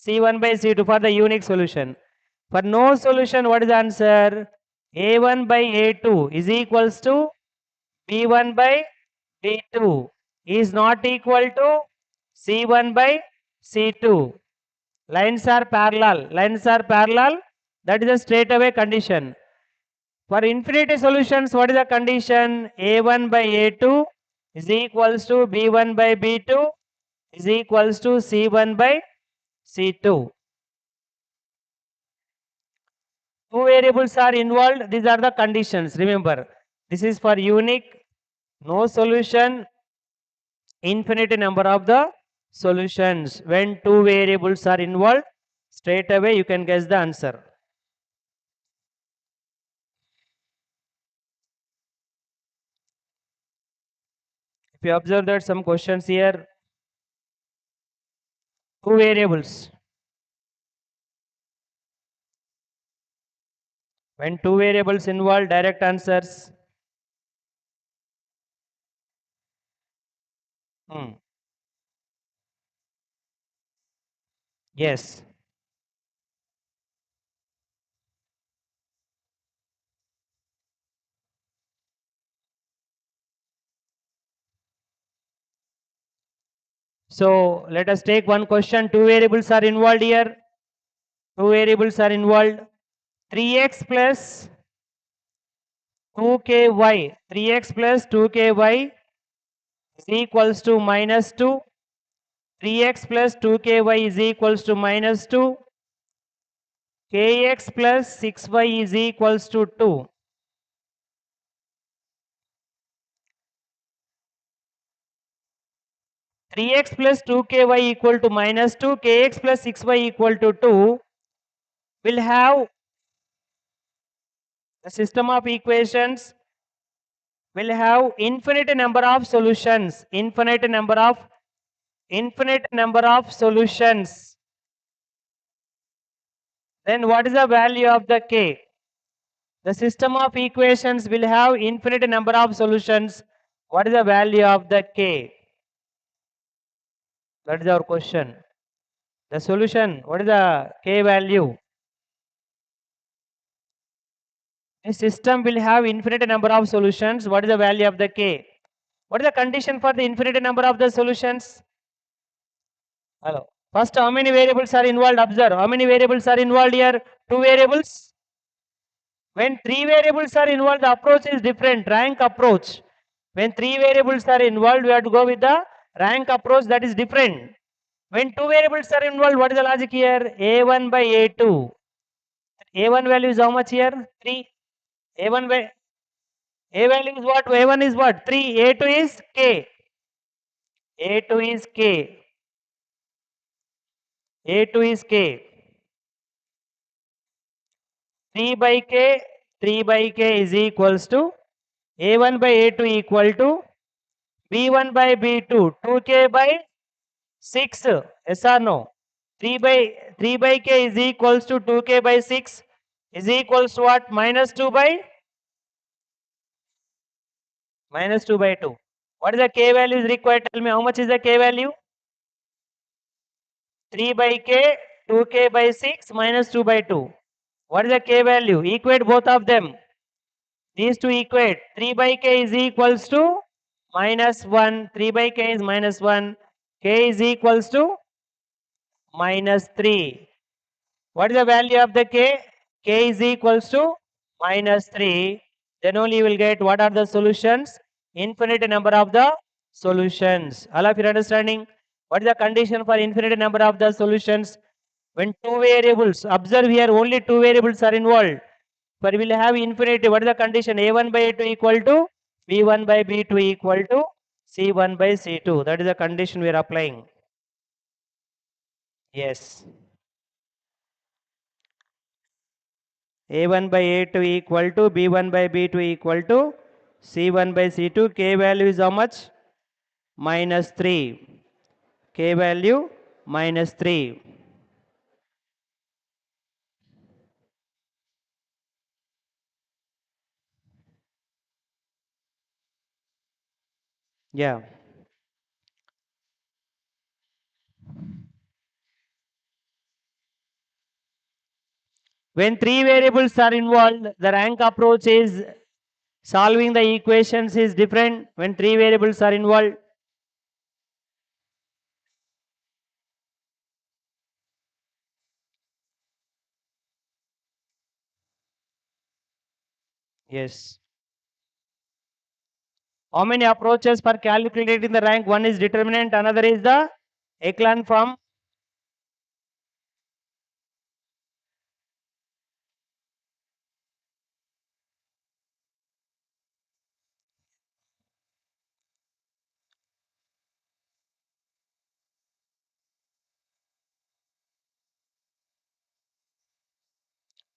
C1 by C2 for the unique solution. For no solution, what is the answer? A1 by A2 is equals to B1 by B2 is not equal to C1 by C2. Lines are parallel. Lines are parallel. That is a straight away condition. For infinity solutions, what is the condition? A1 by A2 is equals to B1 by B2 is equals to C1 by C2. Two variables are involved. These are the conditions. Remember, this is for unique, no solution, infinite number of the solutions. When two variables are involved, straight away you can guess the answer. If you observe that some questions here, two variables. When two variables involved, direct answers. Yes. So let us take one question. Two variables are involved here. Two variables are involved. 3x plus 2ky. 3x plus 2ky is equals to minus 2. 3x plus 2ky is equals to minus 2. Kx plus 6y is equals to 2. 3x plus 2ky equal to minus 2, kx plus 6y equal to 2 will have the system of equations will have infinite number of solutions. Infinite number of solutions. Then what is the value of the k? The system of equations will have infinite number of solutions. What is the value of the k? That is our question. The solution, what is the k value? A system will have infinite number of solutions. What is the value of the k? What is the condition for the infinite number of the solutions? Hello. First, how many variables are involved? Observe. How many variables are involved here? Two variables. When three variables are involved, the approach is different. Rank approach. When three variables are involved, we have to go with the rank approach that is different. When two variables are involved, what is the logic here? A1 by A2. A1 value is how much here? 3. A1 by A value is what? A1 is what? 3. A2 is K. A2 is K. A2 is K. 3 by K. 3 by K is equals to A1 by A2 equal to B1 by B2. 2K by 6. Yes or no? 3 by K is equals to 2K by 6 is equals to what? Minus 2 by 2. What is the K value is required? Tell me how much is the K value? 3 by K, 2K by 6 minus 2 by 2. What is the K value? Equate both of them. These two equate. 3 by K is equals to minus 1. 3 by K is minus 1. K is equals to minus 3. What is the value of the k? K is equals to minus 3. Then only you will get what are the solutions? Infinite number of the solutions. All of you understanding? What is the condition for infinite number of the solutions? When two variables, observe here only two variables are involved. For we will have infinity. What is the condition? A1 by A2 equal to B1 by B2 equal to C1 by C2. That is the condition we are applying. Yes. A1 by A2 equal to B1 by B2 equal to C1 by C2. K value is how much? Minus 3. K value minus 3. Yeah. When three variables are involved, the rank approach is solving the equations is different when three variables are involved. Yes. How many approaches for calculating the rank? One is determinant, another is the echelon form.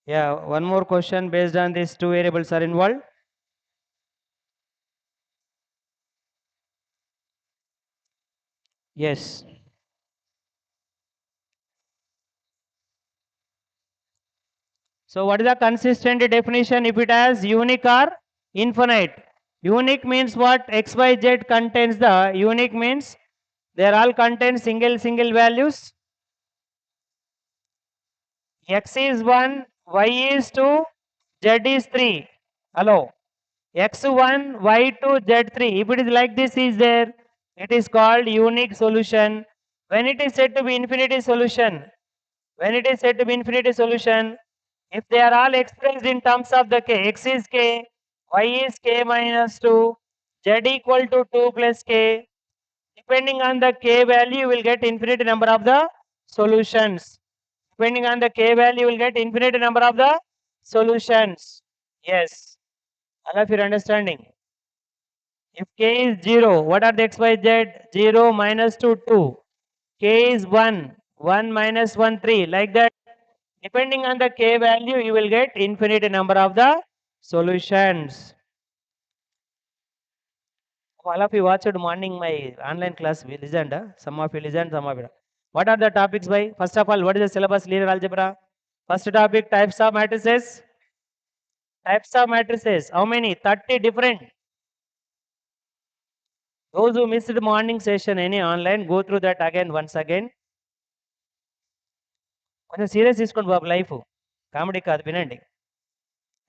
Yeah, one more question based on these two variables are involved. Yes. So what is the consistent definition if it has unique or infinite? Unique means what? X, Y, Z contains the unique means they are all contain single values. X is 1, Y is 2, Z is 3. Hello. X1, Y2, Z3. If it is like this is there, it is called unique solution. When it is said to be infinity solution, when it is said to be infinity solution, if they are all expressed in terms of the k, x is k, y is k minus 2, z equal to 2 plus k, depending on the k value, you will get infinite number of the solutions. Depending on the k value, you will get infinite number of the solutions. Yes. All of your understanding. If k is 0, what are the x, y, z? 0 minus 2, 2. K is 1, 1 minus 1, 3. Like that. Depending on the k value, you will get infinite number of the solutions. All of you watched morning my online class. We listened. Some of you listened, some of you. What are the topics by? First of all, what is the syllabus? Linear algebra. First topic, types of matrices. Types of matrices. How many? 30 different. Those who missed the morning session any online, go through that again once again. కొంచెం serious తీసుకోండి బాబు life comedy కాదు వినండి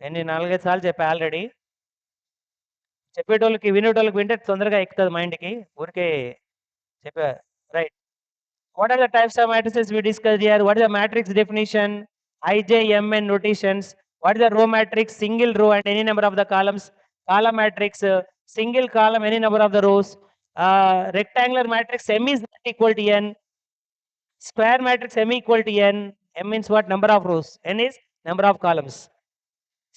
నేను 4-5 సార్లు చెప్పా already చెప్పేటోళ్ళకి వినేటోళ్ళకి వింటే తొందరగా ఎక్కుతుంది మైండ్కి ఊరికే చెప్పా right what are the types of matrices we discuss here what is the matrix definition IJMN notations what is the row matrix single row and any number of the columns column matrix single column any number of the rows rectangular matrix M is not equal to N square matrix M equal to N M means what number of rows N is number of columns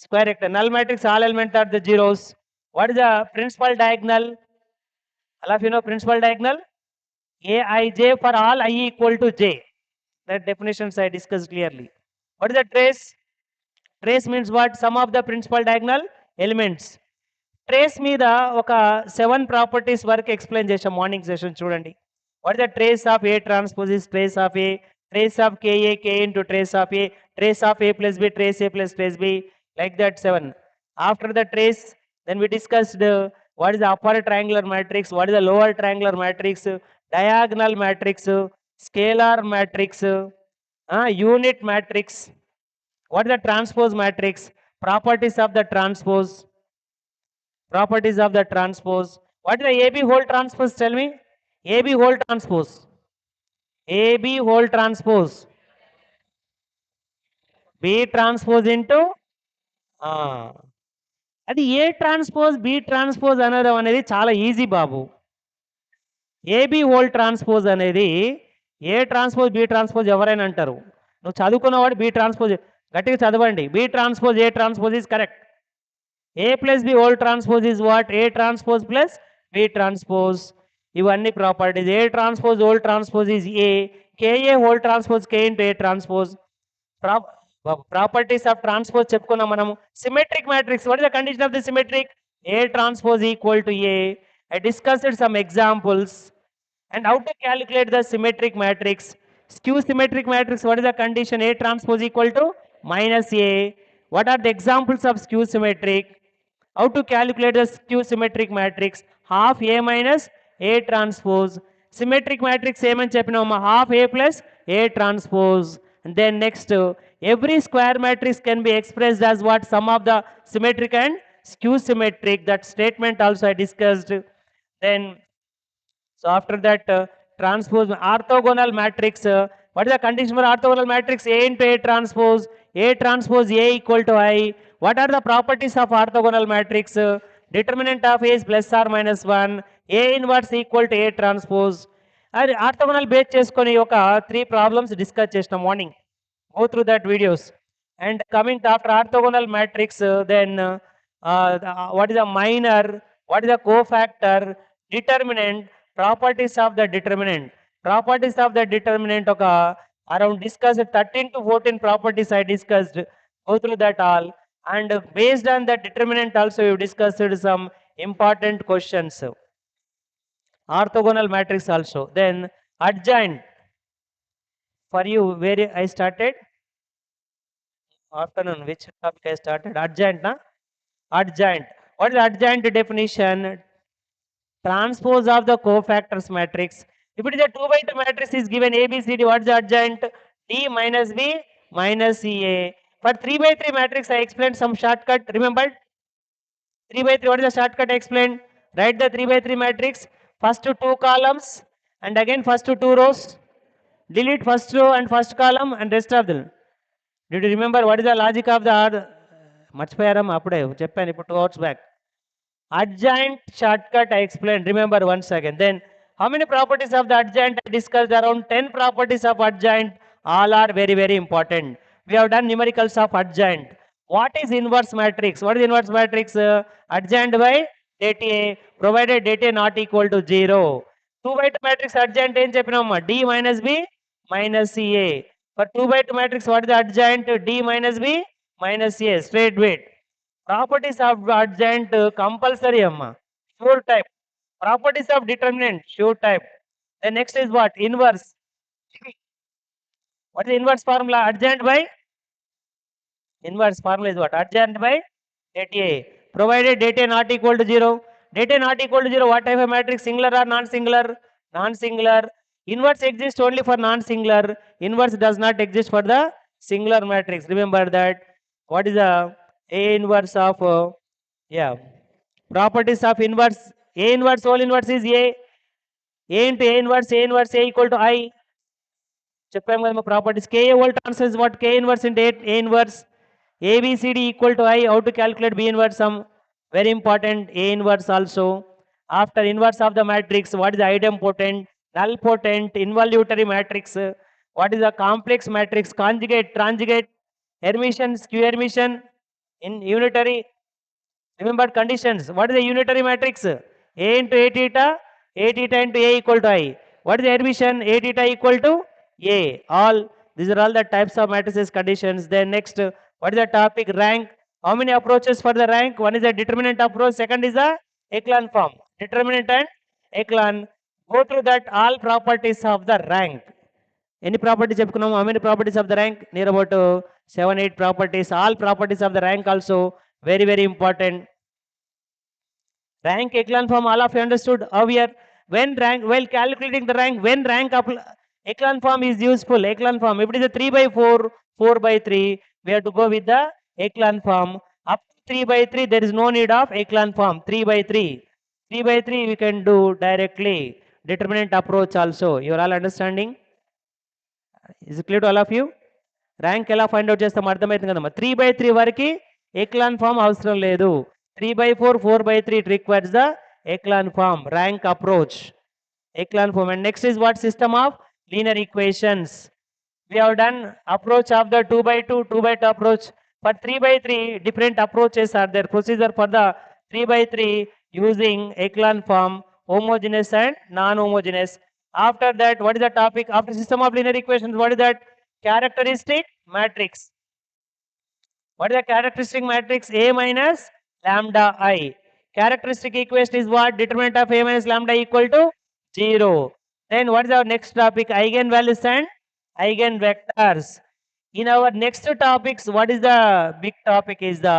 square rectangle null matrix all elements are the zeros what is the principal diagonal all of you know principal diagonal Aij for all I equal to j that definitions I discussed clearly what is the trace trace means what sum of the principal diagonal elements trace మీద ఒక 7 properties వరకు explain చేసాం morning session చూడండి what the trace of A transpose is trace of A trace of KA K into trace of A trace of A plus B trace A plus trace B like that 7 after the trace then we discussed what is the upper triangular matrix what is the lower triangular matrix diagonal matrix scalar matrix unit matrix what is the transpose matrix properties of the transpose properties of the transpose what is the AB whole transpose tell me AB whole transpose AB whole transpose. B transpose into అది A transpose B transpose అనడం అనేది చాలా easy బాబు. AB whole transpose అనేది A transpose B transpose ఎవరైనా అంటారు. నువ్వు చదువుకున్నవాడు B transpose గట్టిగా చదవండి. B transpose A transpose is correct. A plus B whole transpose is what? A transpose plus B transpose. ఇవన్నీ properties. A transpose whole transpose is A. K A whole transpose K into A transpose. Properties of transpose చెప్పుకున్నాం మనము. Symmetric matrix. What is the condition of the symmetric? A transpose equal to A. I discussed some examples and how to calculate the symmetric matrix. Skew symmetric matrix, what is the condition? A transpose equal to minus A. What are the examples of skew symmetric? How to calculate the skew symmetric matrix? Half A minus A transpose. Symmetric matrix ఏమని చెప్పినామా? half A plus A transpose. And then next, every square matrix can be expressed as what? Sum of the symmetric and skew symmetric. That statement also I discussed. Then, so after that, transpose orthogonal matrix. What is the condition for orthogonal matrix? A into A transpose. A transpose A equal to I. What are the properties of orthogonal matrix? Determinant of A is plus or minus 1. A inverse equal to A transpose. అది orthogonal base చేసుకొని ఒక 3 problems discuss చేసిన morning. Go through that videos. And coming to after orthogonal matrix, then what is a minor? What is a cofactor? Determinant, properties of the determinant. Properties of the determinant oka around discussed 13 to 14 properties I discussed. Go through that all. And based on the determinant also we discussed some important questions. Orthogonal matrix also. Then adjoint. For you, where I started? Afternoon, which topic I started? Adjoint, na? Adjoint. What is adjoint definition? Transpose of the cofactors matrix. If it is a 2 by 2 matrix is given A, B, C, D, what is the adjoint? D minus B minus CA. For 3 by 3 matrix, I explained some shortcut. Remember? 3 by 3, what is the shortcut I explained? Write the 3 by 3 matrix. First 2 columns and again first 2 rows. Delete first row and first column and rest of them. Did you remember what is the logic of the మర్చిపోయారమ్మా అప్పుడే చెప్పాను ఇప్పుడు 2 hours back. Adjoint shortcut I explained. Remember once again. Then how many properties of the adjoint? I discussed around 10 properties of adjoint. All are very, very important. We have done numericals of adjoint. What is inverse matrix? What is inverse matrix? Adjoint by data provided data not equal to 0. 2 by 2 matrix adjoint ఏం చెప్పినామా? D minus B minus CA. For 2 by 2 matrix, what is the adjoint? D minus B minus A. Straight weight. Properties of adjoint compulsory amma. Sure type. Properties of determinant, sure type. Then next is what? Inverse. What is the inverse formula? Adjoint by? Inverse formula is what? Adjoint by data. Provided data not equal to 0. Data not equal to 0, what type of matrix? Singular or non-singular? Non-singular. Inverse exists only for non-singular. Inverse does not exist for the singular matrix. Remember that. What is the A inverse of properties of inverse? A inverse whole inverse is A. A into A inverse A equal to I. చెప్పాము కదా properties. K whole transfer is what? K inverse into A inverse. A B C D equal to I. How to calculate B inverse sum? Very important. A inverse also. After inverse of the matrix, what is the idempotent, nullpotent, involutory matrix? What is the complex matrix? Conjugate, transigate, Hermitian, skew Hermitian, in unitary. Remember conditions. What is the unitary matrix? A into A theta into A equal to I. What is the Hermitian? A theta equal to A. All these are all the types of matrices conditions. Then next, what is the topic? Rank. How many approaches for the rank? One is the determinant approach. Second is the echelon form. Determinant and echelon. Go through that all properties of the rank. Any properties చెప్పుకున్నాము? How many properties of the rank? Near about 7-8 properties. All properties of the rank also very, very important. Rank echelon form, all of you understood how here when rank, while calculating the rank, when rank echelon form is useful. Echelon form, if it is a 3 by 4, 4 by 3, we have to go with the echelon form. Up to 3 by 3, there is no need of echelon form. 3 by 3, 3 by 3 we can do directly. Determinant approach also. You are all understanding? Is clear to all of you? Rank ఎలా find out చేస్తాం అర్థమవుతుంది కదమ్మా. 3/3 వరకు echelon form అవసరం లేదు. 3/4, 4/3 it requires the echelon form, rank approach, echelon form. And next is what? System of linear equations. We have done approach of the 2/2, 2/2 approach. For 3/3, different approaches are there. Procedure for the 3/3 using echelon form, homogeneous and non-homogeneous. After that, what is the topic? After system of linear equations, what is that? Characteristic matrix. What is the characteristic matrix? A minus lambda I. Characteristic equation is what? Determinant of A minus lambda equal to 0. Then what is our next topic? Eigenvalues and eigenvectors. In our next topics, what is the big topic is the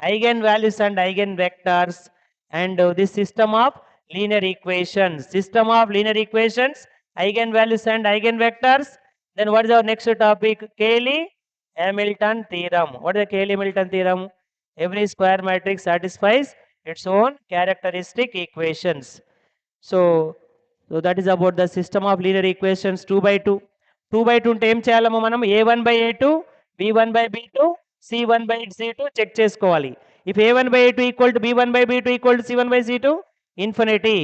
eigenvalues and eigenvectors, and this system of linear equations. System of linear equations, eigenvalues and eigenvectors. Then what is our next topic? Cayley-Hamilton theorem. What is the Cayley-Hamilton theorem? Every square matrix satisfies its own characteristic equations. So that is about the system of linear equations 2/2. 2/2 ఉంటే ఏం చేయాలమ్మా మనం? A1/A2, B1/B2, C1/C2 check చేసుకోవాలి. If A1/A2 equal to B1/B2 equal to C1/C2, infinity.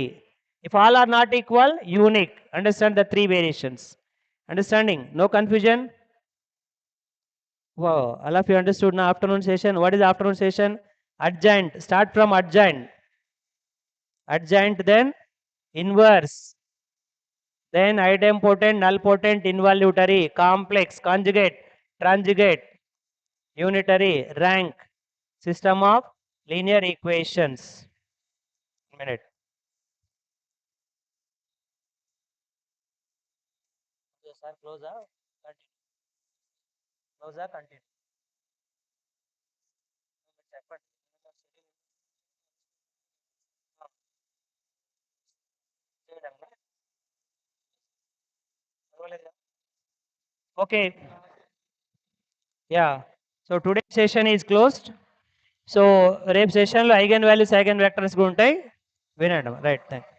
If all are not equal, unique. Understand the three variations. Understanding? No confusion? Wow, all of you understood now afternoon session. What is afternoon session? Adjoint. Start from adjoint. Adjoint, then inverse, then idempotent, nilpotent, involutory, complex, conjugate, transjugate, unitary, rank, system of linear equations. Minute. Sir, close up. Continue. Close up, continue. Okay. Yeah. So today's session is closed. So రేపు సెషన్లో eigen values eigen vectors కూడా ఉంటాయి. వినండి. Right. Thank